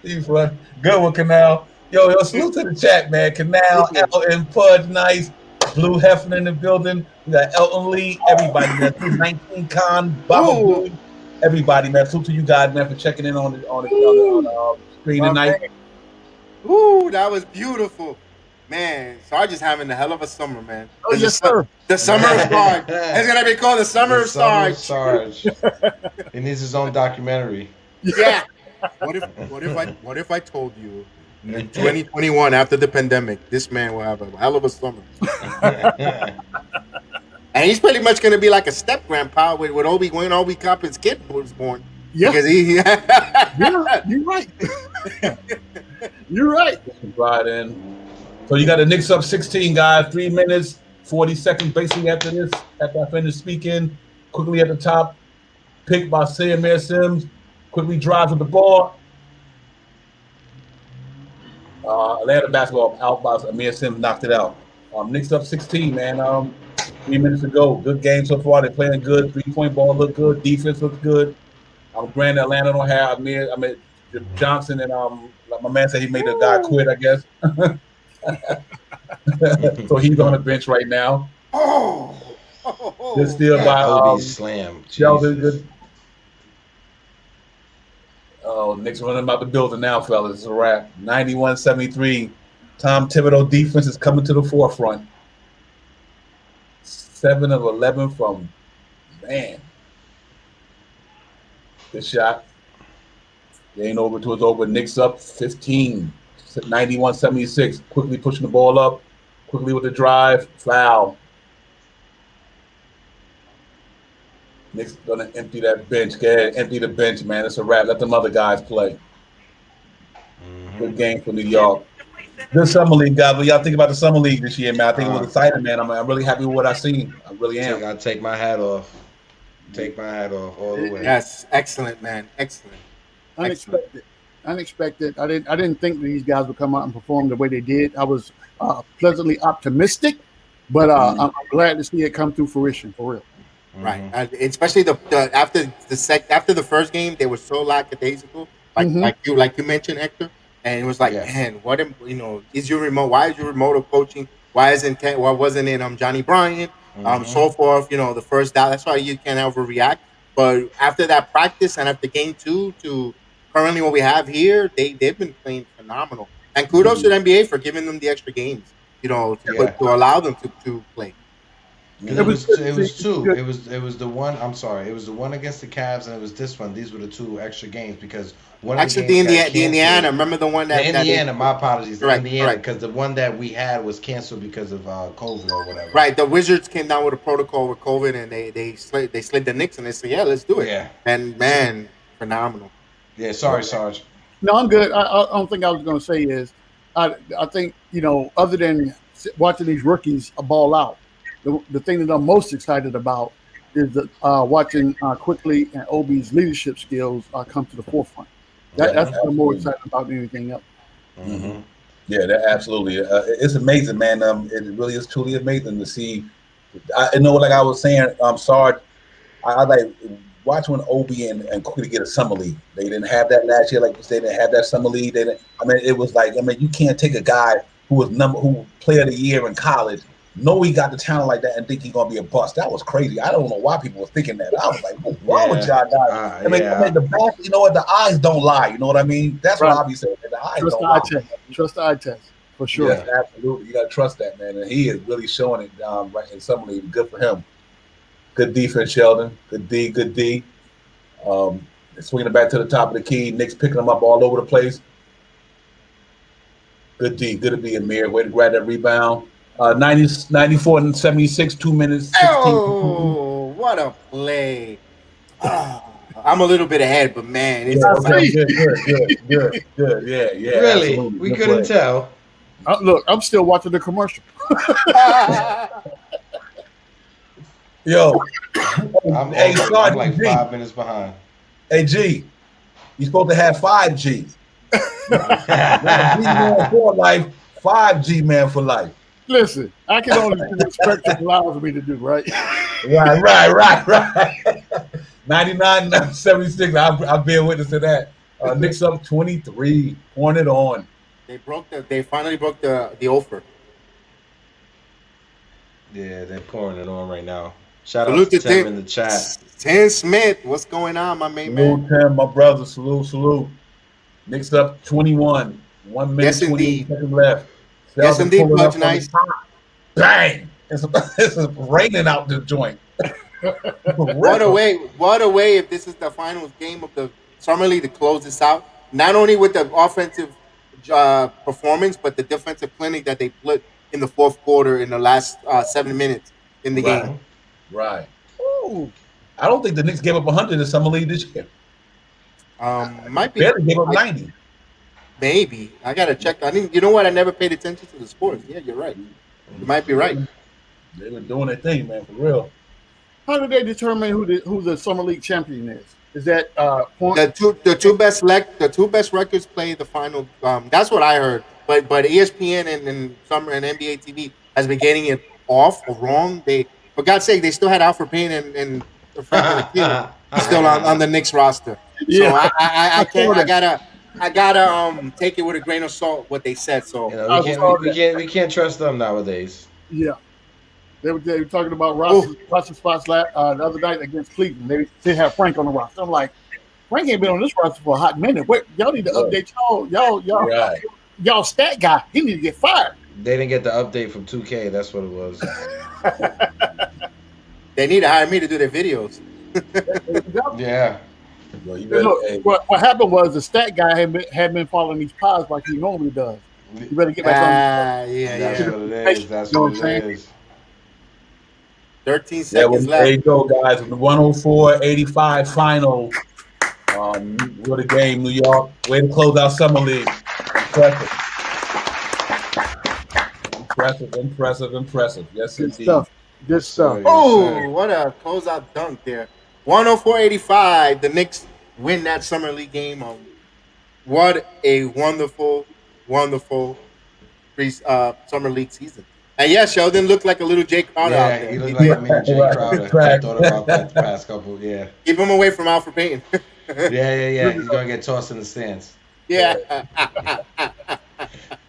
Speaker 2: He's fun. Good one, Canal. Yo, salute to the chat, man. Canal, Elton, Pudge, nice. Blue Hefner in the building. We got Elton Lee, everybody, man. 219 Khan, Baba Blue. Everybody, man. Salute to you guys, man, for checking in on the screen tonight.
Speaker 1: Man. Ooh, that was beautiful. Man, Sarge is having a hell of a summer, man.
Speaker 4: Oh, yes, sir.
Speaker 1: The summer of Sarge. It's going to be called the summer of Sarge.
Speaker 3: He needs his own documentary.
Speaker 1: Yeah. What if I told you in 2021, after the pandemic, this man will have a hell of a summer. And he's pretty much going to be like a step grandpa with Obi when Obi Coppin's kid was born.
Speaker 4: Yeah.
Speaker 1: Because
Speaker 4: Yeah, you're right. You're right.
Speaker 2: Right in. So you got the Knicks up 16, guys. 3 minutes, 40 seconds basically after this. After I finish speaking, quickly at the top, picked by Samir Sims. Quickly drives with the ball. Atlanta basketball out by Amir Sims knocked it out. Knicks up 16, man. 3 minutes to go. Good game so far. They're playing good. 3-point ball look good. Defense looks good. Granted, Atlanta don't have Johnson and like my man said he made a guy quit, I guess. So he's on the bench right now. Good steal by
Speaker 3: Slam.
Speaker 2: Sheldon. Good. Oh, Knicks running about the building now, fellas. It's a wrap. 91-73. Tom Thibodeau defense is coming to the forefront. 7 of 11 from man. Good shot. It ain't over till it's over. Knicks up 15. 91-76. Quickly pushing the ball up. Quickly with the drive. Foul. Knicks gonna empty that bench. Go ahead, empty the bench, man. It's a wrap. Let them other guys play. Good game for New York. Good Summer League, guys. What y'all think about the Summer League this year, man? I think it was exciting, man. I'm really happy with what I've seen. I really am.
Speaker 3: I take my hat off. Take my hat off all the way.
Speaker 1: Yes, excellent, man. Excellent.
Speaker 4: Unexpected. I didn't think these guys would come out and perform the way they did. I was pleasantly optimistic, but I'm glad to see it come to fruition for real.
Speaker 1: Right, especially the after the first game, they were so lackadaisical, like you mentioned, Hector, and it was like, man, what is your remote? Why is your remote coaching? Why wasn't it Johnny Bryant? So forth. The first down. That's why you can't overreact. But after that practice and after game 2 to currently what we have here, they've been playing phenomenal. And kudos to the NBA for giving them the extra games, to allow them to play.
Speaker 3: It was two. It was the one. I'm sorry. It was the one against the Cavs, and it was this one. These were the 2 extra games because one of
Speaker 1: the Indiana. Remember the one that
Speaker 3: Indiana? My apologies, Indiana, because the one that we had was canceled because of COVID or whatever.
Speaker 1: Right. The Wizards came down with a protocol with COVID, and they slid the Knicks, and they said, "Yeah, let's do it."
Speaker 3: Yeah.
Speaker 1: And man, phenomenal.
Speaker 3: Yeah. Sorry, Sarge.
Speaker 4: No, I'm good. I don't think I was going to say is, I think other than watching these rookies ball out. The thing that I'm most excited about is watching quickly and Obi's leadership skills come to the forefront. That's what I'm more excited about than anything else.
Speaker 3: Mm-hmm.
Speaker 2: Yeah, that absolutely. It's amazing, man. It really is truly amazing to see. I know, like I was saying, Sarge, I like watch when Obi and quickly get a summer league. They didn't have that last year, like you said. They didn't have that summer league. They didn't. I mean, it was like, I mean, you can't take a guy who player of the year in college, know he got the talent like that, and think he's gonna be a bust. That was crazy. I don't know why people were thinking that. I was like, what's wrong with y'all guys? I mean, the back, you know what? The eyes don't lie. You know what I mean? That's what I'll be saying. The eyes don't lie.
Speaker 4: Trust the eye test for sure.
Speaker 2: Yes, absolutely. You gotta trust that, man. And he is really showing it right in summer league. Good for him. Good defense, Sheldon. Good D. Swinging it back to the top of the key. Knicks picking them up all over the place. Good D. Good to be Amir. Way to grab that rebound. 94 and 76, 2 minutes. 16.
Speaker 1: Oh, what a play. I'm a little bit ahead, but man, it's
Speaker 2: good. Yeah.
Speaker 3: Really?
Speaker 2: Absolutely.
Speaker 3: We
Speaker 2: Good
Speaker 3: couldn't
Speaker 2: play.
Speaker 3: tell.
Speaker 4: Look, I'm still watching the commercial.
Speaker 2: Yo.
Speaker 3: I'm like 5 minutes behind.
Speaker 2: Hey, G, you're supposed to have 5G. man for life, 5G man for life.
Speaker 4: Listen, I can only do what Spectrum allows me to do, right?
Speaker 2: Right. 99, 76. I'll be a witness to that. Knicks up 23. Pouring it on.
Speaker 1: They finally broke the offer.
Speaker 3: Yeah, they're pouring it on right now. Shout
Speaker 1: Salute
Speaker 3: out to
Speaker 1: to
Speaker 3: Tim in the chat.
Speaker 1: Tim Smith, what's going on, my main man?
Speaker 2: Salute, Tim, my brother. Salute. Knicks up 21. 1 minute, 28 seconds left.
Speaker 1: Yes, indeed, Pudge Nice.
Speaker 2: Bang! It's raining out the joint.
Speaker 1: What a way if this is the final game of the Summer League to close this out. Not only with the offensive performance, but the defensive clinic that they put in the fourth quarter in the last 7 minutes in the game.
Speaker 2: Right. Ooh. I don't think the Knicks gave up 100 in Summer League this year.
Speaker 1: Might be.
Speaker 2: Barely gave up 90.
Speaker 1: Maybe. I gotta check. You know what? I never paid attention to the scores. Yeah, you're right. You might be right.
Speaker 2: They were doing their thing, man, for real.
Speaker 4: How do they determine who the Summer League champion is? Is that point?
Speaker 1: The two best records play the final. That's what I heard. But ESPN and Summer and NBA TV has been getting it off or wrong. They, for God's sake, they still had Alfred Payne and Frank Ntilikina still on the Knicks roster.
Speaker 4: Yeah.
Speaker 1: So I gotta take it with a grain of salt what they said. So
Speaker 3: we can't trust them nowadays.
Speaker 4: Yeah. They were talking about roster spots the other night against Cleveland. They have Frank on the roster. I'm like, Frank ain't been on this roster for a hot minute. Wait, y'all need to update y'all stat guy. He need to get fired.
Speaker 3: They didn't get the update from 2K. That's what it was.
Speaker 1: They need to hire me to do their videos.
Speaker 3: Yeah.
Speaker 2: Well,
Speaker 4: Look, what happened was the stat guy had been following these pods like he normally does. You better get back on.
Speaker 3: That's what it is. That's what it is.
Speaker 1: 13 seconds left.
Speaker 2: There you go, guys. 104-85 final. What a game, New York. Way to close out Summer League. Impressive. Yes,
Speaker 4: Good
Speaker 2: indeed.
Speaker 4: stuff.
Speaker 1: Oh, what a closeout dunk there. 104-85. The Knicks win that Summer League game. What a wonderful Summer League season. And yes, Sheldon looked like a little Jay Crowder out there.
Speaker 3: He looked like a mini Jay Crowder. I thought about that the past couple. Yeah.
Speaker 1: Keep him away from Alfred Payton.
Speaker 3: Yeah. He's gonna get tossed in the stands.
Speaker 1: Yeah.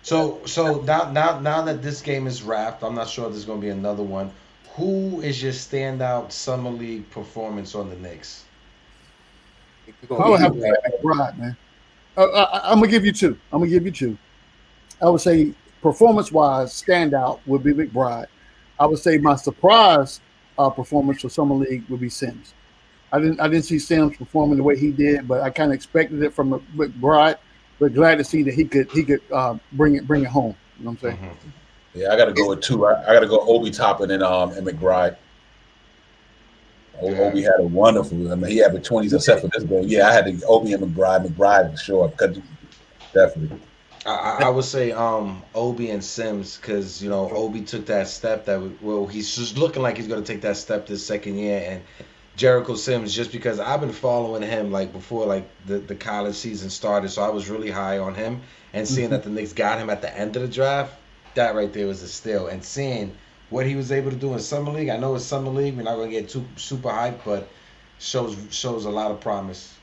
Speaker 3: So now that this game is wrapped, I'm not sure there's gonna be another one. Who is your standout Summer League performance on the Knicks?
Speaker 4: I would have to say McBride, man. I'm gonna give you two. I would say performance-wise, standout would be McBride. I would say my surprise performance for Summer League would be Sims. I didn't see Sims performing the way he did, but I kind of expected it from McBride. But glad to see that he could bring it home. You know what I'm saying?
Speaker 2: Mm-hmm. Yeah, I got to go with two. I got to go Obi Toppin and McBride. Obi had a wonderful. I mean, he had the 20s except for this game. Yeah, I had to Obi and McBride. McBride for sure. Definitely.
Speaker 3: I would say Obi and Sims, because Obi took that step he's just looking like he's gonna take that step this second year, and Jericho Sims, just because I've been following him like before like the college season started, so I was really high on him, and seeing that the Knicks got him at the end of the draft, that right there was a steal, and seeing what he was able to do in Summer League. I know it's Summer League, we're not gonna get too super hyped, but shows a lot of promise.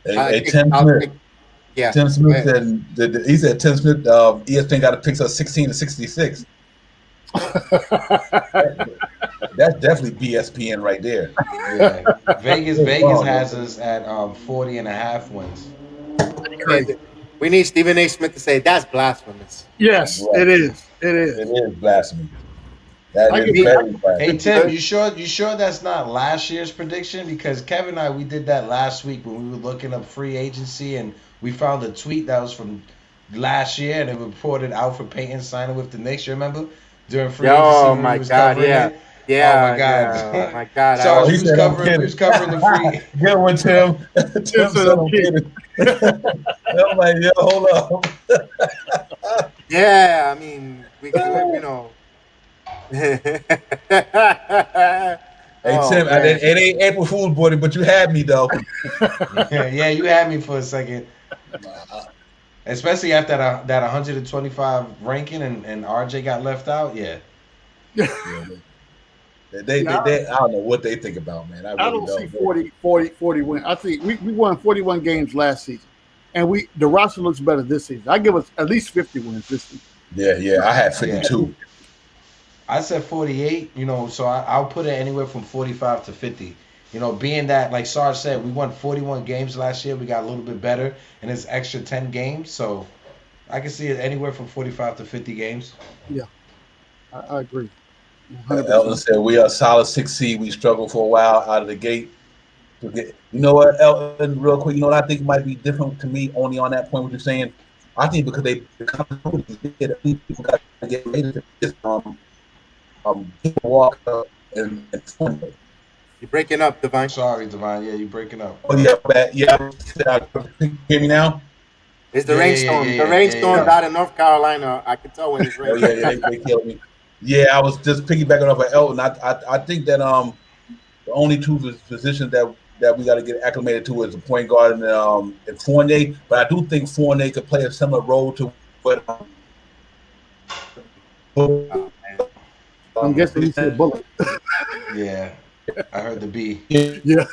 Speaker 2: Hey, Tim Smith.
Speaker 1: Yeah.
Speaker 2: Tim Smith said he said Tim Smith ESPN got to pick up 16 to 66. That's definitely BSPN right there.
Speaker 3: Yeah. Vegas has us at 40.5 wins.
Speaker 1: We need Stephen A. Smith to say that's blasphemous.
Speaker 4: Yes, it is. It is.
Speaker 2: It is blasphemy. That is very blasphemy.
Speaker 3: Hey Tim, you sure that's not last year's prediction? Because Kevin and I, we did that last week when we were looking up free agency, and we found a tweet that was from last year, and it reported Alfred Payton signing with the Knicks. You remember during free agency?
Speaker 1: Oh my God! Yeah.
Speaker 3: Yeah. Oh my God.
Speaker 1: Yeah, oh my God.
Speaker 3: So he was covering the free.
Speaker 2: Good one, Tim. Tim said I'm kidding. I'm like, yo, hold up.
Speaker 1: Yeah, I mean, we
Speaker 2: Hey Tim, it ain't April Fool's boy, but you had me though.
Speaker 3: Yeah, you had me for a second. Especially after that 125 ranking and RJ got left out. Yeah.
Speaker 2: They I don't know what they think about, man. I
Speaker 4: don't see 40 win. I think we won 41 games last season, and the roster looks better this season. I give us at least 50 wins this season.
Speaker 2: Yeah, I had 52.
Speaker 3: Yeah. I said 48, so I'll put it anywhere from 45 to 50. Being that, like Sarge said, we won 41 games last year. We got a little bit better, and it's extra 10 games. So I can see it anywhere from 45 to 50 games.
Speaker 4: Yeah, I agree.
Speaker 2: 100%. Elton said, we are a solid 6 seed. We struggled for a while out of the gate. You know what, Elton, real quick, you know what I think might be different to me only on that point what you're saying? I think because people got to get ready to just walk up and
Speaker 1: you're breaking up, Divine.
Speaker 3: Sorry, Divine. Yeah, you're breaking up.
Speaker 2: Oh yeah. Hear me now?
Speaker 1: It's the rainstorm. The rainstorm out in North Carolina. I can tell when it's raining.
Speaker 2: They killed me. Yeah, I was just piggybacking off of Elton. I think that the only two positions that we got to get acclimated to is the point guard and Fournier. But I do think Fournier could play a similar role to what.
Speaker 4: I'm guessing he said Bullet.
Speaker 3: Yeah, I heard the B.
Speaker 4: Yeah.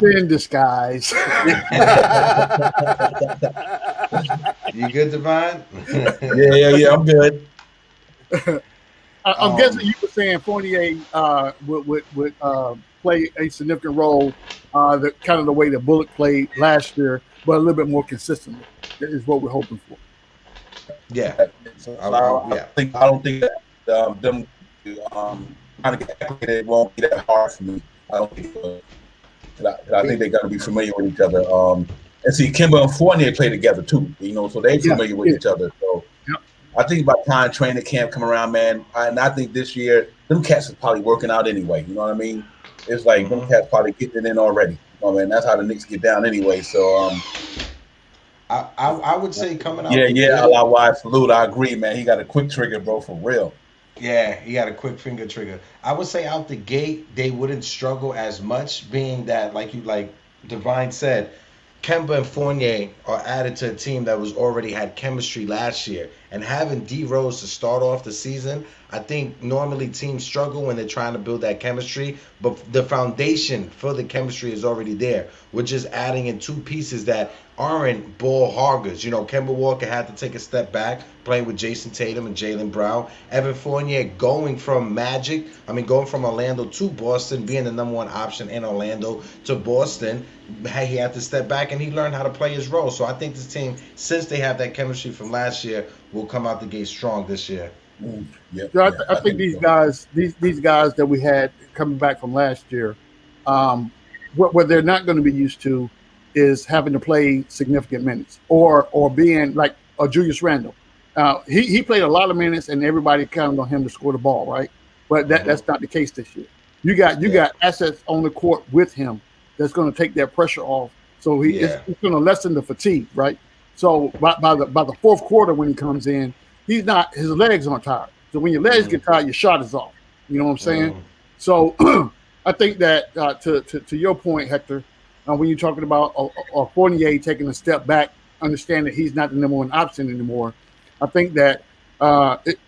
Speaker 4: In disguise.
Speaker 3: You good, Divine?
Speaker 2: Yeah, I'm good.
Speaker 4: I'm guessing you were saying Fournier would play a significant role, the way that Bullock played last year, but a little bit more consistently is what we're hoping for.
Speaker 2: Yeah. I don't think that them trying to get acclimated won't be that hard for me. I don't think. I think they got to be familiar with each other. And see, Kimber and Fournier play together too. So they familiar with each other. So I think by the time training camp come around, man, and I think this year them cats is probably working out anyway. You know what I mean? It's like them cats probably getting it in already. Man, that's how the Knicks get down anyway. So
Speaker 3: I would say coming out.
Speaker 2: Yeah. Wide salute. I agree, man. He got a quick trigger, bro, for real.
Speaker 3: Yeah, he got a quick finger trigger. I would say out the gate they wouldn't struggle as much, being that like Divine said, Kemba and Fournier are added to a team that was already had chemistry last year, and having D Rose to start off the season, I think normally teams struggle when they're trying to build that chemistry, but the foundation for the chemistry is already there. We're just adding in two pieces that aren't ball hoggers. Kemba Walker had to take a step back, playing with Jason Tatum and Jaylen Brown. Evan Fournier going from Orlando to Boston, being the number one option in Orlando to Boston, he had to step back and he learned how to play his role. So I think this team, since they have that chemistry from last year, will come out the gate strong this year.
Speaker 4: I think these guys that we had coming back from last year, what they're not going to be used to is having to play significant minutes or being like a Julius Randle. He played a lot of minutes and everybody counted on him to score the ball, right? But that's not the case this year. You got assets on the court with him that's going to take that pressure off So it's going to lessen the fatigue, right? So by the fourth quarter when he comes in, his legs aren't tired. So when your legs get tired, your shot is off. You know what I'm saying? So I think that to your point, Hector, when you're talking about Fournier taking a step back, understand that he's not the number one option anymore. I think that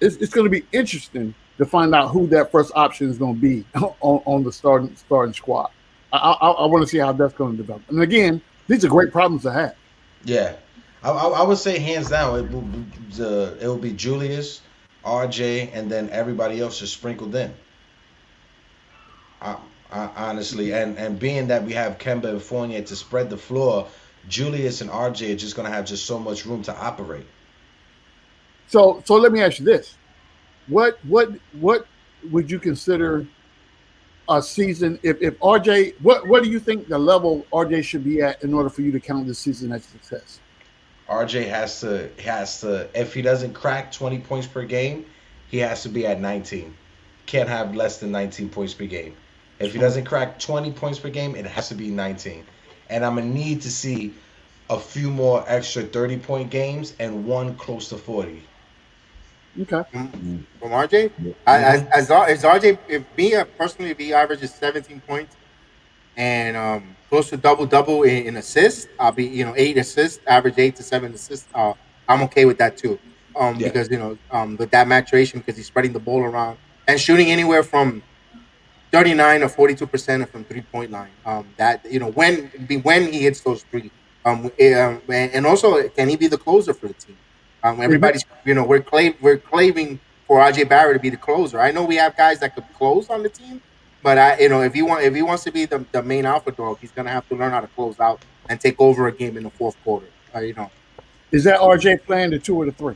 Speaker 4: it's going to be interesting to find out who that first option is going to be on the starting squad. I want to see how that's going to develop. And again, these are great problems to have.
Speaker 3: Yeah, I would say hands down it will be Julius, RJ, and then everybody else is sprinkled in. I honestly, and being that we have Kemba and Fournier to spread the floor, Julius and RJ are just going to have just so much room to operate.
Speaker 4: So let me ask you this: what would you consider a season if RJ? What do you think the level RJ should be at in order for you to count this season as a success?
Speaker 3: RJ has to if he doesn't crack 20 points per game, he has to be at 19. Can't have less than 19 points per game. If he doesn't crack 20 points per game, it has to be 19. And I'm gonna need to see a few more extra 30-point games and one close to 40.
Speaker 4: Okay.
Speaker 1: From RJ, as RJ, if he averages 17 points and close to double in assists, I'll be 8 assists, average 8 to 7 assists. I'm okay with that too. Because with that maturation, because he's spreading the ball around and shooting anywhere from 39 or 42% from 3-point line. That when he hits those three, and also can he be the closer for the team? Everybody's we're claving for RJ Barrett to be the closer. I know we have guys that could close on the team, but if he wants to be the main alpha dog, he's gonna have to learn how to close out and take over a game in the fourth quarter.
Speaker 4: Is that RJ playing the 2 or the 3?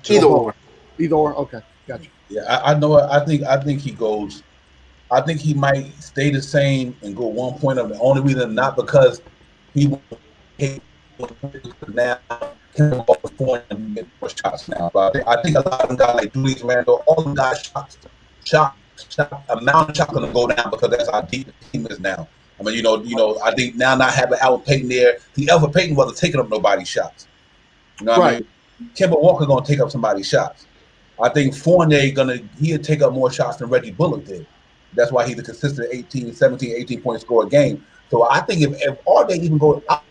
Speaker 1: Either or.
Speaker 4: Either or. Okay, gotcha.
Speaker 2: Yeah, I know. I think he goes. I think he might stay the same and go 1 point up. The only reason not because he now can't go for and get more shots now. But I think a lot of them guys like Julius Randle, all the guys shot amount of shots gonna go down because that's how deep the team is now. I mean, I think now not having Alvin Payton there, the Alvin Payton wasn't taking up nobody's shots. You know what I mean? Kemba Walker gonna take up somebody's shots. I think Fournier he'll take up more shots than Reggie Bullock did. That's why he's a consistent 18 point score a game. So I think if RJ even goes out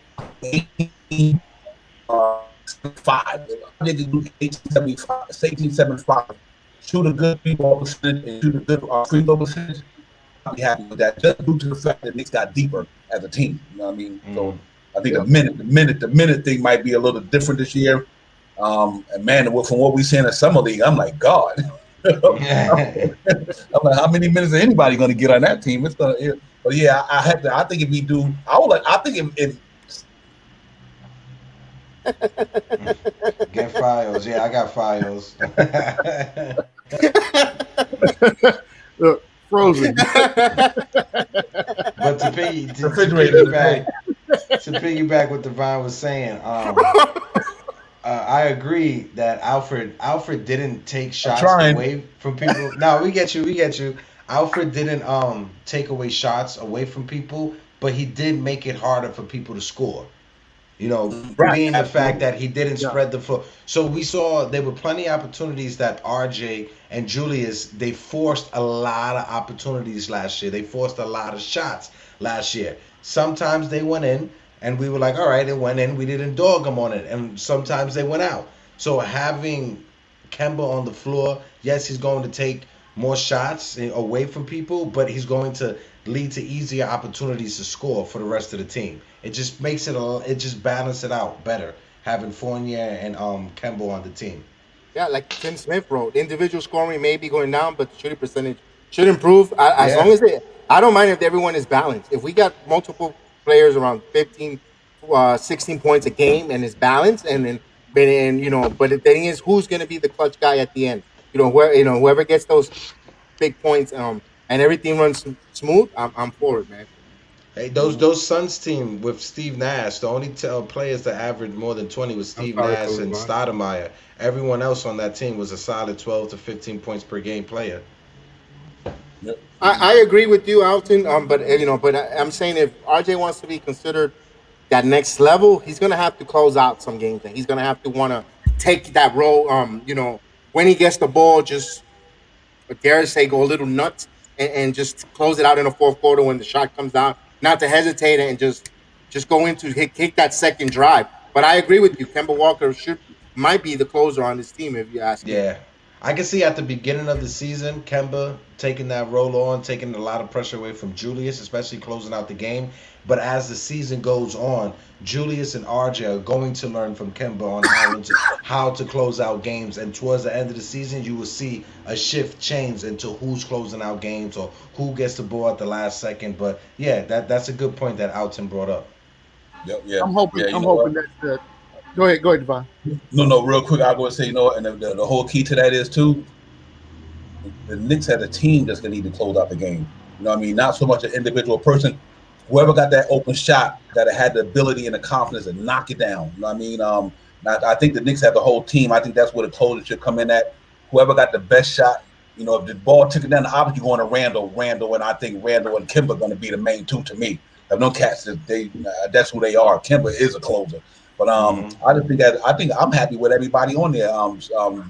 Speaker 2: 18, 5, they can do 18-75, shoot a good free ball percentage and shoot a good free throw percentage. I'll be happy with that. Just due to the fact that Knicks got deeper as a team. You know what I mean? So I think the minute thing might be a little different this year. And man, from what we see in the summer league, I'm like, God. I'm like, how many minutes is anybody going to get on that team? But yeah, I think if we do, I think if
Speaker 3: get Files. Yeah, I got Files.
Speaker 4: Look, frozen.
Speaker 3: But to piggyback what Devon was saying, I agree that Alfred didn't take shots away from people. No, we get you. Alfred didn't take away shots away from people, but he did make it harder for people to score. Being the fact that he didn't spread the floor. So we saw there were plenty of opportunities that RJ and Julius, they forced a lot of opportunities last year. They forced a lot of shots last year. Sometimes they went in, and we were like, all right, it went in. We didn't dog them on it. And sometimes they went out. So having Kemba on the floor, yes, he's going to take more shots away from people, but he's going to lead to easier opportunities to score for the rest of the team. It just makes it just balance it out better, having Fournier and Kemba on the team.
Speaker 1: Yeah, like Tim Smith wrote, individual scoring may be going down, but shooting percentage should improve. As long as I don't mind if everyone is balanced. If we got multiple players around 15, 16 points a game and is balanced, but the thing is, who's going to be the clutch guy at the end? Whoever gets those big points, and everything runs smooth. I'm for it, man.
Speaker 3: Hey, those Suns team with Steve Nash, the only players that averaged more than 20 was Steve Nash and Stoudemire. Everyone else on that team was a solid 12 to 15 points per game player.
Speaker 2: Yep.
Speaker 1: I agree with you, Alton. But I'm saying if RJ wants to be considered that next level, he's gonna have to close out some games, and he's gonna have to want to take that role. When he gets the ball, just dare to say go a little nuts and just close it out in the fourth quarter when the shot comes down. Not to hesitate and just go into kick that second drive. But I agree with you. Kemba Walker might be the closer on this team if you ask me.
Speaker 3: Yeah. I can see at the beginning of the season, Kemba taking that role on, taking a lot of pressure away from Julius, especially closing out the game. But as the season goes on, Julius and RJ are going to learn from Kemba on how to close out games. And towards the end of the season, you will see a shift change into who's closing out games or who gets the ball at the last second. But yeah, that's a good point that Alton brought up.
Speaker 2: Yep. Yeah.
Speaker 4: I'm hoping.
Speaker 2: Yeah. You
Speaker 4: I'm
Speaker 2: know
Speaker 4: hoping
Speaker 2: what?
Speaker 4: that. Go ahead, Devon.
Speaker 2: No. Real quick, I'll go and say, and the whole key to that is too. The Knicks had a team that's gonna need to close out the game. You know what I mean? Not so much an individual person. Whoever got that open shot that had the ability and the confidence to knock it down. You know what I mean? I think the Knicks have the whole team. I think that's where the closer should come in at. Whoever got the best shot. If the ball took it down the opposite, you're going to Randall, and I think Randall and Kemba are going to be the main two to me. If no cats, that's who they are. Kemba is a closer. But I think I'm happy with everybody on there.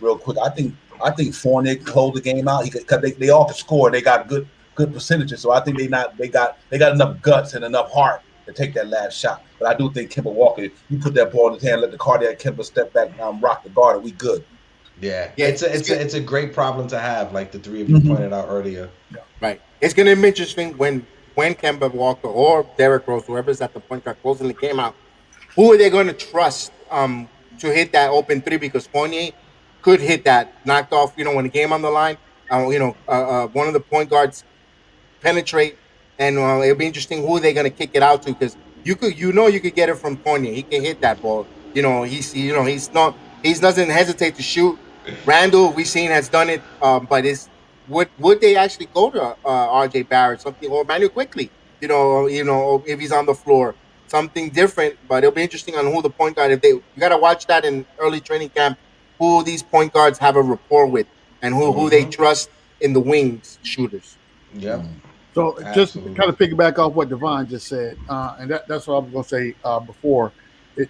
Speaker 2: Real quick, I think Fournier closed the game out because they all can score. They got good percentages. So I think they got enough guts and enough heart to take that last shot. But I do think Kemba Walker, you put that ball in his hand, let the cardiac Kemba step back, rock the guard, and we good.
Speaker 3: Yeah, it's a great problem to have, like the three of you pointed out earlier.
Speaker 1: Right. It's going to be interesting when Kemba Walker or Derrick Rose, whoever's at the point guard closing the game out, who are they going to trust to hit that open three? Because Fournier could hit that knocked off. When the game on the line, one of the point guards penetrate, and it'll be interesting who they're going to kick it out to because you could get it from Fournier. He can hit that ball. He doesn't hesitate to shoot. Randall, we've seen has done it, but would they actually go to RJ Barrett something or Manuel quickly? If he's on the floor, something different. But it'll be interesting on who the point guard. You got to watch that in early training camp, who these point guards have a rapport with, and who they trust in the wings shooters.
Speaker 3: Yep.
Speaker 4: So just to kind of piggyback off what Devon just said, and that's what I was going to say before.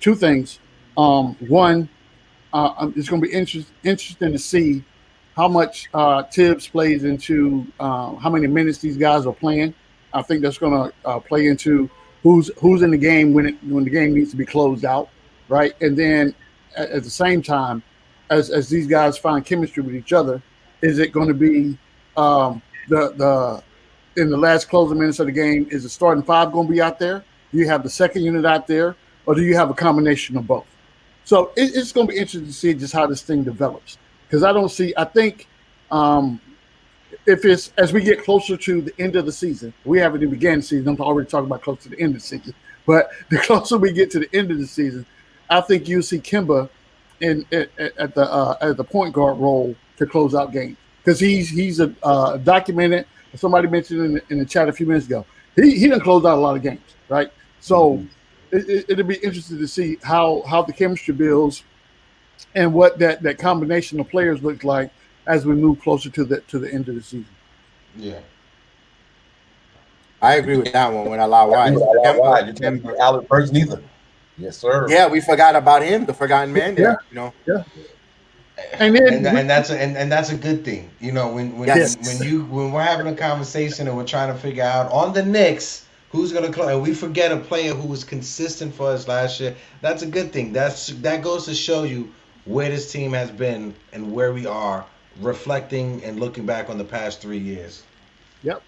Speaker 4: Two things. One. It's going to be interesting to see how much Tibbs plays into how many minutes these guys are playing. I think that's going to play into who's in the game when the game needs to be closed out, right? And then at the same time, as these guys find chemistry with each other, is it going to be the in the last closing minutes of the game? Is the starting five going to be out there? Do you have the second unit out there, or do you have a combination of both? So it's going to be interesting to see just how this thing develops because I think if it's as we get closer to the end of the season, we haven't even began the season. I'm already talking about close to the end of the season, but the closer we get to the end of the season, I think you'll see Kemba at the point guard role to close out games because he's a documented. Somebody mentioned in the chat a few minutes ago, he done closed out a lot of games, right? So. It'll be interesting to see how the chemistry builds and what that combination of players looks like as we move closer to the end of the season.
Speaker 3: Yeah,
Speaker 1: I agree with that one. When I allow wide,
Speaker 2: You can't be Alec Burks neither. Yes, sir.
Speaker 1: Yeah, we forgot about him, the forgotten man. There,
Speaker 4: Yeah. And
Speaker 3: that's a good thing. When we're having a conversation and we're trying to figure out on the Knicks. Who's gonna close? And we forget a player who was consistent for us last year. That's a good thing. That goes to show you where this team has been and where we are, reflecting and looking back on the past 3 years.
Speaker 4: Yep.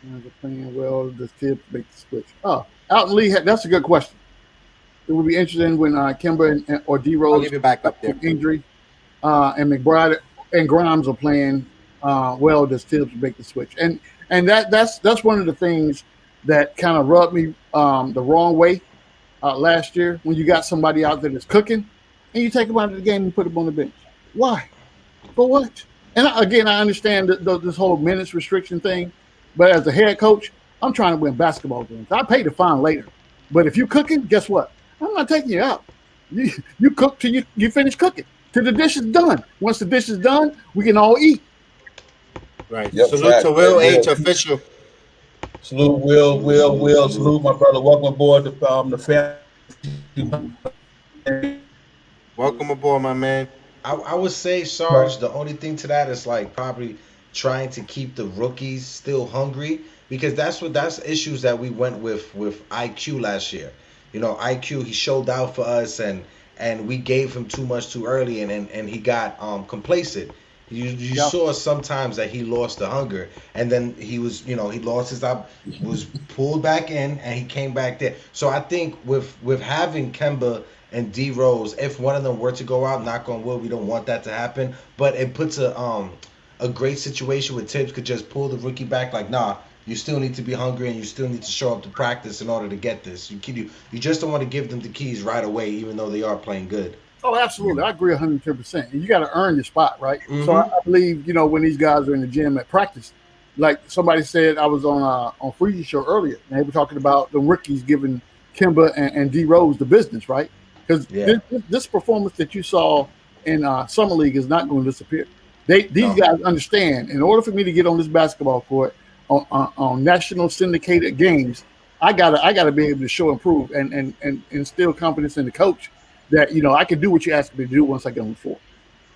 Speaker 4: They're playing well. This kid make the switch. Oh, Alton Lee. That's a good question. It would be interesting when Kemba or D Rose
Speaker 1: I'll leave it back up there.
Speaker 4: Injury, and McBride and Grimes are playing well. Does Tibbs make the switch? And that's one of the things that kind of rubbed me the wrong way last year when you got somebody out there that's cooking and you take them out of the game and put them on the bench. Why? For what? And I understand this whole minutes restriction thing, but as a head coach, I'm trying to win basketball games. I pay the fine later. But if you're cooking, guess what? I'm not taking you out. You cook till you finish cooking, till the dish is done. Once the dish is done, we can all eat.
Speaker 1: Right.
Speaker 2: Yep,
Speaker 1: Salute to
Speaker 2: fact.
Speaker 1: Will H.
Speaker 2: Will.
Speaker 1: Official.
Speaker 2: Salute, Will. Salute, my brother. Welcome aboard the family.
Speaker 1: Welcome aboard, my man.
Speaker 3: I would say, Sarge, the only thing to that is like probably trying to keep the rookies still hungry, because that's issues that we went with IQ last year. You know, IQ, he showed out for us, and we gave him too much too early, and he got complacent. You
Speaker 4: Yeah.
Speaker 3: saw sometimes that he lost the hunger, and then he was, he lost his up, was pulled back in, and he came back there. So I think with having Kemba and D Rose, if one of them were to go out, knock on wood, we don't want that to happen, but it puts a great situation where Tibbs could just pull the rookie back, like, nah, you still need to be hungry and you still need to show up to practice in order to get this. You just don't want to give them the keys right away, even though they are playing good.
Speaker 4: Oh, absolutely. I agree 110%. And you got to earn your spot, right?
Speaker 3: Mm-hmm.
Speaker 4: So I believe, when these guys are in the gym at practice, like somebody said, I was on Freezy's show earlier, and they were talking about the rookies giving Kemba and D Rose the business, right? Because this performance that you saw in Summer League is not going to disappear. These guys understand, in order for me to get on this basketball court on national syndicated games, I gotta be able to show improve and instill confidence in the coach that I can do what you ask me to do once I get on the floor,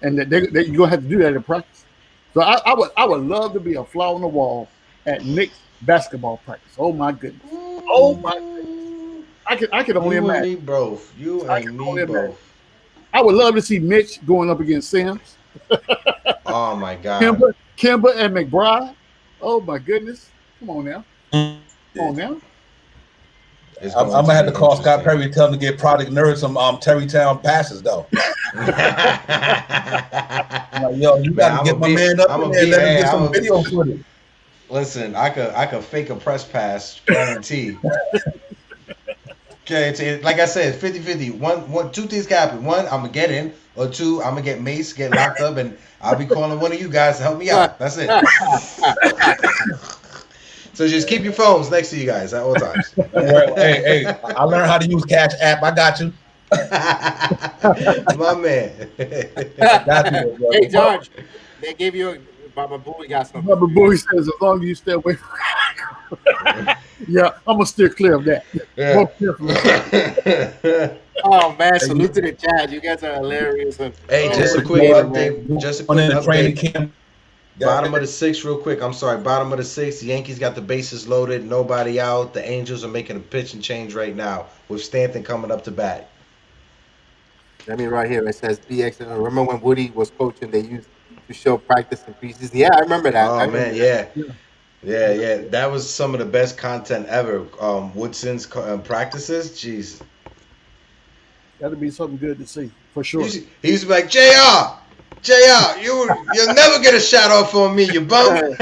Speaker 4: and that you're gonna have to do that in practice. So I would love to be a fly on the wall at Knicks basketball practice. Oh my goodness! Oh my goodness! I could only imagine.
Speaker 3: You and me both. You and me both.
Speaker 4: I would love to see Mitch going up against Sims.
Speaker 3: Oh my God!
Speaker 4: Kemba and McBride. Oh my goodness! Come on now! Come on now!
Speaker 2: I'm gonna have to call Scott Perry and tell him to get Project Nerd some Terrytown passes though. Like, yo, you gotta get my man up in there and let him get some video footage.
Speaker 3: Listen, I could fake a press pass, guaranteed. Okay, like I said, 50-50. Two things can happen. One, I'm gonna get in, or two, I'm gonna get maced, get locked up, and I'll be calling one of you guys to help me out. That's it. So just keep your phones next to you guys at all times.
Speaker 2: Hey, I learned how to use Cash App. I got you.
Speaker 3: My man.
Speaker 1: Hey, George, they gave you Baba Booey got something.
Speaker 4: Baba Booey says, as long as you stay away from yeah, I'm gonna steer clear of that.
Speaker 3: Yeah.
Speaker 1: Oh man, salute to the chat. You guys are hilarious.
Speaker 3: Hey, just a quick update. Just a quick update. Bottom of the sixth, real quick. I'm sorry. Bottom of the sixth. The Yankees got the bases loaded. Nobody out. The Angels are making a pitch and change right now with Stanton coming up to bat.
Speaker 1: I mean, right here it says BX. Remember when Woody was coaching? They used to show practice in preseason. Yeah, I remember that.
Speaker 3: Oh man, yeah. That was some of the best content ever. Woodson's practices. Jeez.
Speaker 4: That'd be something good to see for sure.
Speaker 3: He used to be like, JR, you'll never get a shot off on me, you bum.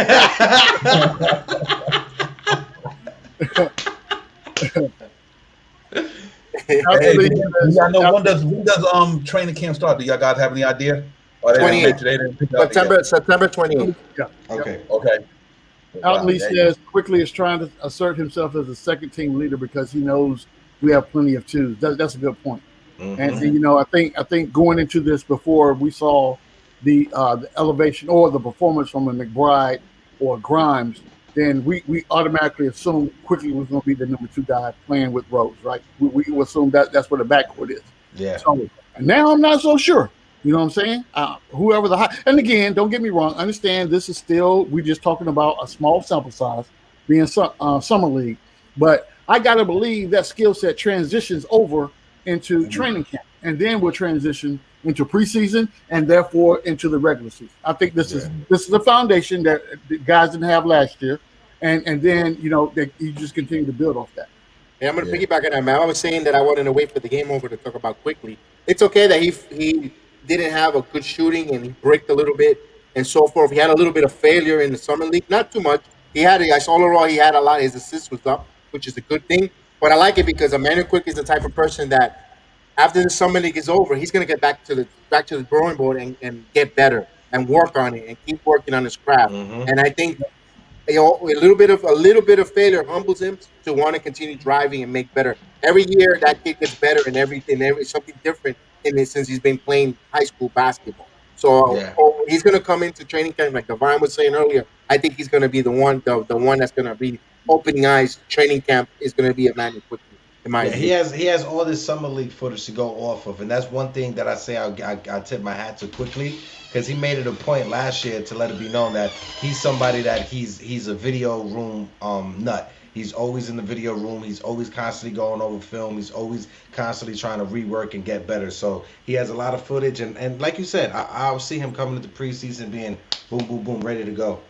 Speaker 2: Hey, y'all know when does training camp start? Do y'all guys have any idea?
Speaker 1: September 28th.
Speaker 4: Yeah.
Speaker 2: Okay.
Speaker 4: Alton Lee says quickly is trying to assert himself as a second team leader because he knows we have plenty of twos. That's a good point. Mm-hmm. And I think going into this before we saw the elevation or the performance from a McBride or Grimes, then we automatically assume quickly was going to be the number 2 guy playing with Rose, right? We assume that's where the backcourt is.
Speaker 3: Yeah.
Speaker 4: So now I'm not so sure. You know what I'm saying? Whoever the high, and again, don't get me wrong. Understand this is still, we're just talking about a small sample size being Summer League, but I got to believe that skill set transitions over into training camp, and then we'll transition into preseason and therefore into the regular season. I think this is a foundation that the guys didn't have last year, and then you just continue to build off that.
Speaker 1: Yeah, I'm going to piggyback on that, man. I was saying that I wanted to wait for the game over to talk about quickly. It's okay that he didn't have a good shooting and he bricked a little bit and so forth. He had a little bit of failure in the Summer League, not too much. I saw overall he had a lot. His assists was up, which is a good thing. But I like it because Emmanuel Quick is the type of person that after the Summer League is over, he's going to get back to the drawing board and get better and work on it and keep working on his craft. Mm-hmm. And I think a little bit of failure humbles him to want to continue driving and make better. Every year that kid gets better in everything, something different in it since he's been playing high school basketball. So
Speaker 3: Yeah.
Speaker 1: he's going to come into training camp like Divine was saying earlier. I think he's going to be the one that's going to be opening eyes. Training camp is going to be Emmanuel quickly, in my
Speaker 3: Yeah, he
Speaker 1: opinion.
Speaker 3: has all this summer league footage to go off of, and that's one thing that I say I tip my hat to quickly, because he made it a point last year to let it be known that he's somebody that he's a video room nut. He's always in the video room. He's always constantly going over film. He's always constantly trying to rework and get better. So he has a lot of footage, and like you said, I'll see him coming into preseason being boom, boom, boom, ready to go.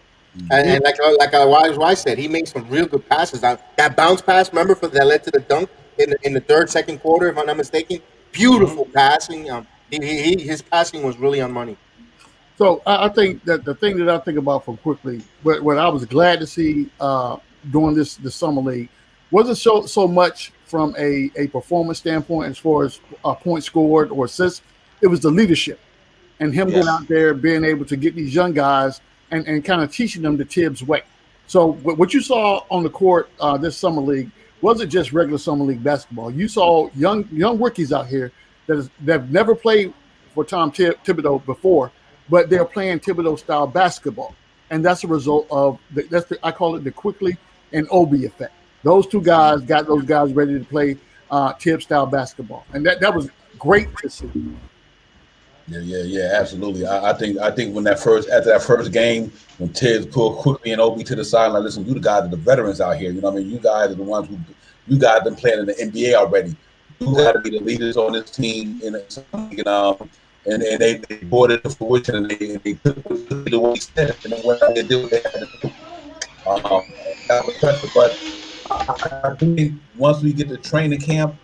Speaker 1: And like I said, he made some real good passes. That bounce pass, remember, that led to the dunk in the third, second quarter, if I'm not mistaken. Beautiful passing. His passing was really on money.
Speaker 4: So I think that the thing that I think about from quickly, what I was glad to see during the summer league, wasn't so much from a performance standpoint as far as points scored or assists. It was the leadership and him going out there, being able to get these young guys and kind of teaching them the Tibbs way. So what you saw on the court this summer league wasn't just regular summer league basketball. You saw young rookies out here that have never played for Tom Thibodeau before, but they're playing Thibodeau style basketball, and that's a result of I call it the Quickly and Obi effect. Those two guys got those guys ready to play Tibbs style basketball, and that was great to see.
Speaker 2: Yeah, absolutely. I think when after that first game, when Tibbs pulled Quickly and Obi to the side, like, listen, you the guys are the veterans out here. You know what I mean? You guys are the ones you guys been playing in the NBA already. You got to be the leaders on this team, and they brought it to fruition, and they took the way he said, and then what they did, they had to do. That was pressure, but I think once we get to training camp,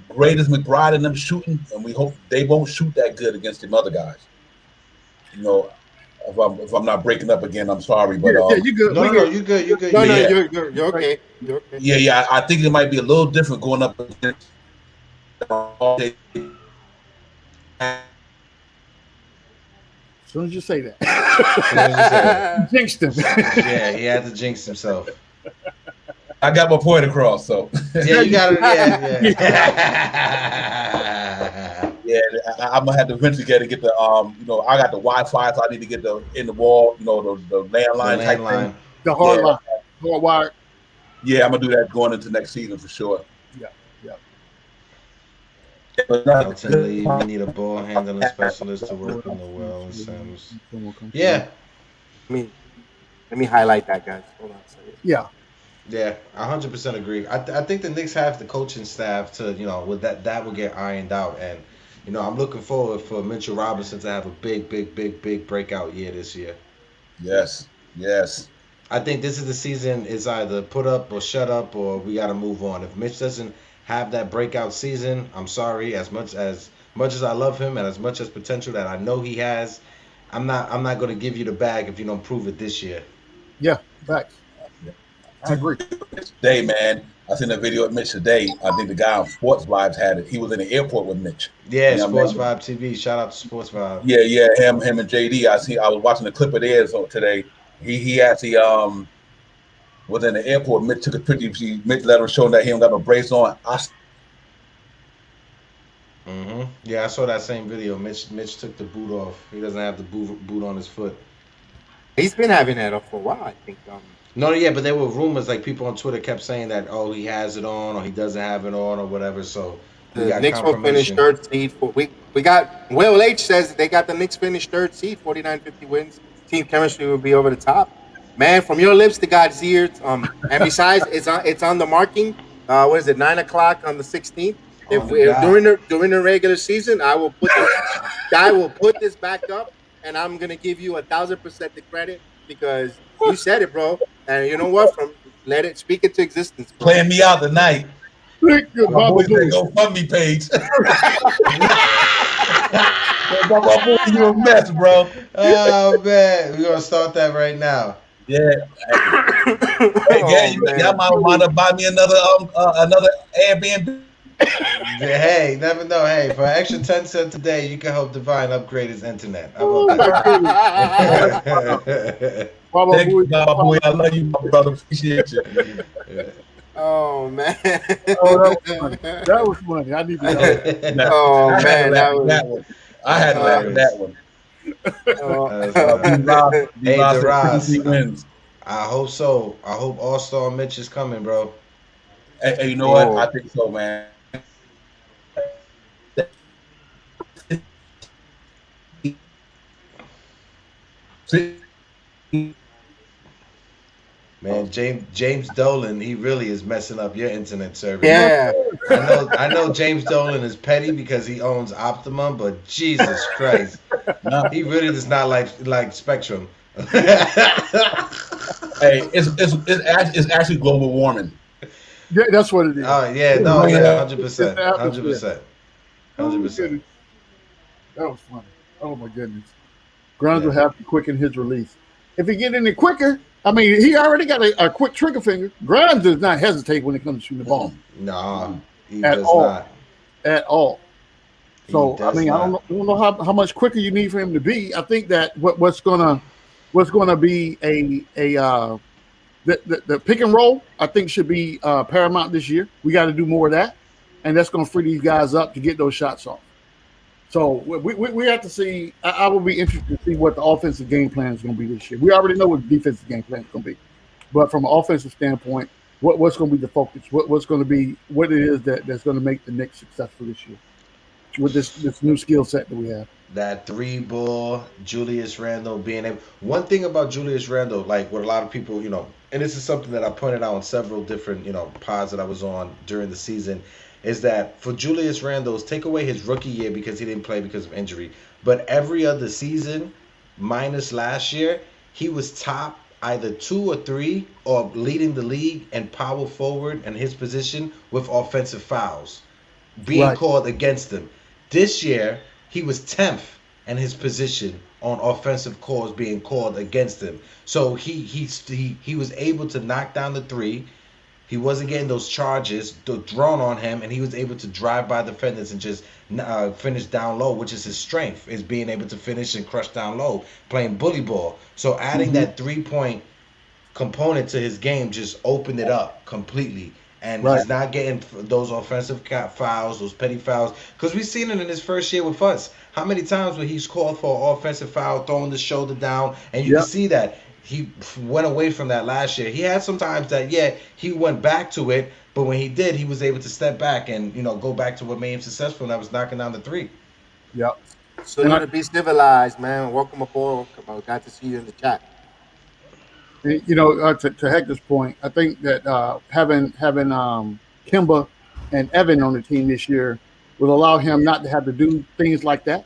Speaker 2: great as McBride and them shooting, and we hope they won't shoot that good against them other guys. You know, if I'm not breaking up again, I'm sorry, but
Speaker 4: you good?
Speaker 3: No, you good.
Speaker 1: You're okay. You're okay.
Speaker 2: Yeah. I think it might be a little different going up against.
Speaker 4: As soon as you say that, you jinxed him.
Speaker 3: Yeah, he had to jinx himself.
Speaker 2: I got my point across, so
Speaker 3: Yeah, you got it.
Speaker 2: Yeah, I'm gonna have to eventually get the I got the Wi-Fi, so I need to get the in the wall, the landline type thing.
Speaker 4: The hard line, hard wire.
Speaker 2: Yeah, I'm gonna do that going into next season for sure.
Speaker 4: Yeah.
Speaker 3: Elton Lee, we need a ball handling specialist to work on the well and Sims. Yeah.
Speaker 1: Let me highlight that, guys. Hold on a second.
Speaker 4: Yeah.
Speaker 3: Yeah, 100% agree. I think the Knicks have the coaching staff to, with that will get ironed out. And, I'm looking forward for Mitchell Robinson to have a big breakout year this year.
Speaker 2: Yes.
Speaker 3: I think this is the season. Is either put up or shut up, or we got to move on. If Mitch doesn't have that breakout season, I'm sorry. As much as I love him and as much as potential that I know he has, I'm not going to give you the bag if you don't prove it this year.
Speaker 4: Yeah, facts. I agree.
Speaker 2: Today, man, I seen a video of Mitch today. I think the guy on Sports Vibes had it. He was in the airport with Mitch.
Speaker 3: Yeah, Sports Vibe TV. Shout out to Sports Vibe.
Speaker 2: Yeah, him and JD. I was watching the clip of theirs today. He actually was in the airport. Mitch took a picture. Mitch let him show that he don't got no brace on.
Speaker 3: Yeah, I saw that same video. Mitch took the boot off. He doesn't have the boot on his foot.
Speaker 1: He's been having that up for a while, I think.
Speaker 3: No, yeah, but there were rumors, like people on Twitter kept saying that, he has it on or he doesn't have it on or whatever. So
Speaker 1: the Knicks will finish third seed. We got Will H says they got the Knicks finish third seed, 49-50 wins. Team chemistry will be over the top. Man, from your lips to God's ears. And besides, it's on the marking. What is it? 9:00 on the 16th. During the regular season, I will put this back up, and I'm gonna give you 1,000% the credit because you said it, bro. And you know what? Let it speak into existence. Bro.
Speaker 2: Playing me out tonight. My boys go fund me page. You a mess, bro.
Speaker 3: Oh man, we're gonna start that right now.
Speaker 2: Yeah. Y'all might want to buy me another Airbnb.
Speaker 3: Hey, never know. Hey, for an extra 10 cents a day, you can help Divine upgrade his internet. How about that?
Speaker 2: Thank you, boy. I love you, my brother. Appreciate you.
Speaker 1: Oh man.
Speaker 4: That was funny. I need to know.
Speaker 1: Oh man, that was.
Speaker 2: I had to laugh at that one.
Speaker 3: Hey,
Speaker 2: D-Ross
Speaker 3: DeRoss,
Speaker 2: wins.
Speaker 3: I hope so. I hope All-Star Mitch is coming, bro.
Speaker 2: Hey, you know what? I think so, man.
Speaker 3: Man, James Dolan, he really is messing up your internet service.
Speaker 1: Yeah.
Speaker 3: I know James Dolan is petty because he owns Optimum, but Jesus Christ, he really does not like Spectrum.
Speaker 2: Hey, it's actually global warming.
Speaker 4: Yeah, that's what it is.
Speaker 3: Oh yeah, no, yeah, 100%, 100%, 100%.
Speaker 4: That was funny. Oh my goodness. Grimes will have to quicken his release. If he get any quicker, I mean, he already got a quick trigger finger. Grimes does not hesitate when it comes to shooting the ball.
Speaker 3: Nah, he
Speaker 4: at
Speaker 3: does
Speaker 4: all.
Speaker 3: not.
Speaker 4: At all. So I mean,
Speaker 3: not.
Speaker 4: I don't know how much quicker you need for him to be. I think that what's gonna be the pick and roll, I think should be paramount this year. We got to do more of that, and that's going to free these guys up to get those shots off. So we have to see. I will be interested to see what the offensive game plan is going to be this year. We already know what the defensive game plan is going to be, but from an offensive standpoint, what's going to be the focus? What's going to be what it is that's going to make the Knicks successful this year with this new skill set that we have.
Speaker 3: That 3-ball, Julius Randle being able. One thing about Julius Randle, like what a lot of people, and this is something that I pointed out on several different, pods that I was on during the season, is that for Julius Randle, take away his rookie year because he didn't play because of injury, but every other season, minus last year, he was top either 2 or 3 or leading the league and power forward and his position with offensive fouls being called against him. This year, he was 10th in his position on offensive calls being called against him. So he was able to knock down the 3. He wasn't getting those charges drawn on him, and he was able to drive by defenders and just finish down low, which is his strength, is being able to finish and crush down low, playing bully ball. So adding that 3-point component to his game just opened it up completely. And he's not getting those offensive fouls, those petty fouls. Because we've seen it in his first year with us. How many times when he's called for an offensive foul, throwing the shoulder down, and you can see that he went away from that last year. He had some times that, he went back to it, but when he did, he was able to step back and, go back to what made him successful, and that was knocking down the 3.
Speaker 4: Yep.
Speaker 1: So you to be civilized, man. Welcome aboard. Glad to see you in the chat.
Speaker 4: To Hector's point, I think that having Kemba and Evan on the team this year will allow him not to have to do things like that,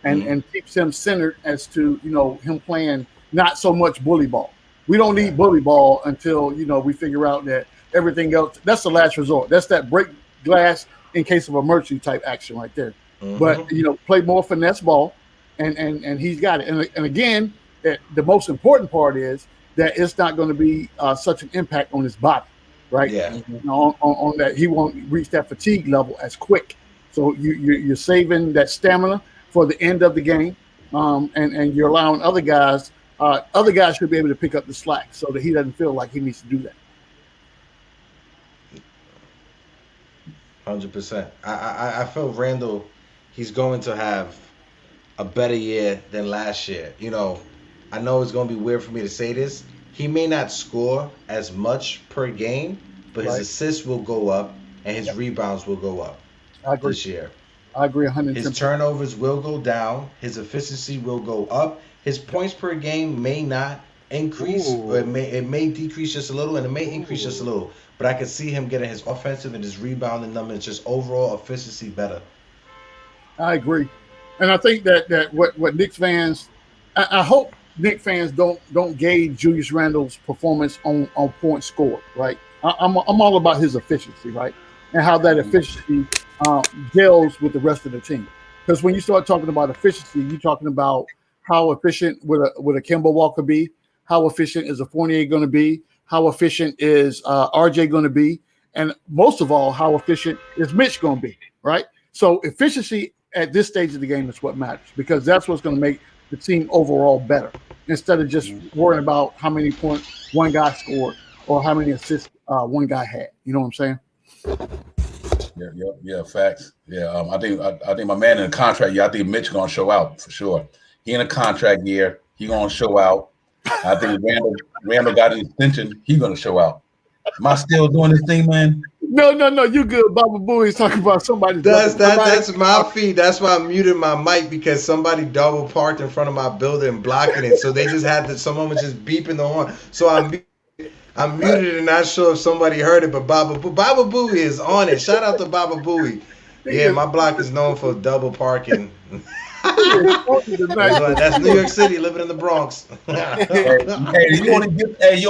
Speaker 4: and keeps him centered as to him playing not so much bully ball. We don't need bully ball until we figure out that everything else. That's the last resort. That's that break glass in case of emergency type action right there. But play more finesse ball, and he's got it. And again, the most important part is that it's not going to be such an impact on his body, right?
Speaker 3: Yeah.
Speaker 4: On that, he won't reach that fatigue level as quick. So you're saving that stamina for the end of the game, and you're allowing other guys should be able to pick up the slack so that he doesn't feel like he needs to do that.
Speaker 3: 100%. I feel Randle, he's going to have a better year than last year. I know it's going to be weird for me to say this. He may not score as much per game, but his assists will go up and his rebounds will go up this year.
Speaker 4: I agree 100%.
Speaker 3: His turnovers will go down. His efficiency will go up. His points per game may not increase, or it may decrease just a little, and it may increase just a little. But I can see him getting his offensive and his rebounding numbers, just overall efficiency better.
Speaker 4: I agree, and I think that what Knicks fans, I hope Knicks fans don't gauge Julius Randle's performance on points scored. Right, I'm all about his efficiency, right, and how that efficiency gels with the rest of the team. Because when you start talking about efficiency, you're talking about how efficient would a Kemba Walker be? How efficient is a Fournier going to be? How efficient is RJ going to be? And most of all, how efficient is Mitch going to be, right? So efficiency at this stage of the game is what matters, because that's what's going to make the team overall better, instead of just worrying about how many points one guy scored or how many assists one guy had. You know what I'm saying?
Speaker 2: Yeah. Facts. Yeah. I think my man in the contract. Yeah, I think Mitch gonna show out for sure. He in a contract year. He gonna show out. I think Randall got an extension. He gonna show out. Am I still doing this thing, man?
Speaker 4: No, you good. Baba Booey is talking about somebody.
Speaker 3: That's my feed. That's why I muted my mic because somebody double parked in front of my building blocking it. So they just had to. Someone was just beeping the horn. So I'm muted and not sure if somebody heard it, but Baba Booey is on it. Shout out to Baba Booey. Yeah, my block is known for double parking. That's New York City, living in the Bronx.
Speaker 2: You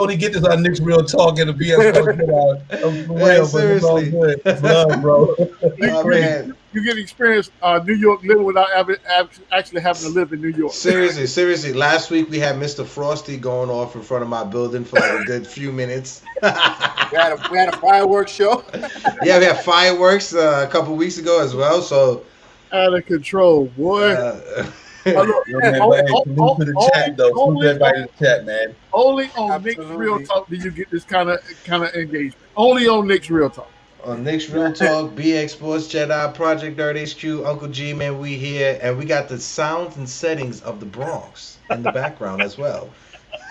Speaker 2: only get this on Knicks Real Talk and the BS.
Speaker 3: Seriously,
Speaker 2: love, bro.
Speaker 4: You get experience New York living without actually having to live in New York.
Speaker 3: Seriously. Last week we had Mr. Frosty going off in front of my building for like a good few minutes.
Speaker 1: we had a fireworks show.
Speaker 3: Yeah, we had fireworks a couple weeks ago as well. So.
Speaker 4: Out of control, boy.
Speaker 2: Salute to the chat, though. Salute everybody in the chat, man.
Speaker 4: Only on Knicks Real Talk do you get this kind of engagement. Only on Knicks Real Talk.
Speaker 3: On Knicks Real Talk, BX Sports, Jedi, Project Nerd HQ, Uncle G, man, we here, and we got the sounds and settings of the Bronx in the background as well.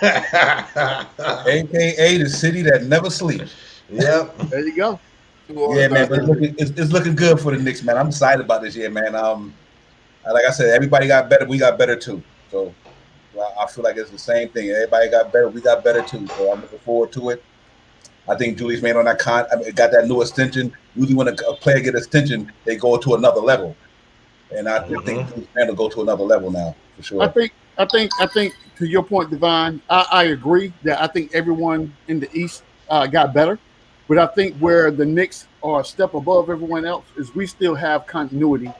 Speaker 2: AKA the city that never sleeps.
Speaker 3: Yep.
Speaker 4: There you go.
Speaker 2: Yeah, man, but it's looking good for the Knicks, man. I'm excited about this year, man. Like I said, everybody got better. We got better too. So I feel like it's the same thing. Everybody got better. We got better too. So I'm looking forward to it. I think Julius made on that got that new extension. Usually when a player get extension, they go to another level, and I think Julius will go to another level now for sure.
Speaker 4: I think to your point, Divine, I agree that I think everyone in the East got better. But I think where the Knicks are a step above everyone else is we still have continuity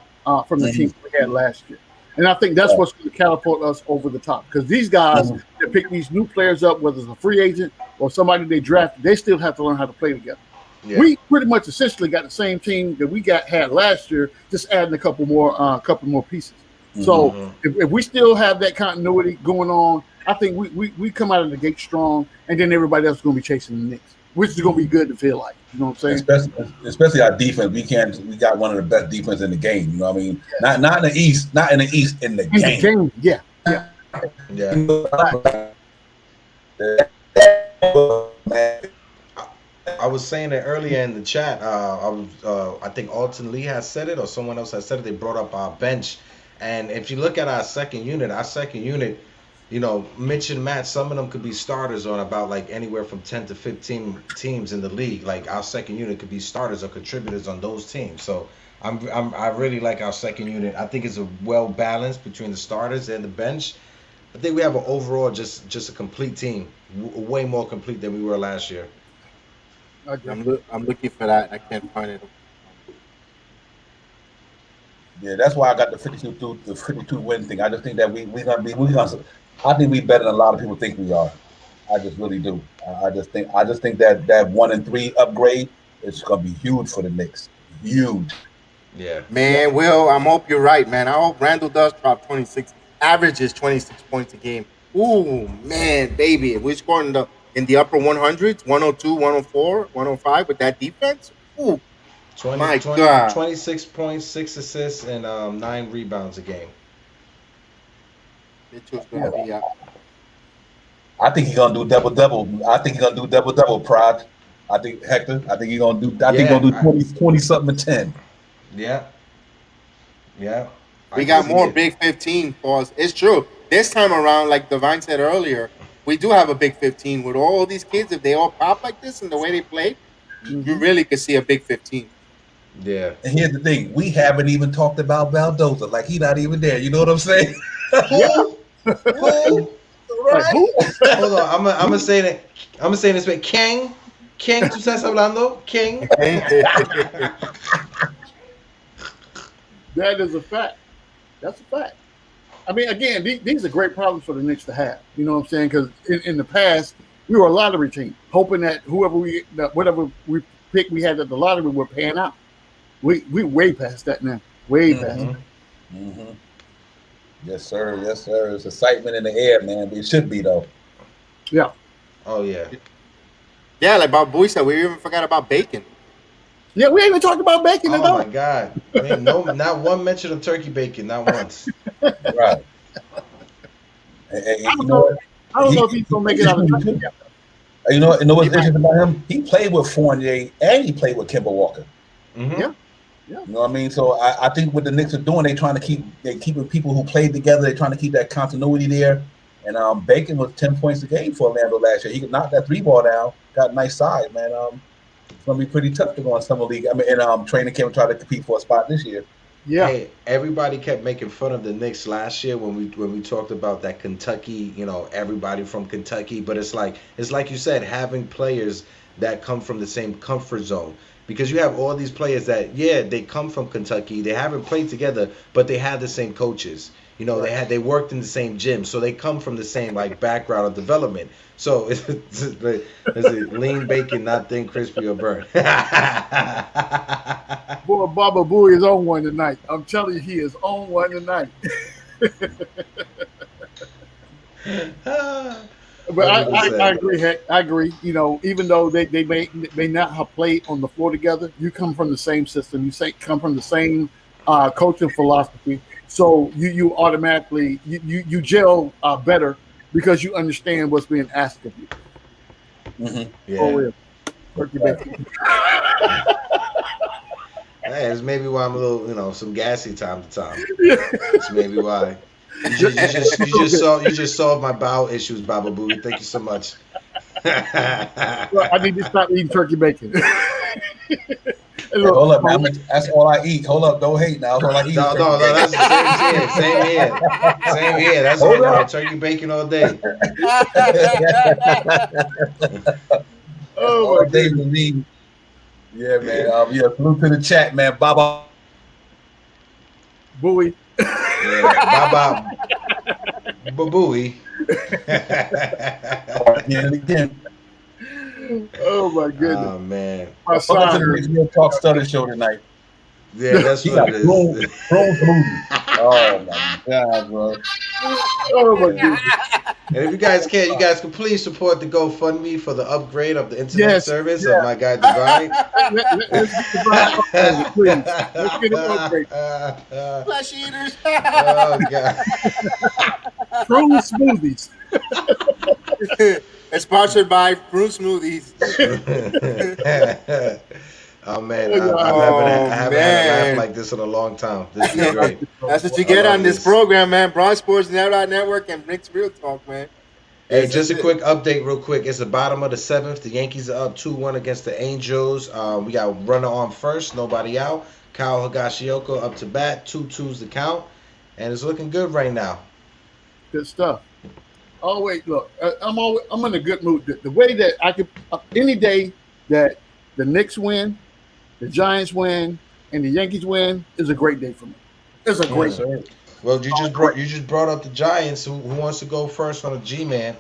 Speaker 4: from the team we had last year. And I think that's what's going to catapult us over the top. Because these guys that pick these new players up, whether it's a free agent or somebody they drafted, they still have to learn how to play together. Yeah. We pretty much essentially got the same team that we had last year, just adding a couple more pieces. So if we still have that continuity going on, I think we come out of the gate strong, and then everybody else is going to be chasing the Knicks, which is going to be good to feel like. You know what I'm saying?
Speaker 2: Especially our defense. We got one of the best defense in the game. You know what I mean? Not in the East, in the game.
Speaker 4: Yeah.
Speaker 3: I was saying it earlier in the chat. I think Alton Lee has said it, or someone else has said it. They brought up our bench, and if you look at our second unit, you know, Mitch and Matt, some of them could be starters on about like anywhere from 10 to 15 teams in the league. Like our second unit could be starters or contributors on those teams. So I really like our second unit. I think it's a well balanced between the starters and the bench. I think we have an overall just a complete team, way more complete than we were last year.
Speaker 1: I'm looking for that. I can't find it.
Speaker 2: Yeah, that's why I got the 52 win thing. I just think that I think we better than a lot of people think we are. I just really do. I just think that 1-3 upgrade is gonna be huge for the Knicks. Huge.
Speaker 3: Yeah.
Speaker 1: Man, Will, I hope you're right, man. I hope Randall does drop 26, averages 26 points a game. Ooh, man, baby. If we score in the upper 100s, 102, 104, 105 with that defense, ooh.
Speaker 3: 26 points, 6 assists, and 9 rebounds a game.
Speaker 2: I think he's gonna do double. Prod. I think Hector. I think he's gonna do. I think he's gonna do 20 something and 10.
Speaker 3: Yeah.
Speaker 1: We got more big 15 for us. It's true. This time around, like Divine said earlier, we do have a big 15 with all these kids. If they all pop like this and the way they play, you really could see a big 15.
Speaker 3: Yeah.
Speaker 2: And here's the thing: we haven't even talked about Valdoza. Like he's not even there. You know what I'm saying?
Speaker 3: Who? Right. Hold on. I'm gonna say that. I'm gonna say this way. King, tú estás hablando? King.
Speaker 4: That is a fact. That's a fact. I mean, again, these are great problems for the Knicks to have. You know what I'm saying? Because in the past, we were a lottery team, hoping that whatever we picked, we had at the lottery would pan out. We way past that now. Way past that.
Speaker 2: Mm-hmm. Yes, sir. It's excitement in the air, man. It should be, though.
Speaker 4: Yeah.
Speaker 3: Oh, yeah.
Speaker 1: Yeah, like Bob Boy said, we even forgot about Bacon.
Speaker 4: Yeah, we ain't even talked about bacon at
Speaker 3: Oh
Speaker 4: all.
Speaker 3: my God, man! No, not one mention of turkey bacon, not once.
Speaker 2: Right.
Speaker 4: I don't know. I don't know if he's gonna make it out of training camp.
Speaker 2: You know what's interesting about him? He played with Fournier and he played with Kemba Walker.
Speaker 3: Mm-hmm.
Speaker 4: Yeah.
Speaker 2: You know what I mean? So I think what the Knicks are doing, they're keeping people who played together. They're trying to keep that continuity there. And Bacon was 10 points a game for Orlando last year. He could knock that 3-ball down. Got a nice size, man. It's gonna be pretty tough to go on Summer League. I mean, and training camp and try to compete for a spot this year.
Speaker 4: Yeah.
Speaker 3: Hey, everybody kept making fun of the Knicks last year when we talked about that Kentucky, everybody from Kentucky. But it's like you said, having players that come from the same comfort zone. Because you have all these players that, they come from Kentucky, they haven't played together, but they have the same coaches. They worked in the same gym, so they come from the same background of development. So is it lean bacon, not thin, crispy, or burnt?
Speaker 4: Boy, Baba Booey is on one tonight. I'm telling you, he is on one tonight. But I agree. Heck, I agree. Even though they may not have played on the floor together, you come from the same system. You come from the same coaching philosophy. So you automatically you gel better because you understand what's being asked of you.
Speaker 2: Mm-hmm.
Speaker 3: Yeah.
Speaker 4: Oh, yeah. Turkey bacon.
Speaker 3: Hey, it's maybe why I'm a little, some gassy time to time.
Speaker 4: Yeah.
Speaker 3: That's maybe why. You just solved my bowel issues, Baba Booey. Thank you so much.
Speaker 4: Well, I need to stop eating turkey bacon.
Speaker 2: Hold up, man. That's all I eat. Hold up, don't hate now. That's all I eat.
Speaker 3: No, that's the same here. Same here. That's all turkey bacon all day.
Speaker 2: Oh, my day with me. Yeah, man. Salute to the chat, man. Baba
Speaker 4: Booey.
Speaker 3: Yeah, Baba Booey.
Speaker 2: Again.
Speaker 4: Oh my goodness.
Speaker 3: Oh man.
Speaker 2: Welcome to the Real Talk Stutter Show tonight.
Speaker 3: Yeah, that's what it is.
Speaker 2: Broom smoothie. Oh my God, bro.
Speaker 4: Oh my goodness.
Speaker 3: And if you guys can please support the GoFundMe for the upgrade of the internet service of my guy Divine.
Speaker 4: Let's get Divine, please. Let's get it upgrade.
Speaker 1: Flesh eaters.
Speaker 3: Oh God.
Speaker 4: Prune smoothies.
Speaker 1: It's sponsored by Fruit Smoothies.
Speaker 3: Oh man, I haven't had a laugh like this in a long time. This is great.
Speaker 1: That's what you get on this program, man. Broad Sports Network and Knicks Real Talk, man.
Speaker 3: Hey, just a quick update real quick. It's the bottom of the 7th. The Yankees are up 2-1 against the Angels. We got runner on first, nobody out. Kyle Higashioka up to bat, 2-2's the count. And it's looking good right now.
Speaker 4: Good stuff. Oh wait, look, I'm in a good mood. The way that I could, any day that the Knicks win, the Giants win, and the Yankees win is a great day for me. It's a great day.
Speaker 3: Well, you just brought up the Giants. Who wants to go first on a G-Man?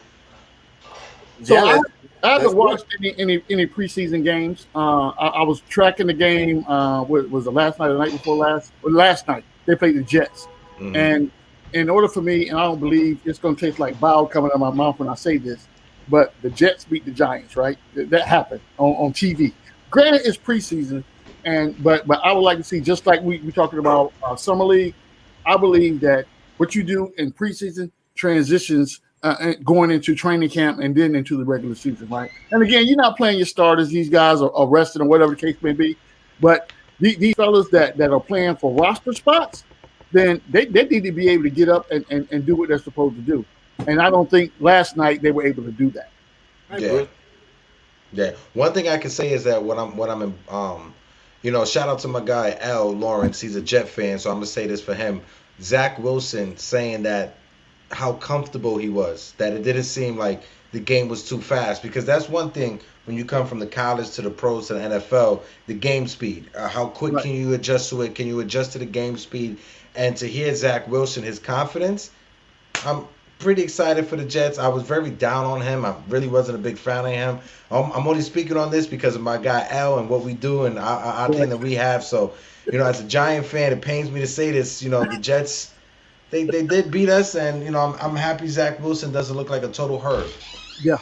Speaker 4: So I haven't watched any preseason games. I was tracking the game. Was it last night or the night before last? Or last night they played the Jets, and in order for me, and I don't believe it's going to taste like bile coming out of my mouth when I say this, but the Jets beat the Giants, right? That happened on TV. Granted, it's preseason, but I would like to see, just like we talking about Summer League, I believe that what you do in preseason transitions going into training camp and then into the regular season, right? And again, you're not playing your starters. These guys are rested or whatever the case may be. But these fellas that are playing for roster spots, then they need to be able to get up and do what they're supposed to do. And I don't think last night they were able to do that.
Speaker 3: Yeah. One thing I can say is that when I'm in, shout out to my guy L Lawrence. He's a Jet fan, so I'm gonna say this for him. Zach Wilson saying that how comfortable he was, that it didn't seem like the game was too fast, because that's one thing when you come from the college to the pros to the NFL, the game speed. How quick can you adjust to it? Can you adjust to the game speed? And to hear Zach Wilson, his confidence, I'm pretty excited for the Jets. I was very down on him. I really wasn't a big fan of him. I'm only speaking on this because of my guy L and what we do and our thing that we have. So, as a Giant fan, it pains me to say this. The Jets, they did beat us, and I'm happy Zach Wilson doesn't look like a total herd.
Speaker 4: Yeah,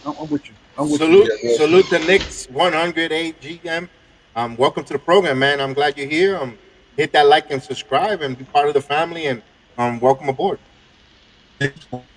Speaker 4: I'm with you.
Speaker 1: Salute the Knicks 108 GM. welcome to the program, man. I'm glad you're here. Hit that like and subscribe and be part of the family. And welcome aboard.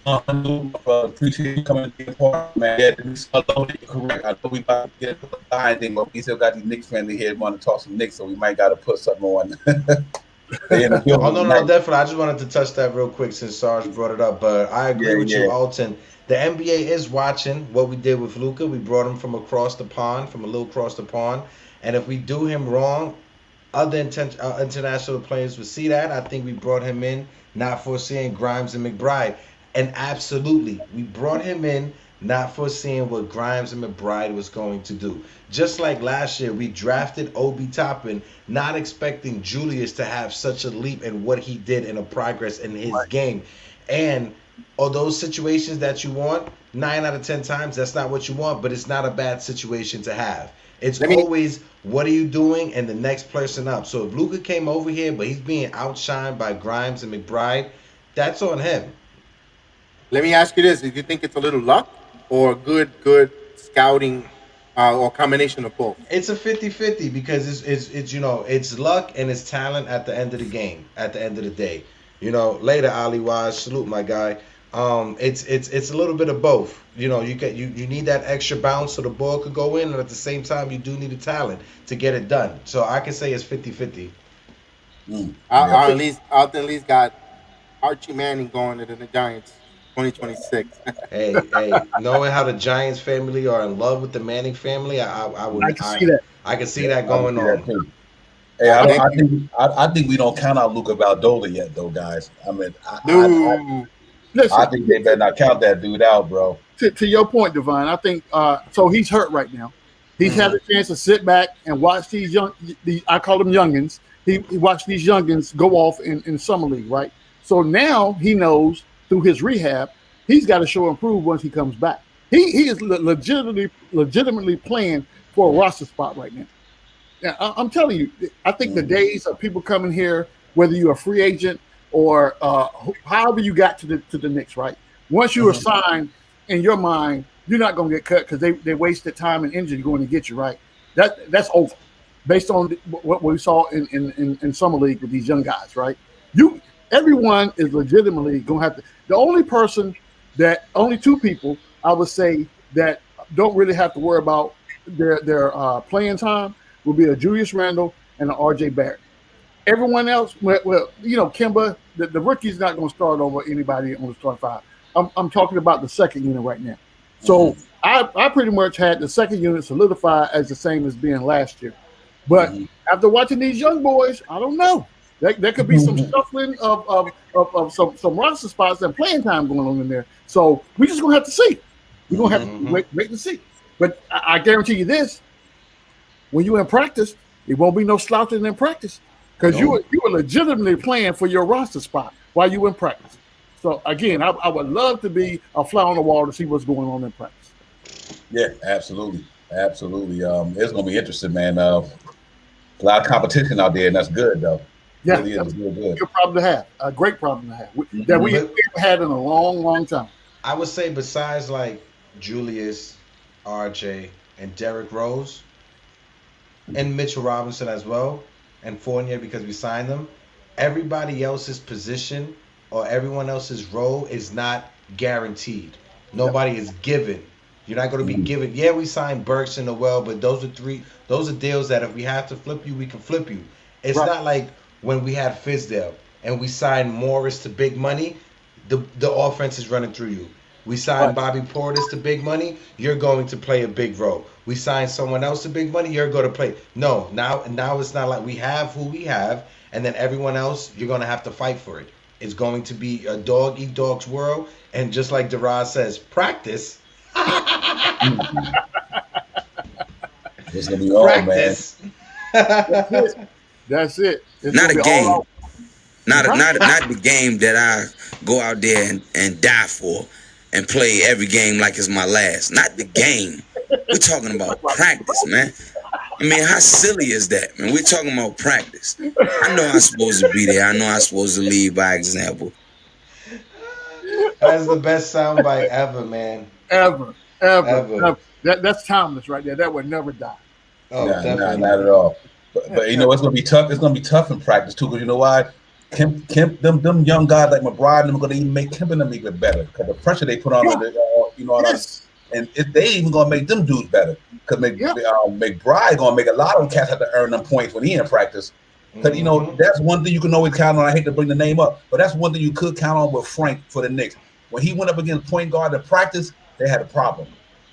Speaker 2: Appreciate you coming to be a part, man. Yeah, we saw correct. I know we about to get a binding, but we still got these Knicks family here want to talk some Knicks, so we might got to put something on.
Speaker 3: Oh no, definitely. I just wanted to touch that real quick since Sarge brought it up. But I agree with you, Alton. The NBA is watching what we did with Luka. We brought him from across the pond, from a little across the pond, and if we do him wrong, other international players would see that. I think we brought him in not foreseeing Grimes and McBride, and absolutely, we brought him in not foreseeing what Grimes and McBride was going to do. Just like last year, we drafted Obi Toppin, not expecting Julius to have such a leap in what he did in a progress in his game. And are those situations that you want? 9 out of 10 times, that's not what you want, but it's not a bad situation to have. It's always, what are you doing, and the next person up. So if Luka came over here, but he's being outshined by Grimes and McBride, that's on him.
Speaker 1: Let me ask you this: do you think it's a little luck or good scouting, or combination of both?
Speaker 3: It's a 50-50 because it's it's luck and it's talent at the end of the game, at the end of the day. Later, Ali Waz, salute my guy. It's a little bit of both. You need that extra bounce so the ball could go in, and at the same time you do need the talent to get it done. So I can say it's 50-50.
Speaker 1: At least got Archie Manning going to the Giants 2026.
Speaker 3: hey, knowing how the Giants family are in love with the Manning family, I can see that. I can see that going on.
Speaker 2: Hey, I think we don't count out Luca Valdola yet, though, guys. I mean, I think they better not count that dude out, bro.
Speaker 4: To your point, Divine, I think so. He's hurt right now. He's had a chance to sit back and watch these I call them youngins. He watched these youngins go off in Summer League, right? So now he knows through his rehab, he's got to show and prove once he comes back. He is legitimately playing for a roster spot right now. Now, I'm telling you, I think the days of people coming here, whether you're a free agent or however you got to the Knicks, right? Once you are signed, in your mind, you're not going to get cut because they wasted time and energy going to get you, right? That's over, based on what we saw in Summer League with these young guys, right? Everyone is legitimately going to have to. The only two people I would say that don't really have to worry about their playing time will be a Julius Randle and an RJ Barrett. Everyone else, Kemba, the rookie's not going to start over anybody on the start five. I'm talking about the second unit right now. So I pretty much had the second unit solidified as the same as being last year. But after watching these young boys, I don't know. There could be some shuffling of some roster spots and playing time going on in there. So we're just going to have to see. We're going to have to wait and see. But I guarantee you this, when you're in practice, it won't be no slouching in practice because you were legitimately playing for your roster spot while you were in practice. So, again, I would love to be a fly on the wall to see what's going on in practice.
Speaker 2: Yeah, absolutely. It's going to be interesting, man. A lot of competition out there, and that's good, though.
Speaker 4: Yeah,
Speaker 2: really
Speaker 4: that's a good problem to have. A great problem to have that we haven't had in a long, long time.
Speaker 3: I would say besides like Julius, RJ, and Derrick Rose, and Mitchell Robinson as well, and Fournier because we signed them, everybody else's position or everyone else's role is not guaranteed. Nobody is given. You're not going to be given. Yeah, we signed Burks and Noel, but those are deals that if we have to flip you, we can flip you. It's not like when we had Fizdale and we signed Morris to big money, the offense is running through you. We signed Bobby Portis to big money, you're going to play a big role. We signed someone else to big money, you're going to play. No, now it's not like we have who we have, and then everyone else, you're going to have to fight for it. It's going to be a dog-eat-dog's world, and just like Deraz says, practice.
Speaker 2: It's going to be all,
Speaker 3: practice.
Speaker 2: Man.
Speaker 4: That's it. It's
Speaker 5: not a game. Not the game that I go out there and die for and play every game like it's my last. Not the game. We're talking about practice, man. I mean, how silly is that, man? We're talking about practice. I know I'm supposed to be there. I know I'm supposed to lead by example.
Speaker 3: That's the best soundbite ever, man.
Speaker 4: Ever. That's timeless right there. That would never die.
Speaker 3: Oh,
Speaker 2: Nah,
Speaker 3: definitely
Speaker 2: not
Speaker 3: not.
Speaker 2: at all. But you know it's gonna be tough. It's gonna be tough in practice too, because you know why? Kemp, them young guys like McBride, them are gonna even make Kemp and them even better because the pressure they put on
Speaker 4: Yeah.
Speaker 2: the, on
Speaker 4: Yes.
Speaker 2: and they even gonna make them dudes better because
Speaker 4: Yeah.
Speaker 2: McBride gonna make a lot of them cats have to earn them points when he in practice. Because you know that's one thing you can always count on. I hate to bring the name up, but that's one thing you could count on with Frank for the Knicks. When he went up against point guard in practice, they had a problem.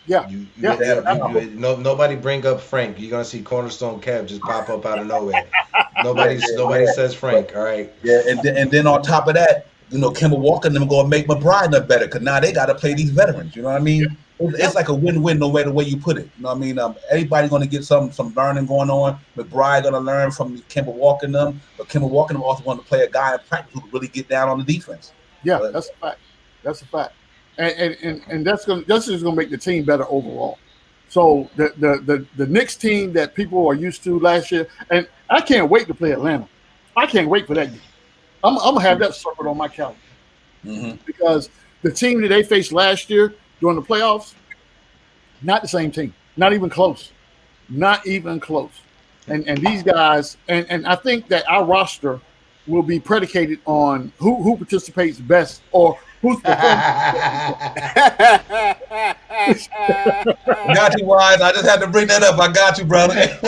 Speaker 4: Yeah. Yeah.
Speaker 2: They had a problem.
Speaker 3: Nobody bring up Frank. You're gonna see Cornerstone Kev just pop up out of nowhere.
Speaker 2: Yeah,
Speaker 3: Nobody says Frank. All right.
Speaker 2: Yeah, and then on top of that, you know, Kemba Walker and them gonna make McBride look better because now they got to play these veterans. You know what I mean? It's like a win-win, no matter where you put it. You know what I mean? Everybody's gonna get some learning going on. McBride gonna learn from Kemba Walker and them, but Kemba Walker and them also want to play a guy in practice who can really get down on the defense.
Speaker 4: Yeah, that's a fact. That's a fact. And that's just gonna make the team better overall. So the Knicks team that people are used to last year, and I can't wait to play Atlanta. I can't wait for that game. I'm gonna have that circled on my calendar because the team that they faced last year during the playoffs, not the same team, not even close, not even close. And these guys, and I think that our roster will be predicated on who participates best or who's performing.
Speaker 2: Got you, Wise. I just had to bring that up. I got you, brother.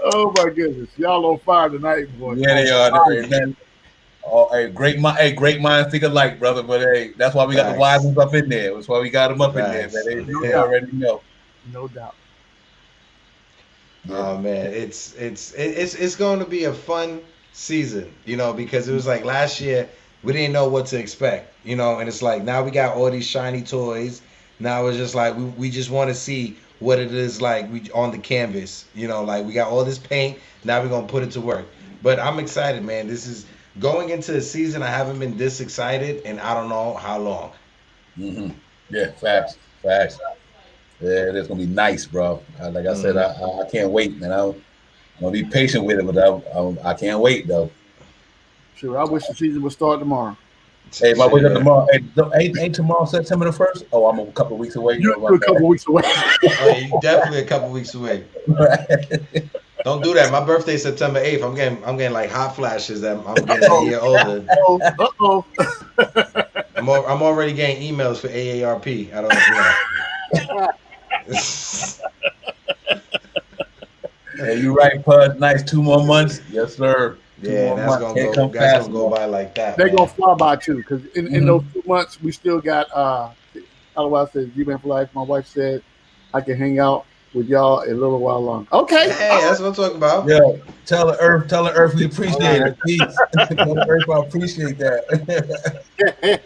Speaker 4: Oh my goodness, y'all on fire tonight, boy.
Speaker 2: Yeah, they are. Oh, hey, great minds think alike, brother. But hey, that's why we got the wise ones up in there. That's why we got them up in there, man. They already know.
Speaker 4: No doubt.
Speaker 3: Oh man, it's going to be a fun season, you know, because it was like last year we didn't know what to expect, you know, and it's like now we got all these shiny toys. Now it's just like we just want to see what it is like on the canvas, you know, like we got all this paint. Now we're gonna put it to work. But I'm excited, man. This is going into the season. I haven't been this excited, and I don't know how long.
Speaker 2: Yeah, facts. Yeah, it's gonna be nice, bro. Like I said, I can't wait, man. I'm gonna be patient with it, but I can't wait though.
Speaker 4: Sure, I wish the season would start tomorrow.
Speaker 2: Hey, my wake up tomorrow. Hey, ain't tomorrow September the 1st? Oh, I'm a couple of weeks away.
Speaker 4: You're a couple weeks away.
Speaker 3: Oh, you're definitely a couple weeks away. Don't do that. My birthday's September 8th. I'm getting like hot flashes that I'm getting a year older. I'm already getting emails for AARP. I don't know.
Speaker 2: Hey, you right, Pud. Nice 2 more months. Yes, sir.
Speaker 3: Yeah, that's gonna go by like that.
Speaker 4: They're gonna fly by too, because in those 2 months we still got otherwise said G-Man for life. My wife said I can hang out with y'all a little while longer. Okay.
Speaker 3: Hey, that's what I'm talking about.
Speaker 2: Yeah. Tell the earth we appreciate it. Peace. Tell the earth I appreciate that.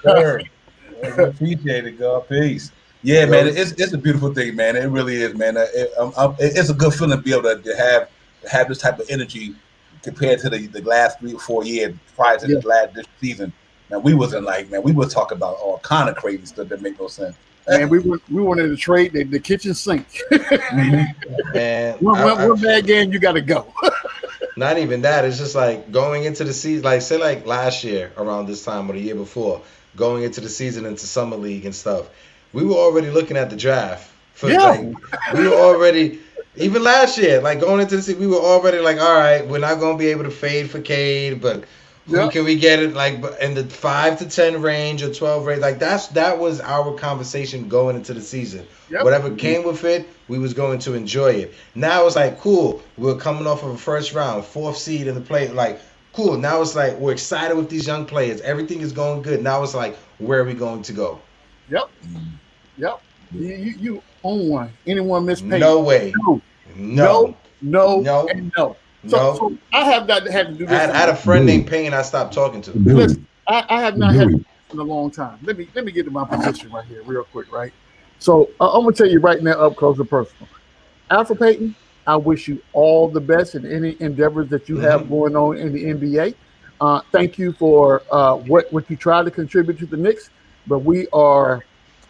Speaker 2: Sure. We appreciate it, God. Peace. Yeah, man, it's a beautiful thing, man. It really is, man. It's a good feeling to be able to have this type of energy compared to the last 3 or 4 years prior to this season. Man, we wasn't like, man, we were talking about all kind of crazy stuff that make no sense.
Speaker 4: And we wanted to trade the kitchen sink.
Speaker 3: And
Speaker 4: one bad game, you got to go.
Speaker 3: Not even that. It's just like going into the season, like say like last year around this time or the year before, going into the season into Summer League and stuff. We were already looking at the draft. We were already, even last year, like going into the season, we were already like, all right, we're not going to be able to fade for Cade, but who can we get it like in the 5 to 10 range or 12 range? Like that was our conversation going into the season. Whatever came with it, we was going to enjoy it. Now it's like, cool, we're coming off of a first round, 4th seed in the play. Like, cool. Now it's like we're excited with these young players. Everything is going good. Now it's like, where are we going to go?
Speaker 4: Yep. You own one. Anyone miss pay?
Speaker 3: No way.
Speaker 4: No. And no.
Speaker 3: No.
Speaker 4: So I have not had to do this.
Speaker 3: I had a friend named Payne I stopped talking to.
Speaker 4: Listen, I have not had to do this in a long time. Let me get to my position right here real quick, right? So I'm going to tell you right now up close and personal. Alpha Payton, I wish you all the best in any endeavors that you have going on in the NBA. Thank you for what you try to contribute to the Knicks, but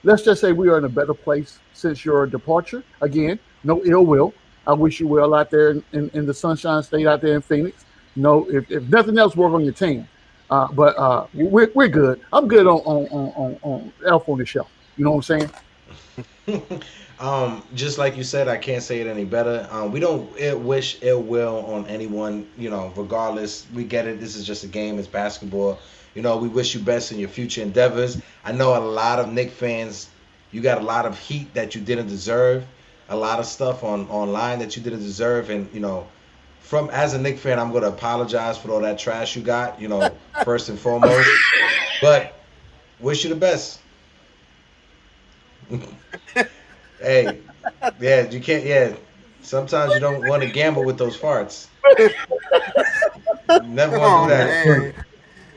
Speaker 4: let's just say we are in a better place since your departure. Again, no ill will. I wish you well out there in the Sunshine State out there in Phoenix. No, if nothing else, work on your team. But we're good. I'm good on Elf on the Shelf. You know what I'm saying?
Speaker 3: Just like you said, I can't say it any better. We don't wish ill will on anyone, regardless. We get it. This is just a game. It's basketball. We wish you best in your future endeavors. I know a lot of Knicks fans, you got a lot of heat that you didn't deserve, a lot of stuff online that you didn't deserve. And, from as a Knicks fan, I'm going to apologize for all that trash you got, first and foremost. But wish you the best. Hey, yeah, you can't. Yeah, sometimes you don't want to gamble with those farts. Never want to do that.
Speaker 1: Man.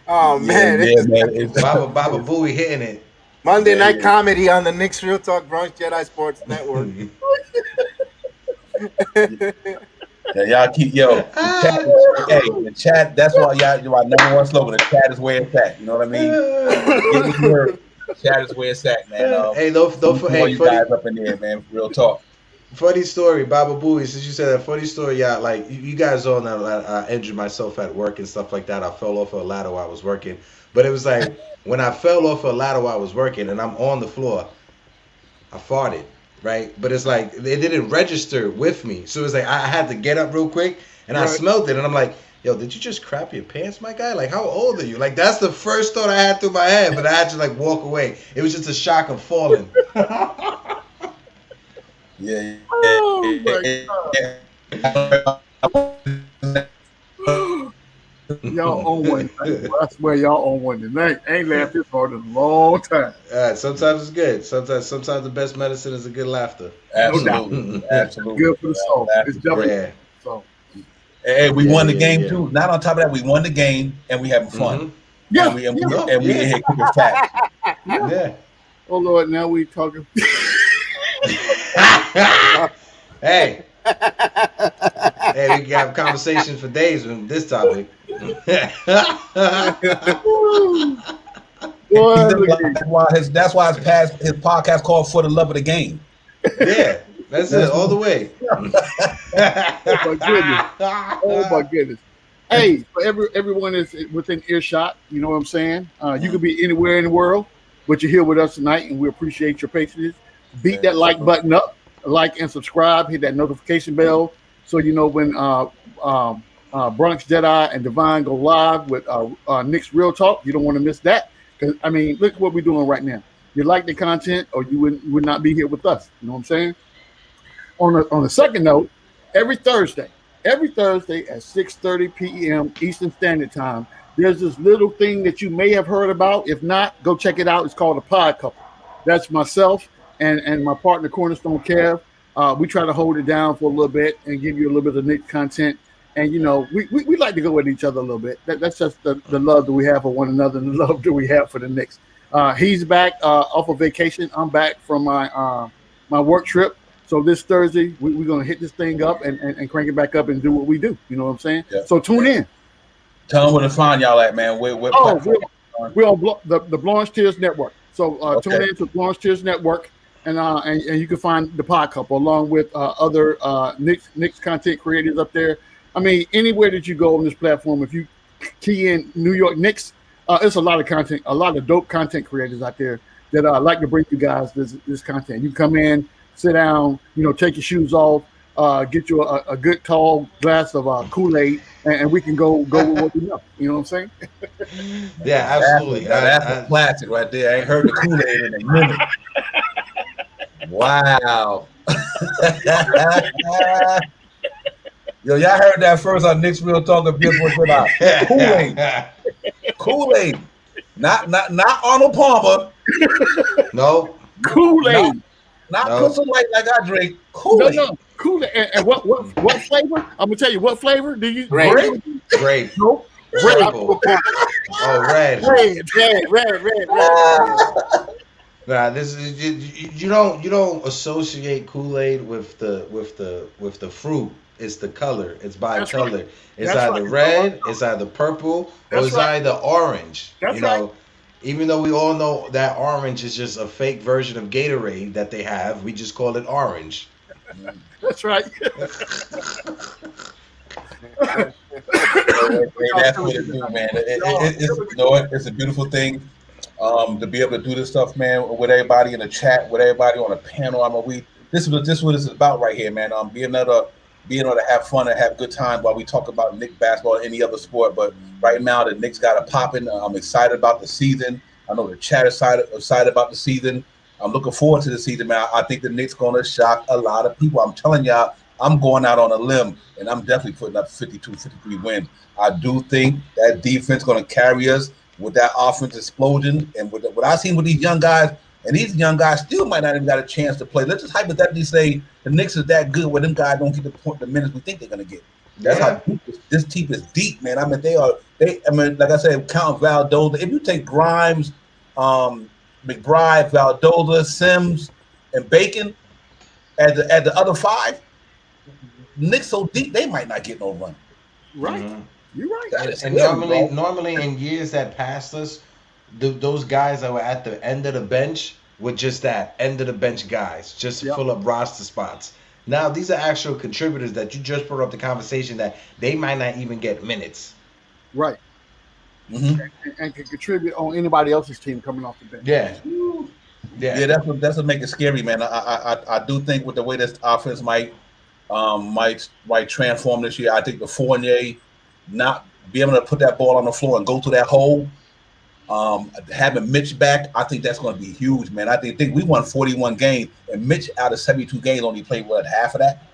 Speaker 1: Oh man,
Speaker 2: man. It's
Speaker 3: Baba Booey hitting it.
Speaker 1: Monday night comedy on the Knicks Real Talk Bronx Jedi Sports Network.
Speaker 2: Yeah, y'all keep the chat. That's why y'all number one slogan. The chat is where it's at. You know what I mean? Get what you heard. The chat is where it's at, man.
Speaker 3: Hey, don't
Speaker 2: you guys up in there, man. Real talk.
Speaker 3: Funny story, Baba Booey. Since you said that funny story, yeah, like you guys all know that I injured myself at work and stuff like that. I fell off a ladder while I was working, but it was like when I fell off a ladder while I was working and I'm on the floor, I farted, right? But it's like it didn't register with me, so it was like I had to get up real quick and I smelled it and I'm like, yo, did you just crap your pants, my guy? Like, how old are you? Like, that's the first thought I had through my head, but I had to like walk away. It was just a shock of falling.
Speaker 2: Yeah.
Speaker 4: Oh my God. Y'all own one. I swear y'all own one tonight. I ain't laughed this hard in a long time.
Speaker 3: Sometimes it's good. Sometimes the best medicine is a good laughter.
Speaker 2: Absolutely. Absolutely.
Speaker 4: Good for the soul. It's definitely so.
Speaker 2: Hey, we won the game too. Not on top of that, we won the game and we having fun.
Speaker 3: Mm-hmm.
Speaker 4: Yeah.
Speaker 2: And we in here cooking fat.
Speaker 3: Yeah.
Speaker 4: Oh Lord, now we talking.
Speaker 3: Hey, we can have conversations for days with this topic.
Speaker 2: That's why his podcast called For the Love of the Game.
Speaker 3: Yeah, that's it, all the way.
Speaker 4: Oh my goodness. Hey, for everyone is within earshot, you know what I'm saying? You could be anywhere in the world, but you're here with us tonight, and we appreciate your patience. Beat that like button up, like and subscribe, hit that notification bell, so you know when Bronx Jedi and Divine go live with Knicks Real Talk. You don't want to miss that, because I mean, look what we're doing right now. You like the content, or you would not be here with us. You know what I'm saying? On the second note, every Thursday at 6:30 p.m. Eastern Standard Time, there's this little thing that you may have heard about. If not, go check it out. It's called a Pod Couple. That's myself and my partner Cornerstone Kev. We try to hold it down for a little bit and give you a little bit of Knicks content. And you know, we like to go with each other a little bit. That's just the love that we have for one another and the love that we have for the Knicks. He's back off of vacation. I'm back from my my work trip. So this Thursday, we're going to hit this thing up and crank it back up and do what we do. You know what I'm saying? Yeah. So tune in.
Speaker 2: Tell them where to find y'all at, man. We're on
Speaker 4: the Blanche Tears Network. So tune in to Blanche Tears Network, and you can find the Pod Couple along with other Knicks content creators up there. I mean, anywhere that you go on this platform, if you key in New York Knicks, there's a lot of content, a lot of dope content creators out there that like to bring you guys this content. You come in, sit down, you know, take your shoes off, get you a good tall glass of Kool-Aid, and we can go with what we know. You know what I'm saying?
Speaker 3: Yeah, absolutely.
Speaker 2: That's a classic right there. I ain't heard the Kool-Aid in a minute. Wow. Yo, y'all heard that first on Knicks Real Talk of Kool-Aid. Kool-Aid. Not Arnold Palmer.
Speaker 3: No.
Speaker 4: Kool-Aid.
Speaker 2: Not Crystal Light like I drink. Kool-Aid.
Speaker 4: No, Kool-Aid. And what flavor? I'm gonna tell you what flavor. Do you
Speaker 3: grape?
Speaker 4: Nope.
Speaker 3: Purple. Oh, red.
Speaker 1: Red.
Speaker 3: Nah, this is you don't associate Kool-Aid with the fruit. It's the color. It's by
Speaker 4: That's
Speaker 3: color.
Speaker 4: Right.
Speaker 3: It's
Speaker 4: That's
Speaker 3: either
Speaker 4: right.
Speaker 3: red, it's either purple,
Speaker 4: That's
Speaker 3: or it's
Speaker 4: right.
Speaker 3: either orange.
Speaker 4: That's
Speaker 3: you know,
Speaker 4: right.
Speaker 3: even though we all know that orange is just a fake version of Gatorade that they have, we just call it orange.
Speaker 4: That's right.
Speaker 2: that's what it do, man. It's a beautiful thing to be able to do this stuff, man, with everybody in the chat, with everybody on the panel. I mean, this is what this is about right here, man. Being able to have fun and have good time while we talk about Knicks basketball or any other sport. But right now, the Knicks got it popping. I'm excited about the season. I know the chat is excited about the season. I'm looking forward to the season, man. I think the Knicks going to shock a lot of people. I'm telling y'all, I'm going out on a limb, and I'm definitely putting up 52, 53 wins. I do think that defense going to carry us with that offense explosion. And with what I've seen with these young guys, and these young guys still might not even got a chance to play. Let's just hypothetically say the Knicks is that good where them guys don't get the minutes we think they're going to get. That's how deep this team is deep, man. I mean, like I said, count Valdoza. If you take Grimes, McBride, Valdoza, Sims, and Bacon at the other five, Knicks so deep they might not get no run.
Speaker 4: Right, you're right.
Speaker 3: And normally in years that passed us, those guys that were at the end of the bench were just that end of the bench guys, just to fill up roster spots. Now these are actual contributors that you just brought up the conversation that they might not even get minutes.
Speaker 4: Right. And can contribute on anybody else's team coming off the bench.
Speaker 3: Yeah.
Speaker 2: That's what makes it scary, man. I do think with the way this offense might transform this year, I think the Fournier not be able to put that ball on the floor and go through that hole. Having Mitch back, I think that's going to be huge, man. I think we won 41 games, and Mitch out of 72 games only played half of that.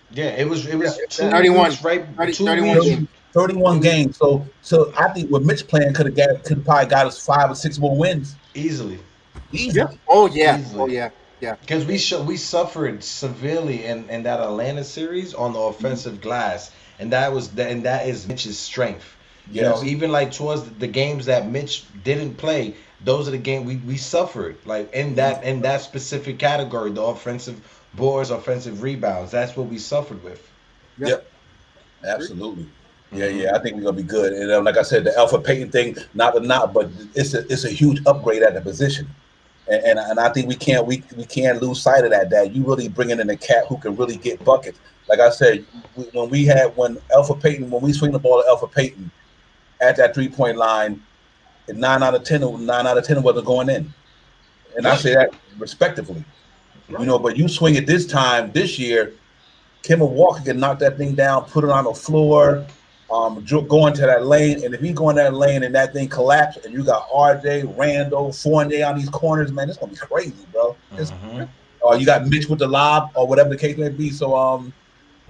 Speaker 3: Yeah, it was
Speaker 1: 31,
Speaker 3: weeks, right?
Speaker 2: 31 games. So I think with Mitch playing could probably got us 5 or 6 more wins
Speaker 3: easily.
Speaker 1: Yeah. Oh yeah.
Speaker 3: Easily.
Speaker 1: Oh yeah. Yeah.
Speaker 3: Because we suffered severely in that Atlanta series on the offensive glass, and that is Mitch's strength. You know, even like towards the games that Mitch didn't play, those are the games we suffered. Like in that specific category, the offensive boards, offensive rebounds, that's what we suffered with.
Speaker 2: Yep. Absolutely. Yeah. I think we're gonna be good. And like I said, the Alpha Payton thing, but it's a huge upgrade at the position. And I think we can't lose sight of that you really bringing in a cat who can really get buckets. Like I said, when we swing the ball to Alpha Payton at that 3-point line, 9 out of 10 wasn't going in. And I say that respectively. Right. You know, but you swing it this year, Kemba Walker can knock that thing down, put it on the floor, go into that lane, and if you go in that lane and that thing collapse, and you got RJ, Randall, Fournier on these corners, man, it's gonna be crazy, bro. You got Mitch with the lob or whatever the case may be. So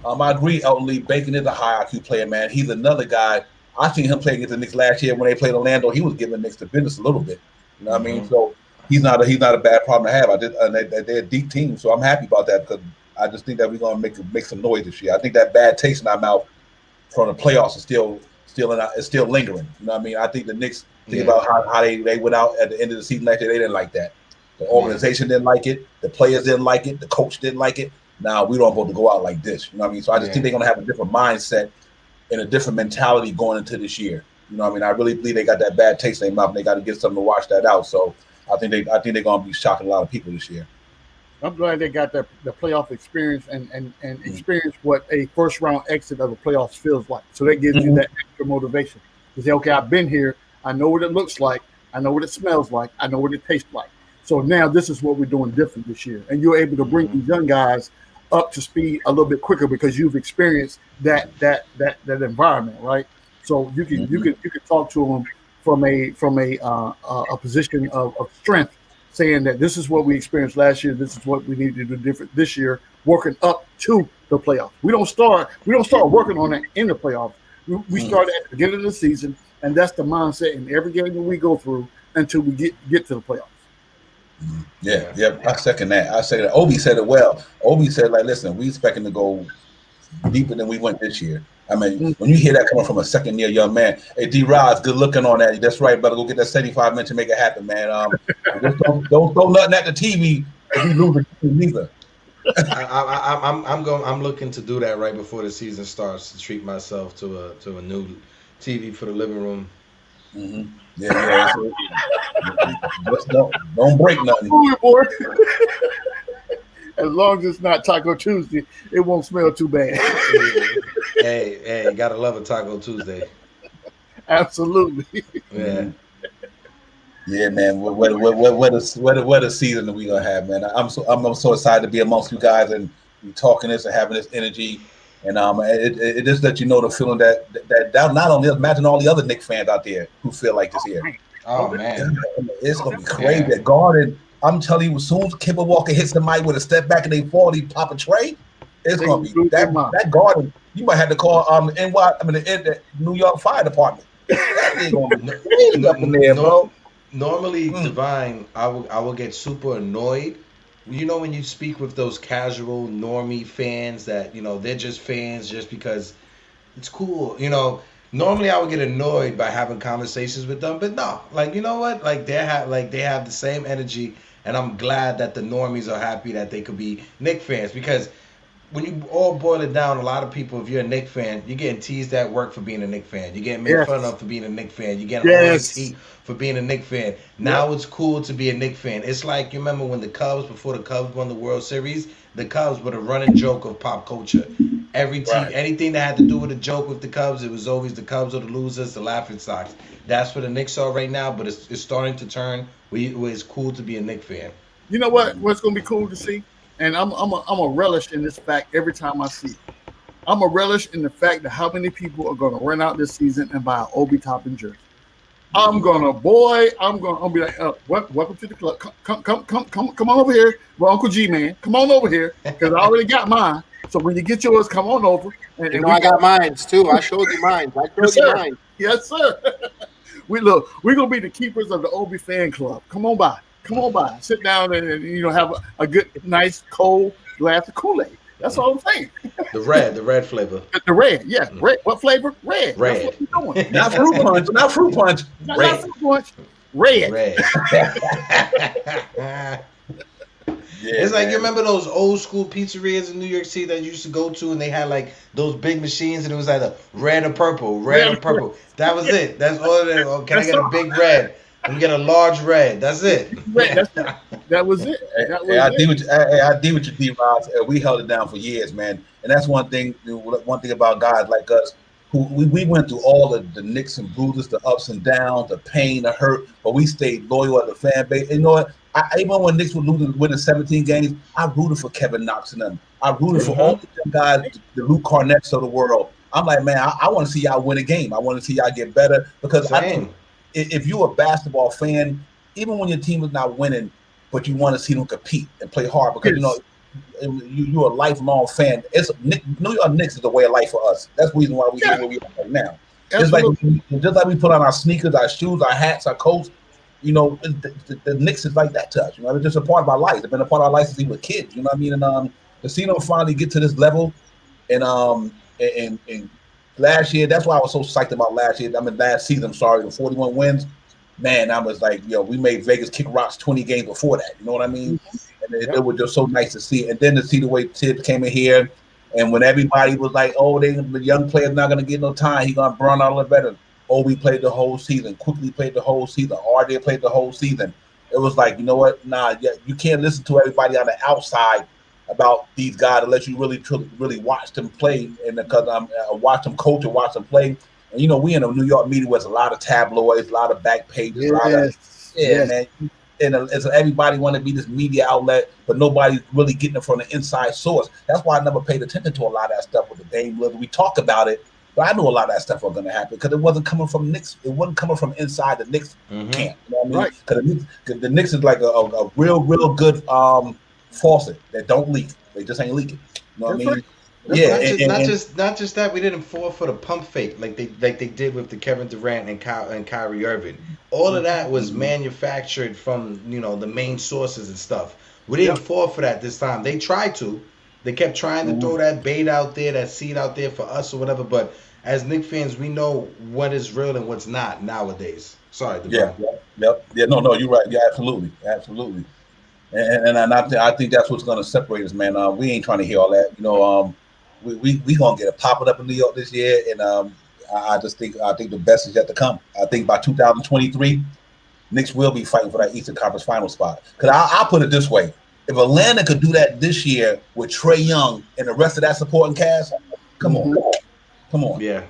Speaker 2: I agree, Elton Lee. Bacon is a high IQ player, man. He's another guy. I seen him play against the Knicks last year when they played Orlando. He was giving the Knicks the business a little bit. You know what I mean? So he's not a bad problem to have. They're a deep team, so I'm happy about that because I just think that we're gonna make some noise this year. I think that bad taste in our mouth from the playoffs is still lingering. You know what I mean? I think the Knicks think about how they went out at the end of the season last year. They didn't like that. The organization didn't like it. The players didn't like it. The coach didn't like it. Now we don't want to go out like this. You know what I mean? So I just think they're gonna have a different mindset and a different mentality going into this year. You know what I mean? I really believe they got that bad taste in their mouth and they got to get something to wash that out. So I think they're gonna be shocking a lot of people this year.
Speaker 4: I'm glad they got the playoff experience and experience what a first round exit of the playoffs feels like. So that gives you that extra motivation to say, okay, I've been here. I know what it looks like. I know what it smells like. I know what it tastes like. So now this is what we're doing different this year. And you're able to bring these young guys up to speed a little bit quicker because you've experienced that environment, right? So you can talk to them from a position of strength, saying that this is what we experienced last year. This is what we need to do different this year, working up to the playoffs. We don't start working on it in the playoffs. We start at the beginning of the season, and that's the mindset in every game that we go through until we get to the playoffs.
Speaker 2: Yeah, I second that. Obi said it well. Obi said, like, listen, we expecting to go deeper than we went this year. I mean, when you hear that coming from a second-year young man, hey, D-Rod's good looking on that. That's right, better go get that 75 minutes and make it happen, man. Don't throw nothing at the TV if we lose the team either.
Speaker 3: I'm looking to do that right before the season starts to treat myself to a new TV for the living room.
Speaker 2: Mm-hmm. Yeah. Just don't break nothing.
Speaker 4: As long as it's not Taco Tuesday, it won't smell too bad.
Speaker 3: Hey, gotta love a Taco Tuesday.
Speaker 4: Absolutely.
Speaker 3: Yeah.
Speaker 2: Yeah, man. What a season that we gonna have, man. I'm so excited to be amongst you guys and be talking this and having this energy. And it just let you know the feeling that not only imagine all the other Knicks fans out there who feel like this here.
Speaker 3: Oh man.
Speaker 2: It's gonna be crazy.
Speaker 3: Yeah.
Speaker 2: That Garden, I'm telling you, as soon as Kemba Walker hits somebody with a step back and they fall, he pop a tray. It's gonna be that Garden. You might have to call the New York Fire Department. That thing gonna be crazy up in there, bro.
Speaker 3: Normally, Divine, I will get super annoyed. You know, when you speak with those casual normie fans that, you know, they're just fans just because it's cool. You know, normally I would get annoyed by having conversations with them, but no, like, you know what? Like they have the same energy, and I'm glad that the normies are happy that they could be Knicks fans, because when you all boil it down, a lot of people, if you're a Knicks fan, you're getting teased at work for being a Knicks fan. You're getting made fun of for being a Knicks fan. You're getting all this heat for being a Knicks fan. Now it's cool to be a Knicks fan. It's like, you remember when before the Cubs won the World Series, the Cubs were the running joke of pop culture. Every team, anything that had to do with a joke with the Cubs, it was always the Cubs or the losers, the laughing stocks. That's what the Knicks are right now, but it's starting to turn where it's cool to be a Knicks fan.
Speaker 4: You know what's going to be cool to see? And I'm a relish in this fact every time I see it. I'm a relish in the fact that how many people are going to run out this season and buy an Obi Toppin jersey. I'm gonna be like, welcome to the club. Come on over here, well, Uncle G man. Come on over here, because I already got mine. So when you get yours, come on over.
Speaker 1: And I got mine too. I showed you mine. Mine.
Speaker 4: Yes, sir. We're gonna be the keepers of the Obi fan club. Come on by. Sit down and have a good, nice, cold glass of Kool-Aid. That's all I'm saying.
Speaker 3: The red flavor.
Speaker 4: The red, yeah. Red. What flavor? Red.
Speaker 3: Red.
Speaker 4: That's what we're doing.
Speaker 2: Not fruit punch. Not fruit punch.
Speaker 4: Not fruit punch. Red.
Speaker 3: It's like, you remember those old school pizzerias in New York City that you used to go to, and they had like those big machines, and it was either red or purple. That was it. That's all it is. Oh, can I get a big red? Let me get a large red. That's it.
Speaker 4: That was it.
Speaker 2: I deal with you, D-Roz. We held it down for years, man. And that's one thing about guys like us, who we went through all the nicks and bruises, the ups and downs, the pain, the hurt, but we stayed loyal as a fan base. And you know what? Even when Knicks were winning 17 games, I rooted for Kevin Knox and them. I rooted for all the guys, the Luke Cornetts of the world. I'm like, man, I want to see y'all win a game. I want to see y'all get better, because I think if you're a basketball fan, even when your team is not winning, but you want to see them compete and play hard, because you're a lifelong fan. New York Knicks is the way of life for us. That's the reason why we are where we are right now. Just like we put on our sneakers, our shoes, our hats, our coats. The Knicks is like that to us. They're just a part of our life. They've been a part of our life since we were kids. You know what I mean? And to see them finally get to this level, and last year, that's why I was so psyched about last year. Last season, the 41 wins. Man, I was like, we made Vegas kick rocks 20 games before that. You know what I mean? And it was just so nice to see. And then to see the way Tibbs came in here, and when everybody was like, the young player's not going to get no time. He's going to burn out a little better. We played the whole season. Quickly played the whole season. RJ played the whole season. It was like, you know what? You can't listen to everybody on the outside about these guys unless you really watch them play, and because watch them coach and watch them play. And we in a New York media where there's a lot of tabloids, a lot of back pages, man. And everybody want to be this media outlet, but nobody's really getting it from the inside source. That's why I never paid attention to a lot of that stuff with the Dame Lillard. We talk about it, but I knew a lot of that stuff was going to happen because it wasn't coming from Knicks. It wasn't coming from inside the Knicks camp. You know what I mean? Right. Because the Knicks is like a real good faucet that don't leak. They just ain't leaking. You know what I mean?
Speaker 3: Not just that we didn't fall for the pump fake like they did with the Kevin Durant and Kyrie Irving. All of that was manufactured from the main sources and stuff. We didn't fall for that this time. They tried to. They kept trying to throw that bait out there, that seed out there for us or whatever. But as Knicks fans, we know what is real and what's not nowadays. Sorry.
Speaker 2: Yeah. No, you're right. Yeah, absolutely. And I think that's what's going to separate us, man. We ain't trying to hear all that. We gonna get it popping up in New York this year, and I think the best is yet to come. I think by 2023, Knicks will be fighting for that Eastern Conference Final spot. Because I'll put it this way: if Atlanta could do that this year with Trae Young and the rest of that supporting cast, come on.
Speaker 3: Yeah.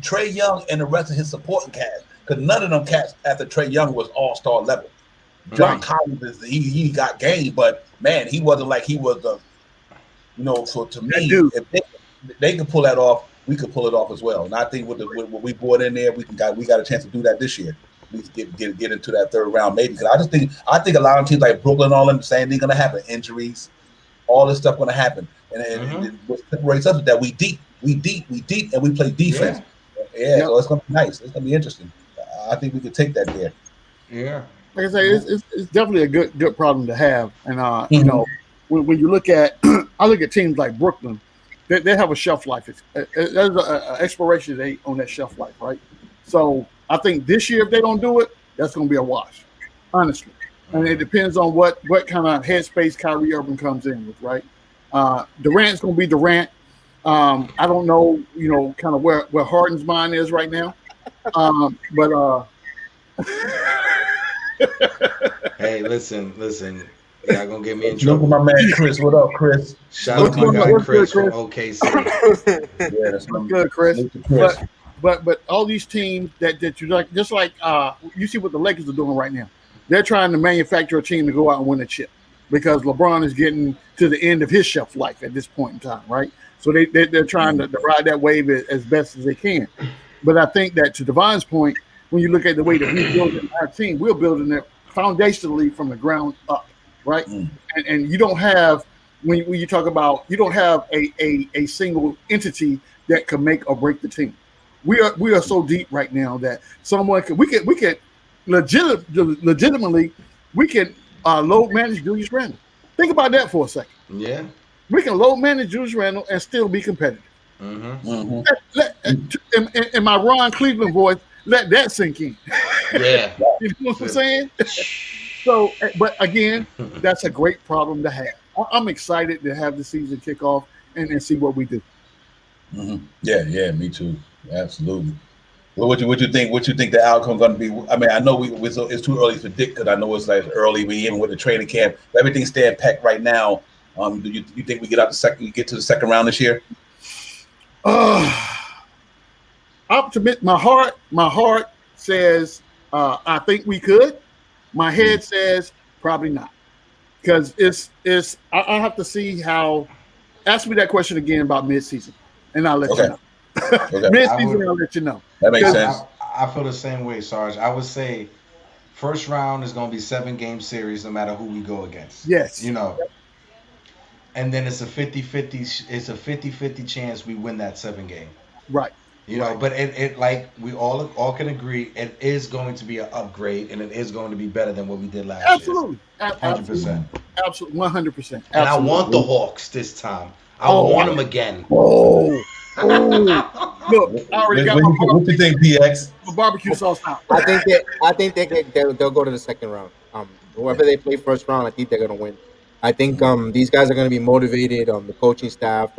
Speaker 2: Trey Young and the rest of his supporting cast, because none of them cats after Trey Young was all-star level. John Collins, he got game, but man, he wasn't like he was the, so to me, if they can pull that off, we could pull it off as well. And I think with what we brought in there, we got a chance to do that this year. We get into that third round maybe, because I think a lot of teams like Brooklyn, all them, same thing gonna happen, injuries, all this stuff gonna happen, and what separates us is that we deep, and we play defense. Yeah. So it's gonna be nice. It's gonna be interesting. I think we could take that there.
Speaker 3: Yeah.
Speaker 4: Like I say, it's definitely a good problem to have. And when you look at, I look at teams like Brooklyn, they have a shelf life. There's an expiration date on that shelf life, right? So I think this year, if they don't do it, that's going to be a wash, honestly. And it depends on what kind of headspace Kyrie Irving comes in with, right? Durant's going to be Durant. I don't know, kind of where Harden's mind is right now, but.
Speaker 3: Hey, listen. Y'all gonna get me in trouble.
Speaker 2: Look at my man Chris. What up, Chris?
Speaker 3: Shout out to my guy Chris from OKC.
Speaker 2: Yeah, that's
Speaker 4: good, Chris. But all these teams that you like, just like you see what the Lakers are doing right now. They're trying to manufacture a team to go out and win a chip because LeBron is getting to the end of his shelf life at this point in time, right? So they're trying to ride that wave as best as they can. But I think that to Devon's point, when you look at the way that we're building our team, we're building it foundationally from the ground up, right? And you don't have, when you talk about, you don't have a single entity that can make or break the team. We are so deep right now that we can legitimately load manage Julius Randle. Think about that for a second.
Speaker 3: Yeah,
Speaker 4: we can load manage Julius Randle and still be competitive. In my Ron Cleveland voice, let that sink in.
Speaker 3: Yeah.
Speaker 4: You know what I'm saying? So, but again, that's a great problem to have. I'm excited to have the season kick off and see what we do.
Speaker 2: Yeah, me too. Absolutely. Well, what you think? What you think the outcome going to be? I mean, I know it's too early to predict because I know it's like early. We even with the training camp, everything's staying packed right now. Do you think we get to the second round this year?
Speaker 4: Optimist. My heart says I think we could. My head says probably not, because it's. I have to see how. Ask me that question again about midseason, and I'll let you know. Midseason, I'll let you know.
Speaker 2: That makes sense.
Speaker 3: I feel the same way, Sarge. I would say first round is going to be 7-game series, no matter who we go against.
Speaker 4: Yes,
Speaker 3: and then it's a 50-50. It's a 50-50 chance we win that 7-game.
Speaker 4: Right.
Speaker 3: But it like we all can agree, it is going to be an upgrade, and it is going to be better than what we did last
Speaker 4: year.
Speaker 3: 100%.
Speaker 4: Absolutely, 100%.
Speaker 3: And I want the Hawks this time. I want them again.
Speaker 4: Look, I already got my
Speaker 2: what you think, PX?
Speaker 4: Barbecue sauce out.
Speaker 1: I think they'll go to the second round. Whoever they play first round, I think they're gonna win. I think these guys are gonna be motivated. The coaching staff,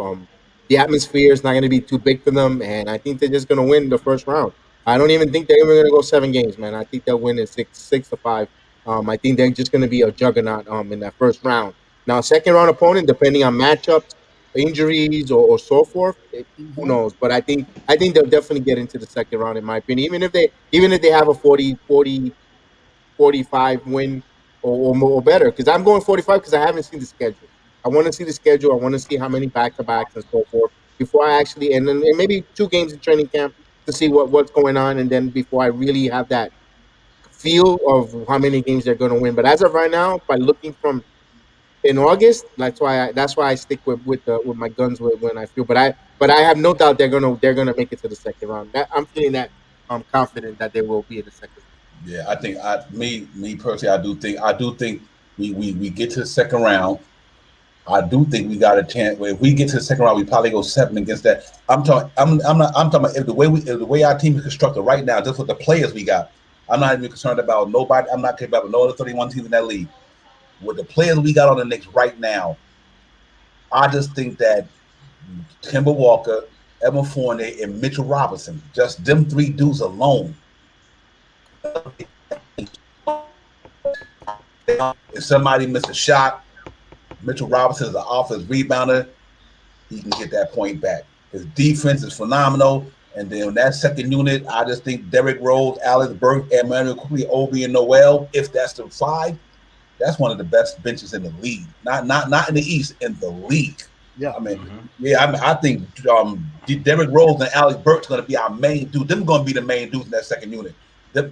Speaker 1: the atmosphere is not going to be too big for them, and I think they're just going to win the first round. I don't even think they're even going to go 7 games, man. I think they'll win in 6-5. I think they're just going to be a juggernaut in that first round. Now, second round opponent, depending on matchups, injuries, or so forth, who knows? But I think they'll definitely get into the second round, in my opinion. Even if they have a 45 win or better, because I'm going 45 because I haven't seen the schedule. I want to see the schedule. I want to see how many back-to-backs and so forth before I actually, and then maybe 2 games in training camp to see what's going on, and then before I really have that feel of how many games they're going to win. But as of right now, by looking from in August, that's why I stick with my guns when I feel. But I have no doubt they're gonna make it to the second round. I'm feeling that I'm confident that they will be in the second round.
Speaker 2: Yeah, I think me personally, I do think we get to the second round. I do think we got a chance. If we get to the second round, we probably go 7 against that. I'm talking about if the way our team is constructed right now, just with the players we got. I'm not even concerned about nobody. I'm not concerned about no other 31 teams in that league. With the players we got on the Knicks right now, I just think that Kemba Walker, Evan Fournier, and Mitchell Robinson, just them 3 dudes alone. If somebody missed a shot, Mitchell Robinson is an offensive rebounder. He can get that point back. His defense is phenomenal. And then that second unit, I just think Derrick Rose, Alex Burke, Emmanuel quickly, Obi, and Noel. If that's the five, that's one of the best benches in the league. Not in the East, in the league.
Speaker 4: Yeah.
Speaker 2: I mean, I think Derrick Rose and Alex Burke's going to be our main dude. Them going to be the main dudes in that second unit. That's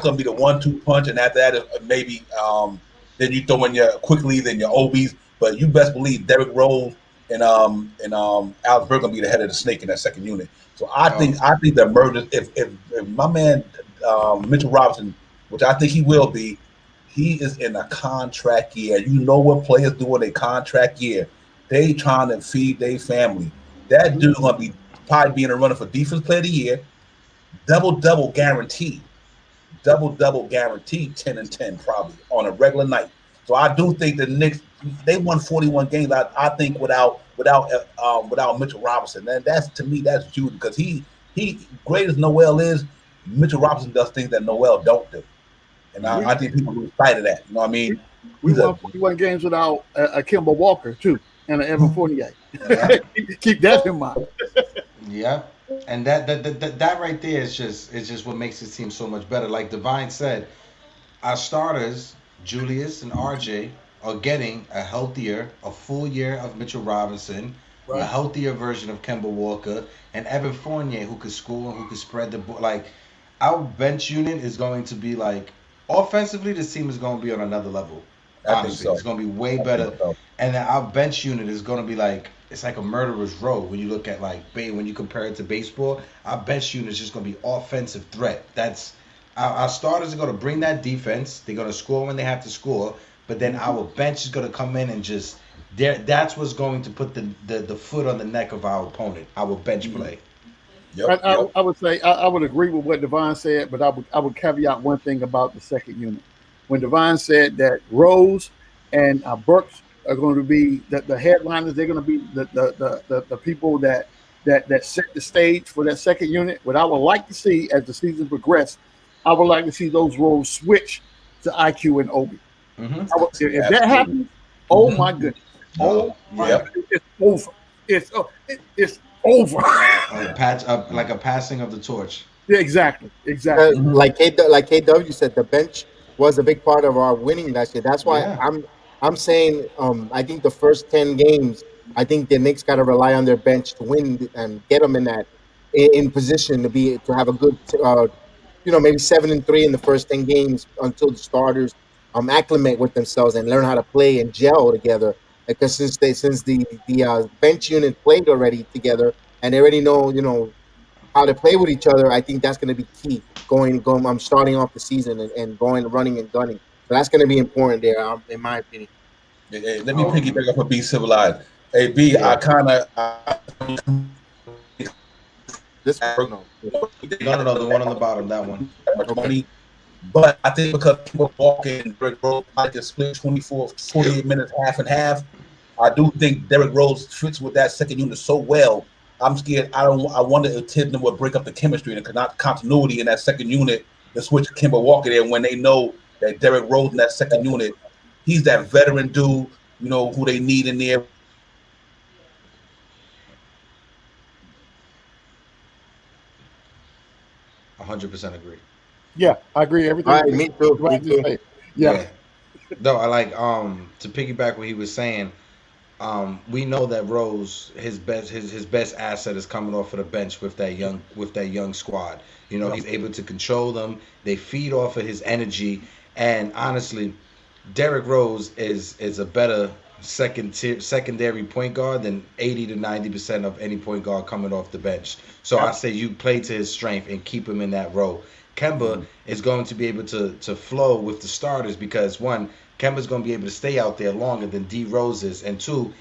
Speaker 2: going to be the 1-2 punch, and after that, maybe then you throw in your quickly, then your Obies. But you best believe Derrick Rose and Alex Burke going to be the head of the snake in that second unit. So I think the emergence, if my man Mitchell Robinson, which I think he will be, he is in a contract year. You know what players do in a contract year? They trying to feed their family. That dude gonna be probably being a runner for defense player of the year, double guaranteed, double guaranteed, 10-10 probably on a regular night. So I do think the Knicks, they won 41 games. I think without Mitchell Robinson, and that's, to me, that's Jude, because he great as Noel is, Mitchell Robinson does things that Noel don't do, and I think people lose sight of that. You know what I mean?
Speaker 4: We won 41 games without a Kemba Walker too, and an Evan Fournier. Keep that in mind.
Speaker 3: Yeah, and that right there is just what makes it seem so much better. Like Divine said, our starters, Julius and RJ, are getting a full year of Mitchell Robinson, right, a healthier version of Kemba Walker, and Evan Fournier, who could score and who could spread the ball. Like, our bench unit is going to be like, offensively, this team is going to be on another level. Honestly, it's going to be way better. And then our bench unit is going to be like, it's like a murderer's row when you look at when you compare it to baseball. Our bench unit is just going to be offensive threat. That's our starters are going to bring that defense. They're going to score when they have to score. But then our bench is going to come in and just that's what's going to put the foot on the neck of our opponent, our bench play.
Speaker 4: I would say I would agree with what Devon said, but I would caveat one thing about the second unit. When Devon said that Rose and Burks are going to be the headliners, they're going to be the people that set the stage for that second unit. What I would like to see as the season progresses, I would like to see those roles switch to IQ and Obi. If that happens, oh my goodness, it's over. It's over.
Speaker 3: Like a passing of the torch.
Speaker 4: Yeah, exactly.
Speaker 1: Like KW said, the bench was a big part of our winning last year. That's why I'm saying I think the first 10 games, I think the Knicks got to rely on their bench to win and get them in position to have a good maybe 7-3 in the first 10 games until the starters acclimate with themselves and learn how to play and gel together. Because since the bench unit played already together and they already know how to play with each other, I think that's going to be key going. I'm starting off the season and going running and gunning. So that's going to be important there, in my opinion.
Speaker 2: Hey, let me piggyback up for Be Civilized. Hey, B,
Speaker 3: Yeah.
Speaker 2: This
Speaker 3: No, the one on the bottom, that one.
Speaker 2: Money, but I think because people walking and Derrick Rose probably can split 48 minutes, half and half. I do think Derrick Rose fits with that second unit so well. I'm scared. I wonder if Tibbs would break up the chemistry and the continuity in that second unit to switch Kemba Walker there when they know that Derrick Rose in that second unit, he's that veteran dude, who they need in there.
Speaker 3: I 100% agree.
Speaker 4: Yeah, I agree. Everything.
Speaker 1: All right, me too.
Speaker 4: Yeah.
Speaker 3: No, I like to piggyback what he was saying. We know that Rose, his best asset is coming off of the bench with that young squad. He's able to control them. They feed off of his energy, and honestly, Derrick Rose is a better secondary point guard than 80 to 90% of any point guard coming off the bench. So I say you play to his strength and keep him in that role. Kemba is going to be able to flow with the starters because, one, Kemba's going to be able to stay out there longer than D Rose is, and two,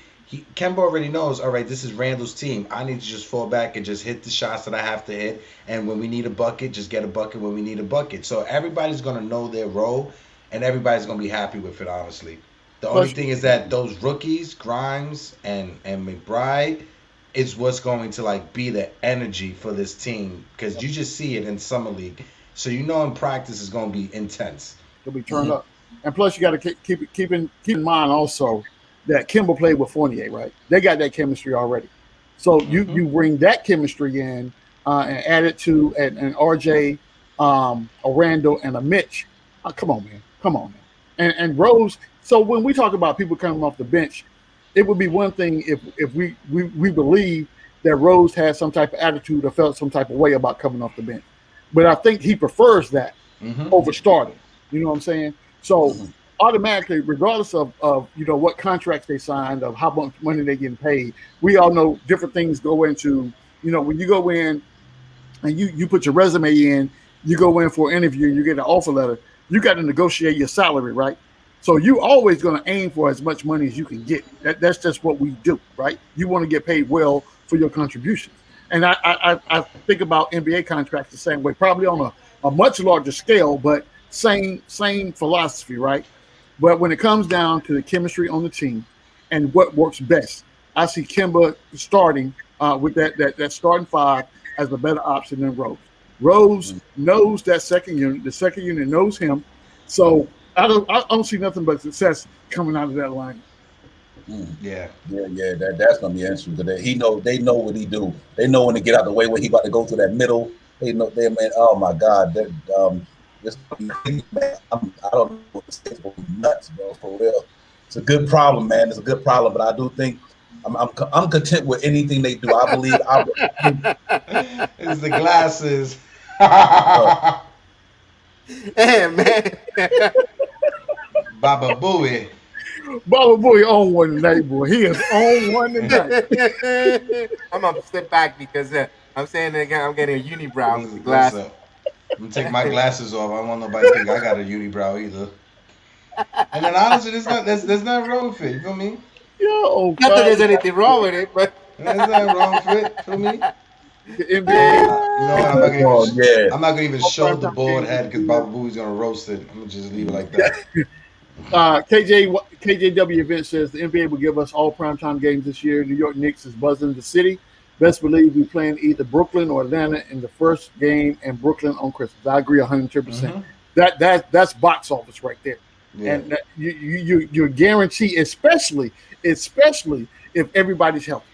Speaker 3: Kemba already knows, all right, this is Randall's team. I need to just fall back and just hit the shots that I have to hit, and when we need a bucket, just get a bucket when we need a bucket. So everybody's going to know their role, and everybody's going to be happy with it, honestly. The only thing is that those rookies, Grimes and McBride, is what's going to be the energy for this team, because you just see it in Summer League. So in practice is going to be intense.
Speaker 4: It'll be turned up. And plus, you got to keep in mind also that Kemba played with Fournier, right? They got that chemistry already. So you bring that chemistry in and added to an RJ, a Randall, and a Mitch. Come on, man. Come on, man. And Rose. So when we talk about people coming off the bench, it would be one thing if we believe that Rose had some type of attitude or felt some type of way about coming off the bench. But I think he prefers that over starting. You know what I'm saying? So automatically, regardless of what contracts they signed, of how much money they're getting paid, we all know different things go into, when you go in and you put your resume in, you go in for an interview, you get an offer letter, you got to negotiate your salary, right? So you always going to aim for as much money as you can get. That's just what we do, right? You want to get paid well for your contributions. And I think about NBA contracts the same way, probably on a much larger scale, but same philosophy, right? But when it comes down to the chemistry on the team and what works best, I see Kemba starting with that starting five as a better option than Rose. Rose knows that second unit. The second unit knows him. So I don't see nothing but success coming out of that line.
Speaker 2: Yeah. That's gonna be interesting because they know what he do. They know when to get out the way when he about to go through that middle. They know man. Oh my God, this man, I don't know what to say. It's nuts, bro. For real, it's a good problem, man. It's a good problem, but I do think I'm content with anything they do. I believe
Speaker 3: it's the glasses.
Speaker 1: Hey, man.
Speaker 3: Baba Booey.
Speaker 4: Baba Booey on one tonight, boy. He is on one tonight.
Speaker 1: I'm gonna step back because I'm saying again, I'm getting a unibrow with the glasses.
Speaker 3: I'm gonna take my glasses off. I don't want nobody to think I got a unibrow either. And then honestly, there's nothing wrong with it. You feel me?
Speaker 4: Yo,
Speaker 1: not that there's anything wrong with it, but
Speaker 3: there's nothing wrong with it. Feel me?
Speaker 4: The NBA.
Speaker 3: I'm not gonna even show the bald head because Baba Booey's gonna roast it. I'm gonna just leave it like that.
Speaker 4: KJW event says the NBA will give us all primetime games this year. New York Knicks is buzzing the city. Best believe we playing either Brooklyn or Atlanta in the first game and Brooklyn on Christmas. I agree 110%. That's box office right there. Yeah. And you're guaranteed, especially if everybody's healthy.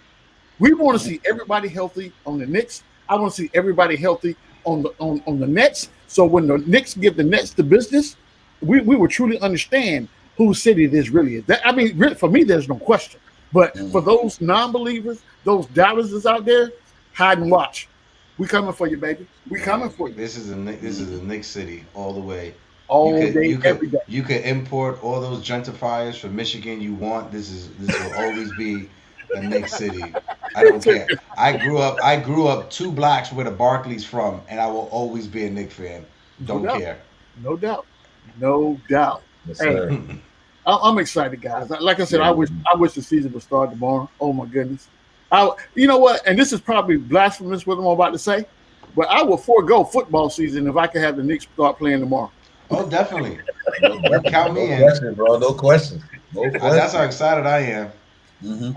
Speaker 4: We want to see everybody healthy on the Knicks. I want to see everybody healthy on the Nets. So when the Knicks give the Nets the business, we will truly understand whose city this really is. I mean, really, for me, there's no question. But for those non-believers, those doubters that's out there, hide and watch. We coming for you, baby. We coming for you.
Speaker 3: This is a Knicks city all the way.
Speaker 4: Every day.
Speaker 3: You could import all those gentrifiers from Michigan you want. This will always be a Knicks city. I don't care. I grew up 2 blocks where the Barclays from, and I will always be a Knicks fan. Don't care.
Speaker 4: No doubt.
Speaker 2: Yes,
Speaker 4: hey, I'm excited, guys. Like I said, I wish the season would start tomorrow. Oh my goodness. You know what? And this is probably blasphemous what I'm about to say, but I will forego football season if I could have the Knicks start playing tomorrow.
Speaker 3: Oh, definitely. Count me in.
Speaker 2: Question, bro. No question.
Speaker 3: That's how excited I am.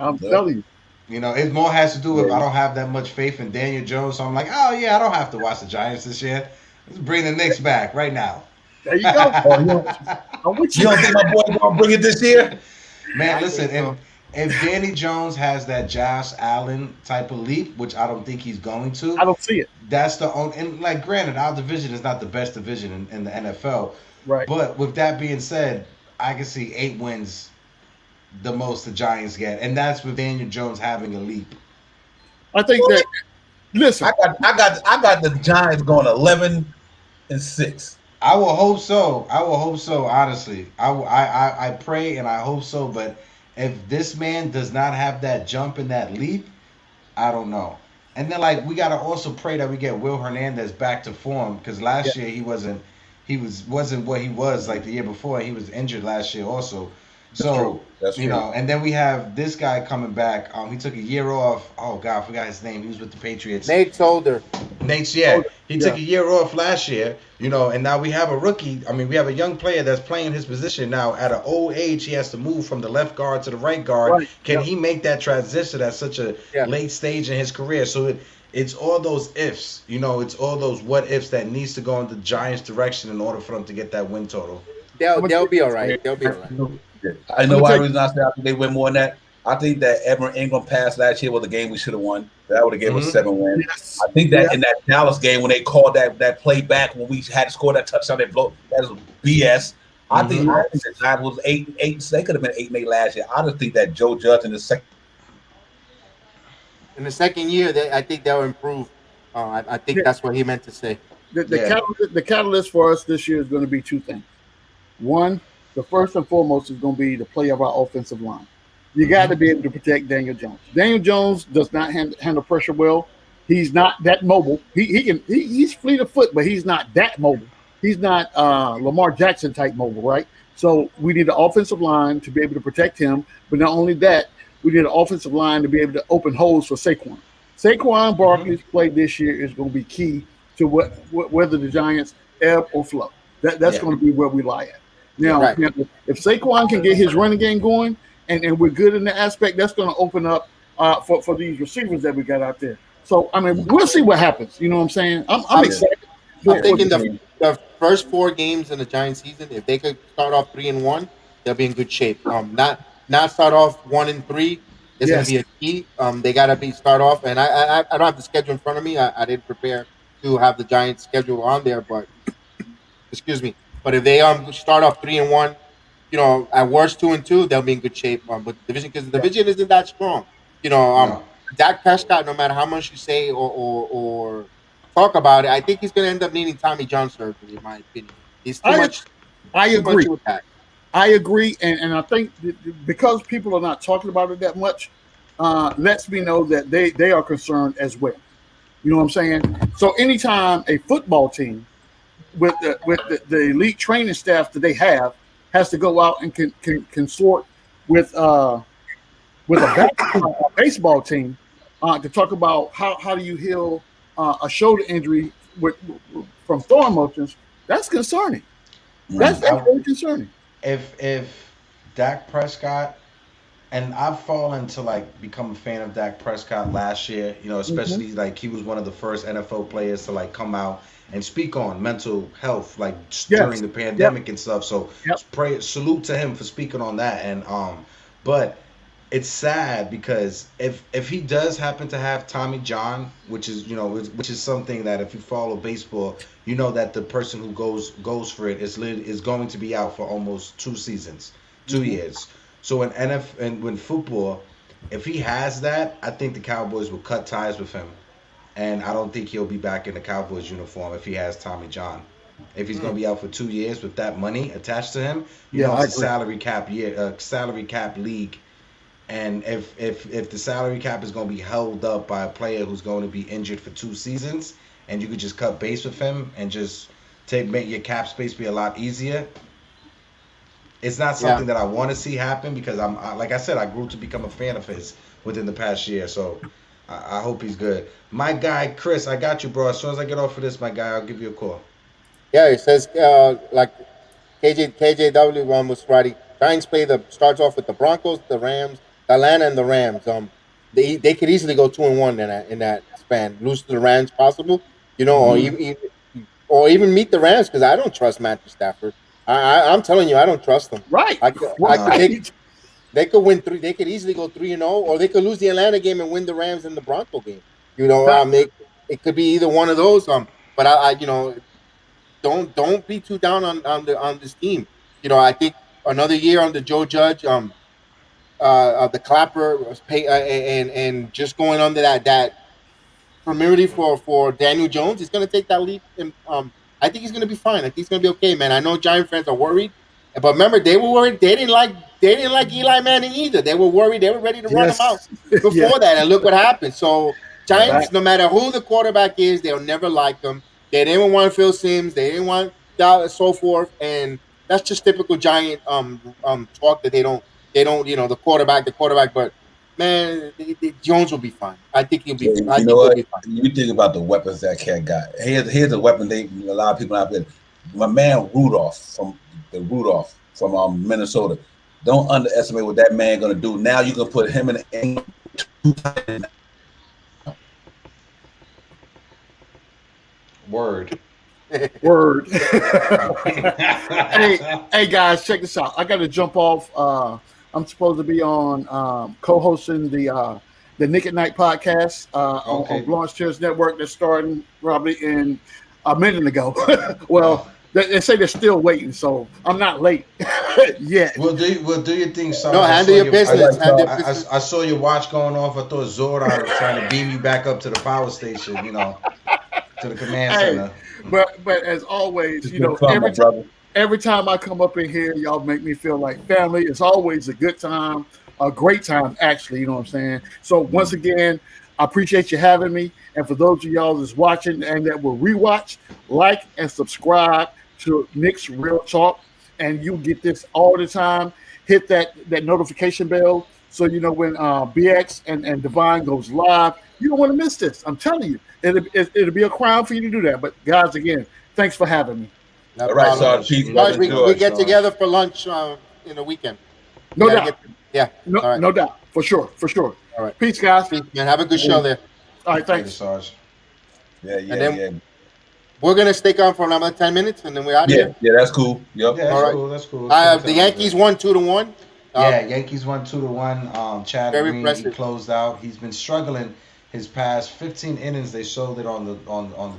Speaker 4: I'm telling you.
Speaker 3: You know, it more has to do with I don't have that much faith in Daniel Jones, so I'm like, oh yeah, I don't have to watch the Giants this year. Let's bring the Knicks back right now.
Speaker 4: There you go.
Speaker 2: You don't think my boy gonna bring it this year?
Speaker 3: Man, listen, if Danny Jones has that Josh Allen type of leap, which I don't think he's going to,
Speaker 4: I don't see it.
Speaker 3: That's the only, and like granted, our division is not the best division in the NFL.
Speaker 4: Right.
Speaker 3: But with that being said, I can see 8 wins the most the Giants get, and that's with Daniel Jones having a leap.
Speaker 4: I think that. Listen,
Speaker 2: I got the Giants going 11-6.
Speaker 3: I will hope so. Honestly, I pray and I hope so. But if this man does not have that jump and that leap, I don't know. And then we gotta also pray that we get Will Hernandez back to form because last year he wasn't what he was like the year before. He was injured last year also. That's true. And then we have this guy coming back. He took a year off. Oh God, I forgot his name. He was with the Patriots.
Speaker 1: Nate Solder.
Speaker 3: He took a year off last year. And now we have a rookie. I mean, we have a young player that's playing his position now. At an old age, he has to move from the left guard to the right guard.
Speaker 4: Right.
Speaker 3: Can he make that transition at such a late stage in his career? So it's all those ifs. It's all those what ifs that needs to go in the Giants' direction in order for them to get that win total.
Speaker 1: They'll be all right. They'll be all right.
Speaker 2: I know why reason I say after they win more than that. I think that Ever Ingram pass last year was a game we should have won. That would have given us 7 wins.
Speaker 4: Yes.
Speaker 2: I think that in that Dallas game when they called that play back when we had to score that touchdown, that was BS. I think that was 8. They could have been 8-8 last year. I just think that Joe Judge in the
Speaker 1: second year, I think they'll improve. I think that's what he meant to say.
Speaker 4: The catalyst for us this year is going to be 2 things. One, the first and foremost is going to be the play of our offensive line. You got to be able to protect Daniel Jones. Daniel Jones does not handle pressure well. He's not that mobile. He's fleet of foot, but he's not that mobile. He's not Lamar Jackson type mobile, right? So we need the offensive line to be able to protect him. But not only that, we need an offensive line to be able to open holes for Saquon. Saquon Barkley's play this year is going to be key to whether the Giants ebb or flow. That's going to be where we lie at. Now, if Saquon can get his running game going and we're good in that aspect, that's going to open up for these receivers that we got out there. So, I mean, we'll see what happens. You know what I'm saying? I'm excited.
Speaker 1: I'm thinking the first 4 games in the Giants season, if they could start off 3-1, they'll be in good shape. Not start off 1-3 is going to be a key. They got to start off, and I don't have the schedule in front of me. I didn't prepare to have the Giants schedule on there, but excuse me. But if they start off 3-1, at worst 2-2, they'll be in good shape. But the division, because the division isn't that strong. Dak Prescott, no matter how much you say or talk about it, I think he's going to end up needing Tommy John surgery, in my opinion. He's too much.
Speaker 4: I agree.
Speaker 1: With that.
Speaker 4: I agree, and I think because people are not talking about it that much, lets me know that they are concerned as well. You know what I'm saying? So anytime a football team with the elite training staff that they have has to go out and consort with a baseball team to talk about how do you heal a shoulder injury from throwing motions, that's concerning. That's very concerning.
Speaker 3: If Dak Prescott, and I've fallen to become a fan of Dak Prescott last year, especially he was one of the first NFL players to come out and speak on mental health during the pandemic and stuff. So salute to him for speaking on that. And but it's sad because if he does happen to have Tommy John, which is something that if you follow baseball, that the person who goes for it is going to be out for almost 2 seasons, 2 years. So when football, if he has that, I think the Cowboys will cut ties with him, and I don't think he'll be back in the Cowboys uniform if he has Tommy John. If he's going to be out for 2 years with that money attached to him, it's a salary cap league. And if the salary cap is going to be held up by a player who's going to be injured for 2 seasons, and you could just cut base with him and just make your cap space be a lot easier, it's not something that I want to see happen because like I said, I grew to become a fan of his within the past year. So I hope he's good. My guy, Chris, I got you, bro. As soon as I get off of this, my guy, I'll give you a call.
Speaker 1: Yeah, it says KJW was Friday. Giants starts off with the Broncos, the Rams, Atlanta, and the Rams. They could easily go 2-1 in that span. Lose to the Rams, possible, or even meet the Rams because I don't trust Matthew Stafford. I'm telling you, I don't trust them.
Speaker 4: Right.
Speaker 1: They could win 3. They could easily go 3-0, or they could lose the Atlanta game and win the Rams and the Bronco game. It could be either one of those. But I don't be too down on this team. I think another year under Joe Judge, the clapper and just going under that familiarity for Daniel Jones, he's going to take that leap. And I think he's going to be fine. I think he's going to be okay, man. I know Giant fans are worried, but remember they were worried. They didn't like Eli Manning either. They were worried. They were ready to run him out before that, and look what happened. So Giants, no matter who the quarterback is, they'll never like them. They didn't want Phil Simms. They didn't want so forth, and that's just typical Giant talk that they don't the quarterback. But man, Jones will be fine. I think he'll be. He'll be fine.
Speaker 2: You think about the weapons that cat got. Here's a weapon a lot of people out there. My man Rudolph from Minnesota. Don't underestimate what that man going to do. Now you can put him in the
Speaker 3: Word.
Speaker 4: Hey guys, check this out. I got to jump off. I'm supposed to be on co-hosting the Nick at Night podcast on Blanche Tears Network that's starting probably in a minute ago. Well, they say they're still waiting, so I'm not late yet.
Speaker 3: We'll do your thing, Sarge.
Speaker 1: No, handle your business.
Speaker 3: I saw your watch going off. I thought Zordon was trying to beam you back up to the power station, to the command center.
Speaker 4: But as always, every time I come up in here, y'all make me feel like family. It's always a good time, a great time, actually. You know what I'm saying? So once again, I appreciate you having me. And for those of y'all that's watching and that will rewatch, like and subscribe to Knicks Real Talk, and you get this all the time. Hit that notification bell so you know when BX and Divine goes live. You don't want to miss this. I'm telling you, it'll be a crime for you to do that. But guys, again, thanks for having me.
Speaker 2: No all right, Sarge.
Speaker 1: Guys, we get together for lunch in the weekend.
Speaker 4: No doubt.
Speaker 1: Right.
Speaker 4: No doubt. For sure.
Speaker 1: All right.
Speaker 4: Peace, guys.
Speaker 1: Peace, man. Have a good show there.
Speaker 4: All right, thanks.
Speaker 3: Sarge.
Speaker 2: Yeah.
Speaker 1: We're gonna stick on for another 10 minutes, and then we're out of here.
Speaker 2: Yeah, that's cool. Yep.
Speaker 3: Yeah,
Speaker 1: all right.
Speaker 3: That's cool.
Speaker 1: The Yankees won 2-1.
Speaker 3: Yankees won 2-1. Chad
Speaker 1: very
Speaker 3: Green
Speaker 1: impressive.
Speaker 3: Closed out. He's been struggling his past 15 innings. They showed it on the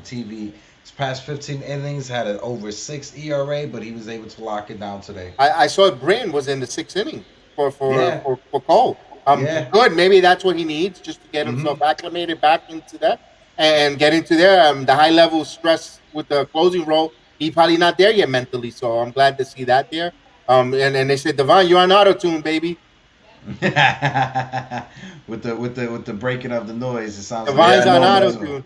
Speaker 3: TV. His past 15 innings had an over 6 ERA, but he was able to lock it down today.
Speaker 1: I saw Bryn was in the 6th inning for Cole. Good. Maybe that's what he needs just to get himself acclimated back into that and get into there. The high level stress with the closing role, he's probably not there yet mentally. So I'm glad to see that there. And they said, Devon, you're on auto tune, baby.
Speaker 3: with the breaking of the noise, it sounds
Speaker 1: Devine's on auto tune.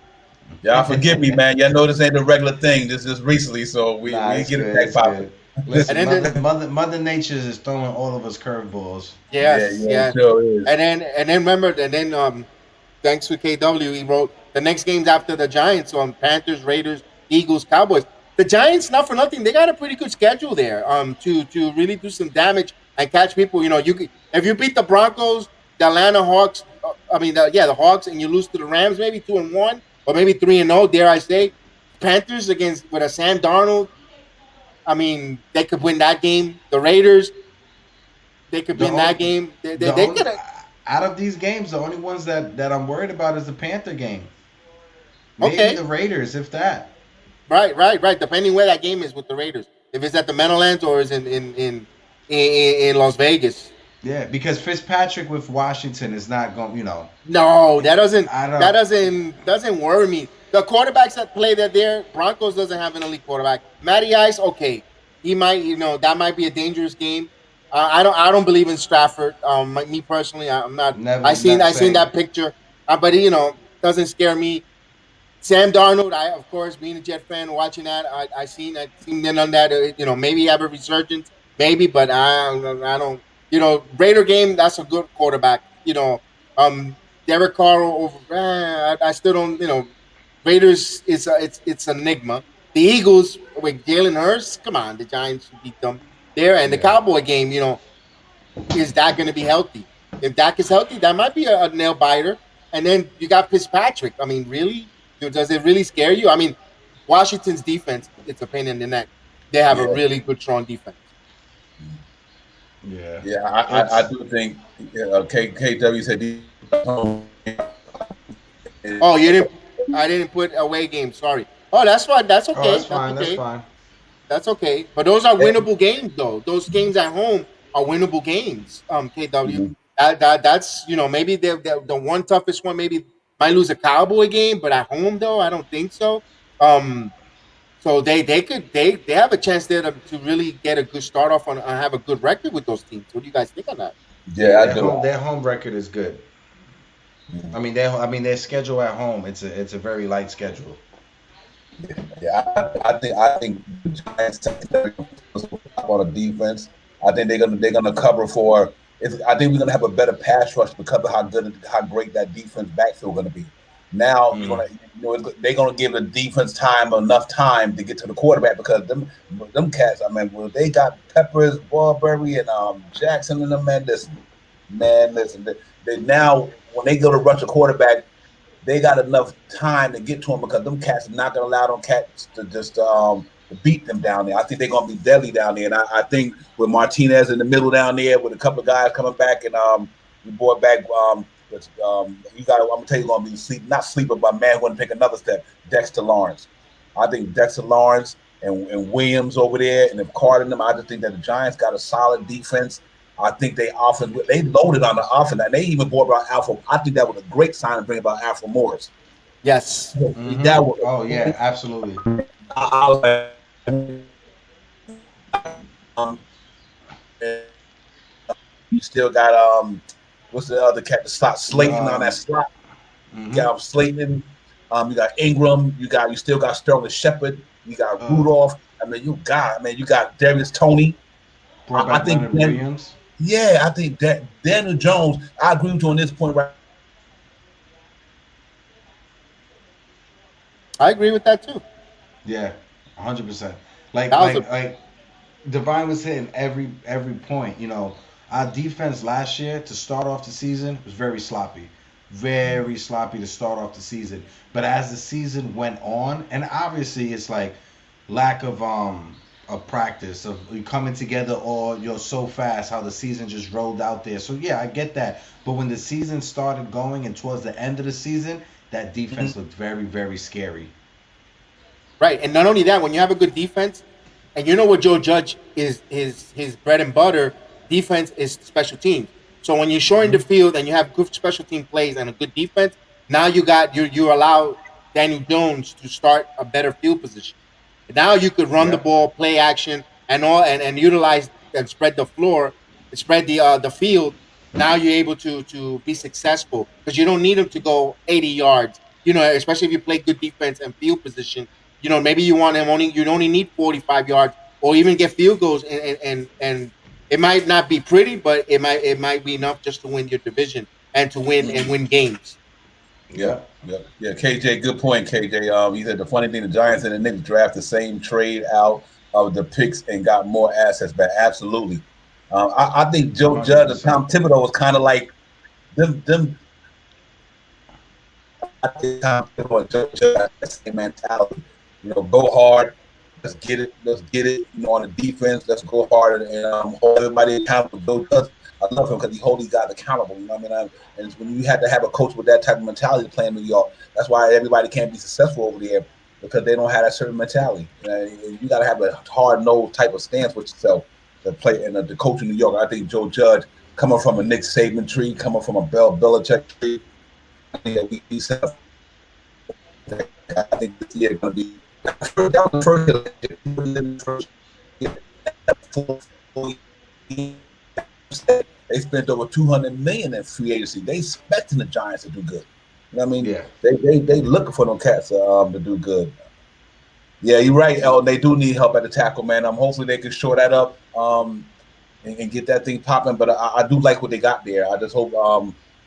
Speaker 2: Y'all forgive me, man. Y'all know this ain't the regular thing. This is recently, so we get it back popping.
Speaker 3: Listen, Mother Nature is throwing all of us curveballs.
Speaker 1: Yeah.
Speaker 2: Sure is.
Speaker 1: And then remember, thanks to KW, he wrote the next games after the Giants on Panthers, Raiders, Eagles, Cowboys. The Giants, not for nothing, they got a pretty good schedule there. To really do some damage and catch people. If you beat the Broncos, the Atlanta Hawks, the Hawks, and you lose to the Rams, maybe 2-1 or maybe 3-0. Dare I say, Panthers with a Sam Darnold. They could win that game. The Raiders, they could win that game. They could.
Speaker 3: Out of these games, the only ones that I'm worried about is the Panther game. Maybe the Raiders, if that.
Speaker 1: Right. Depending where that game is with the Raiders, if it's at the Meadowlands or is in Las Vegas.
Speaker 3: Yeah, because Fitzpatrick with Washington is not going.
Speaker 1: No, that doesn't worry me. The quarterbacks that play there, Broncos doesn't have an elite quarterback. Matty Ice, okay, he might, that might be a dangerous game. I don't believe in Stafford. Me personally, I'm not. I seen that picture, but doesn't scare me. Sam Darnold, of course, being a Jet fan, watching that, I seen them on that. Maybe have a resurgence, maybe, but I don't. Raider game, that's a good quarterback. Derek Carr over. I still don't. Raiders it's an enigma. The Eagles with Jalen Hurts, come on, the Giants should beat them there. And the Cowboy game, is Dak going to be healthy? If Dak is healthy, that might be a nail biter. And then you got Fitzpatrick. Really? Does it really scare you? Washington's defense, it's a pain in the neck. They have a really good, strong defense.
Speaker 2: Yeah, I do think KW said.
Speaker 1: I didn't put away games. Sorry. Oh, that's fine. That's okay.
Speaker 3: That's fine.
Speaker 1: That's okay. But those are winnable games, though. Those games at home are winnable games. KW. That's maybe the one toughest one. Maybe might lose a Cowboy game, but at home though, I don't think so. So they have a chance there to really get a good start off and have a good record with those teams. What do you guys think on that?
Speaker 2: Yeah,
Speaker 3: their home record is good. Their schedule at home, it's a very light schedule.
Speaker 2: Yeah, I think the Giants on a defense. I think they're gonna cover for. I think we're gonna have a better pass rush because of how great that defense backfield gonna be. Now they're gonna give the defense enough time to get to the quarterback because them cats. They got Peppers, Barberry, and Jackson in them. Listen. They now when they go to rush a quarterback, they got enough time to get to him because them cats are not gonna allow them cats to just to beat them down there. I think they're going to be deadly down there. And I think with Martinez in the middle down there, with a couple of guys coming back, and we brought back you got. I'm gonna tell you, going to be not sleeper, but man, going to take another step. Dexter Lawrence. I think Dexter Lawrence and Williams over there, and if Carter and them, I just think that the Giants got a solid defense. I think they loaded on the offense, and they even brought about Alpha. I think that was a great sign to bring about Alpha Morris.
Speaker 1: Yes.
Speaker 3: Mm-hmm.
Speaker 2: That was,
Speaker 3: absolutely.
Speaker 2: You still got what's the other cat? The slot Slayton on that slot.
Speaker 3: Mm-hmm.
Speaker 2: You got Slayton. You got Ingram. You still got Sterling Shepard. You got Rudolph. I mean, you got Darius Toney. I think
Speaker 3: Williams.
Speaker 2: Yeah, I think that Daniel Jones. I agree with you on this point, right?
Speaker 1: I agree with that too.
Speaker 3: Yeah, 100%. Like Divine was hitting every point. You know, our defense last year to start off the season was very sloppy to start off the season. But as the season went on, and obviously it's like lack of practice of you coming together, or you're so fast how the season just rolled out there. So yeah, I get that. But when the season started going and towards the end of the season, that defense looked very, very scary.
Speaker 1: Right, and not only that, when you have a good defense, and you know what Joe Judge is his bread and butter, defense is special teams. So when you're shorting the field and you have good special team plays and a good defense, now you allow Daniel Jones to start a better field position. Now you could run the ball, play action, and utilize and spread the floor, spread the field. Now you're able to be successful because you don't need him to go 80 yards. You know, especially if you play good defense and field position. You know, maybe you want him you only need 45 yards or even get field goals, and it might not be pretty, but it might be enough just to win your division and to win games.
Speaker 2: Yeah. KJ, good point, KJ. He said the funny thing, the Giants and the Knicks draft the same trade out of the picks and got more assets back. Absolutely. I think Joe Judge and Tom Thibodeau was kind of like them. I think Tom Thibodeau and Joe Judge had the same mentality. You know, go hard. Let's get it. You know, on the defense, let's go hard and hold everybody accountable. Joe Judge, I love him because he holds these guys accountable. You know what I mean? And when you have to have a coach with that type of mentality playing New York, that's why everybody can't be successful over there, because they don't have that certain mentality. You got to have a hard-nosed type of stance with yourself to play. And the coach in New York, I think Joe Judge, coming from a Nick Saban tree, coming from a Bill Belichick tree, I think that we set up. I think this year going to be the first they spent over $200 million in free agency. They expecting the Giants to do good. You know what I mean?
Speaker 3: Yeah.
Speaker 2: They looking for them cats to do good. Yeah, you're right, Elton. They do need help at the tackle, man. Hopefully they can shore that up and get that thing popping. But I do like what they got there. I just hope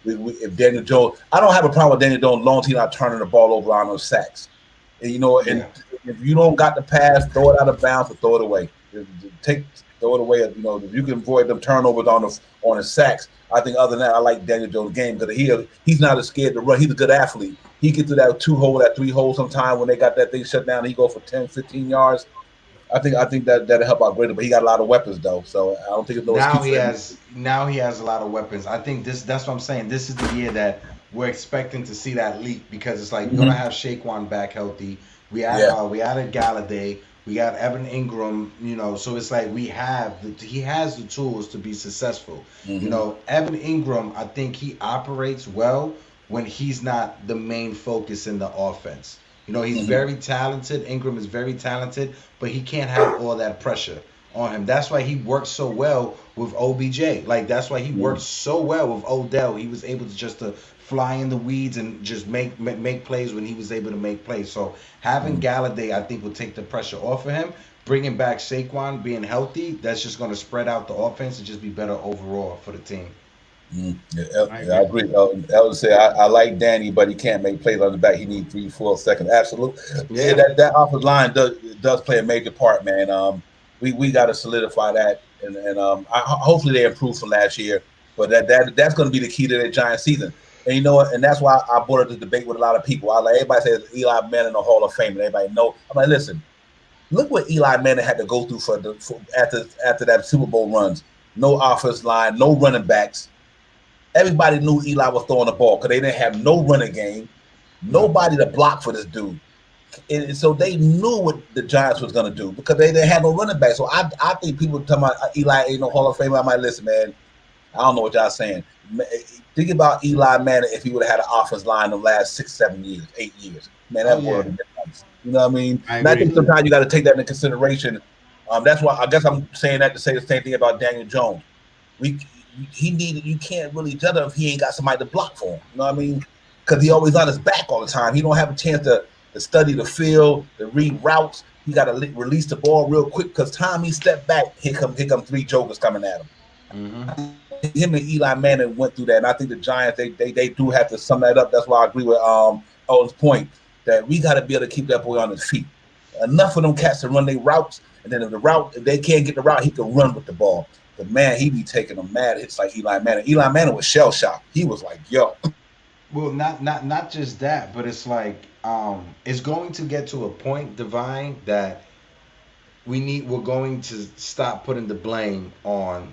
Speaker 2: if Daniel Jones, I don't have a problem with Daniel Jones long as he's not turning the ball over on those sacks. And, you know, and if you don't got the pass, throw it out of bounds or throw it away. Throw it away. You know, if you can avoid them turnovers on the sacks. I think other than that, I like Daniel Jones' game because he's not as scared to run. He's a good athlete. He gets to that 2-hole, that 3-hole sometime when they got that thing shut down. He go for 10, 15 yards. I think that'll help out greater. But he got a lot of weapons though, so I don't think it's no excuse.
Speaker 3: Now he has a lot of weapons. I think that's what I'm saying. This is the year that we're expecting to see that leap because it's like you're gonna have Saquon back healthy. We added Galladay. We got Evan Ingram, you know, so it's like he has the tools to be successful. You know, Evan Ingram, I think he operates well when he's not the main focus in the offense. You know, he's very talented. Ingram is very talented, but he can't have all that pressure on him. That's why he works so well with OBJ. Like, that's why he works so well with Odell. He was able to just to fly in the weeds and just make plays when he was able to make plays. So having Galladay, I think, will take the pressure off of him. Bringing back Saquon, being healthy, that's just going to spread out the offense and just be better overall for the team.
Speaker 2: I agree. Elton said, I like Danny, but he can't make plays on the back. He needs 3-4 seconds. Absolutely. Yeah, that offensive line does play a major part, man. We got to solidify that, and hopefully they improve from last year. But that's going to be the key to their Giant season. And you know what? And that's why I brought up the debate with a lot of people. Everybody says Eli Manning in the Hall of Fame, and everybody know. I'm like, listen, Look what Eli Manning had to go through after that Super Bowl runs. No offensive line, no running backs. Everybody knew Eli was throwing the ball because they didn't have no running game, nobody to block for this dude. And so they knew what the Giants was going to do because they didn't have no running back. So I think people talking about Eli ain't no Hall of Famer. I might listen, man. I don't know what y'all saying. Think about Eli Manning if he would have had an offensive line in the last 6, 7 years, 8 years. Man, that would have been nice. You know what I mean? And I think sometimes you got to take that into consideration. That's why I guess I'm saying that to say the same thing about Daniel Jones. You can't really judge him if he ain't got somebody to block for him. You know what I mean? Because he always on his back all the time. He don't have a chance to study the field, to read routes. He got to release the ball real quick because time he stepped back, here come 3 jokers coming at him. Mm-hmm. Him and Eli Manning went through that, and I think the Giants they do have to sum that up. That's why I agree with Owen's point that we got to be able to keep that boy on his feet. Enough of them cats to run their routes, and then if they can't get the route, he can run with the ball. But man, he be taking them mad hits like Eli Manning. Eli Manning was shell shocked. He was like, "Yo."
Speaker 3: Well, not just that, but it's like it's going to get to a point, Divine, that we're going to stop putting the blame on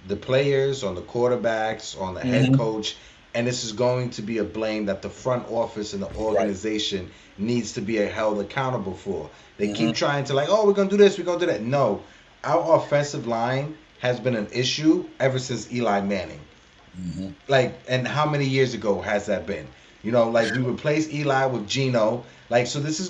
Speaker 3: the players, on the quarterbacks, on the head coach, and this is going to be a blame that the front office and the organization needs to be held accountable for. They keep trying to we're gonna do this, we're gonna do that. No, our offensive line has been an issue ever since Eli Manning. And how many years ago has that been? We replaced Eli with Geno. So this is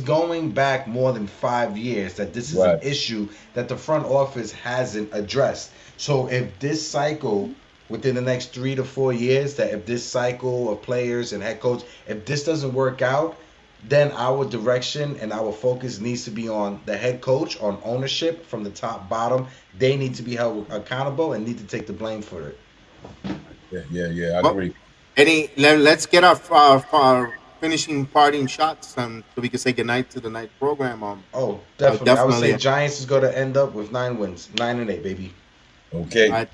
Speaker 3: going back more than 5 years that this is an issue that the front office hasn't addressed. So if this cycle within the next 3 to 4 years, if this cycle of players and head coach, if this doesn't work out, then our direction and our focus needs to be on the head coach, on ownership from the top bottom. They need to be held accountable and need to take the blame for it.
Speaker 2: Yeah, I agree.
Speaker 1: Let's get our finishing parting shots so we can say goodnight to the night program.
Speaker 3: Definitely. I would say Giants is going to end up with 9 wins, 9-8, baby.
Speaker 2: Okay.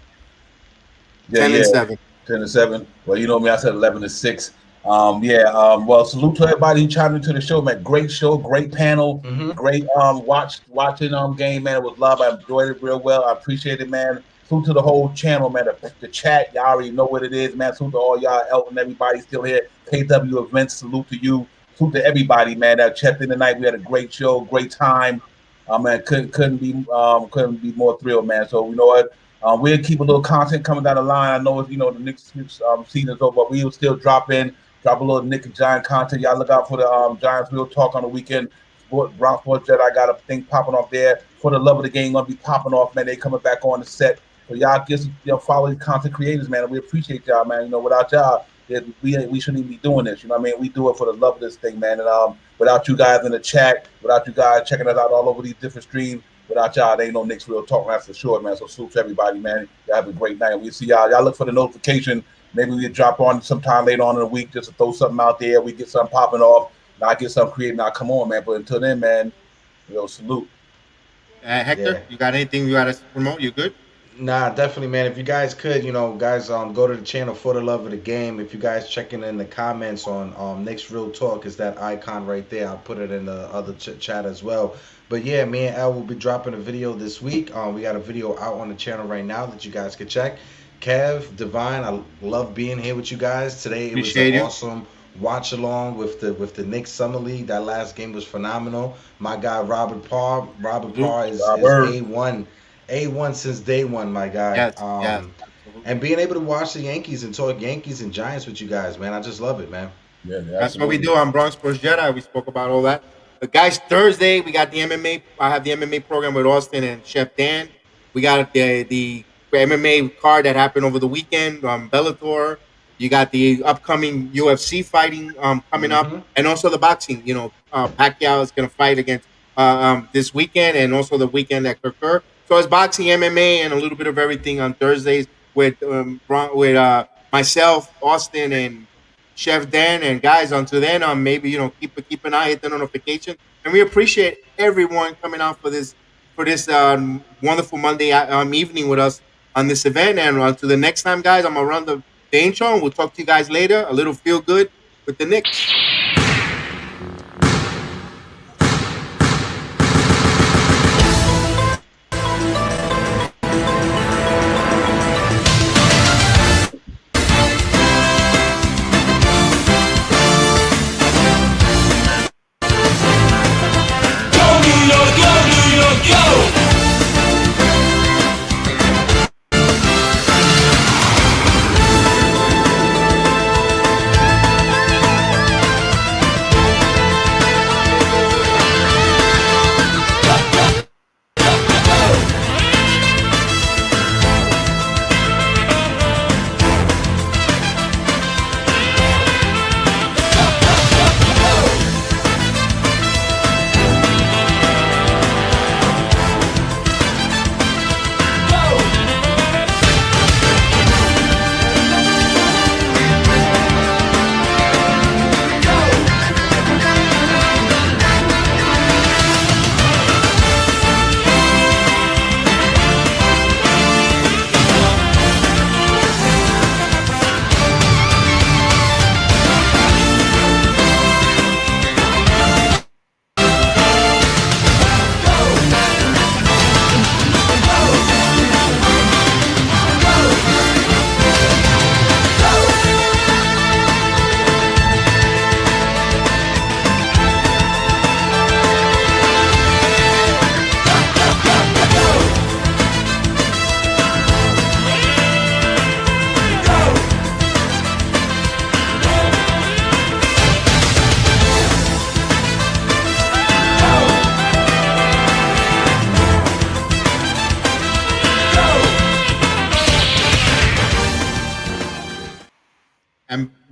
Speaker 1: 10-7.
Speaker 2: 10-7. Well, you know me, I said 11-6. Well, salute to everybody who chimed into the show, man. Great show, great panel, great watching game, man. It was love. I enjoyed it real well. I appreciate it, man. Salute to the whole channel, man. The chat, y'all already know what it is, man. Salute to all y'all, Elton, everybody still here. KW Events, salute to you. Salute to everybody, man, that checked in tonight. We had a great show, great time. Man, couldn't be more thrilled, man. So you know what? We'll keep a little content coming down the line. I know the Knicks season is over, but we will still drop a little Knicks and Giant content. Y'all look out for the Giants Real Talk on the weekend. Bronx Sports Jedi got a thing popping off there. For the love of the game, gonna be popping off, man. They coming back on the set. So y'all just follow these content creators, man. And we appreciate y'all, man. Without y'all, we shouldn't even be doing this. You know what I mean? We do it for the love of this thing, man. And without you guys in the chat, without you guys checking us out all over these different streams, without y'all, there ain't no Knicks Real Talk, that's for sure, man. So salute to everybody, man. Y'all have a great night. We'll see y'all. Y'all look for the notification. Maybe we'll drop on sometime later on in the week just to throw something out there. We get something popping off. Now get something created. Now come on, man. But until then, man, salute.
Speaker 1: Hector, you got anything you got to promote? You good?
Speaker 3: Nah, definitely, man. If you guys could, guys, go to the channel For the Love of the Game. If you guys checking in the comments on Knicks Real Talk, is that icon right there. I'll put it in the other chat as well. But yeah, me and Al will be dropping a video this week. We got a video out on the channel right now that you guys can check. Kev, Divine, I love being here with you guys today. It was an awesome watch along with the Knicks Summer League. That last game was phenomenal. My guy Robert Parr is A1 since day one, my guy.
Speaker 1: Yes.
Speaker 3: And being able to watch the Yankees and talk Yankees and Giants with you guys, man, I just love it, man.
Speaker 2: Yeah,
Speaker 1: that's what we do on Bronx Sports Jedi. We spoke about all that. But guys, Thursday we got the MMA. I have the MMA program with Austin and Chef Dan. We got the MMA card that happened over the weekend. Bellator. You got the upcoming UFC fighting coming up, and also the boxing. Pacquiao is going to fight against this weekend, and also the weekend at Kirkur. So it's boxing, MMA, and a little bit of everything on Thursdays with myself, Austin, and Chef Dan. And guys, until then, maybe keep an eye, hit the notification, and we appreciate everyone coming out for this wonderful Monday evening with us on this event. And until the next time, guys, I'm gonna run the intro, and we'll talk to you guys later. A little feel good with the Knicks.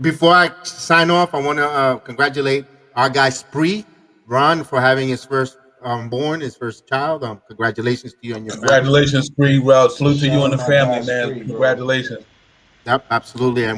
Speaker 1: Before I sign off, I want to congratulate our guy Spree Ron for having his first his first child. Congratulations to you and your family.
Speaker 2: Congratulations, Spree. Salute to you
Speaker 3: Shout
Speaker 2: and
Speaker 3: out
Speaker 2: the
Speaker 3: my
Speaker 2: family,
Speaker 3: guy
Speaker 2: man.
Speaker 3: Spree, bro.
Speaker 2: Congratulations.
Speaker 1: Yep, absolutely. And we'll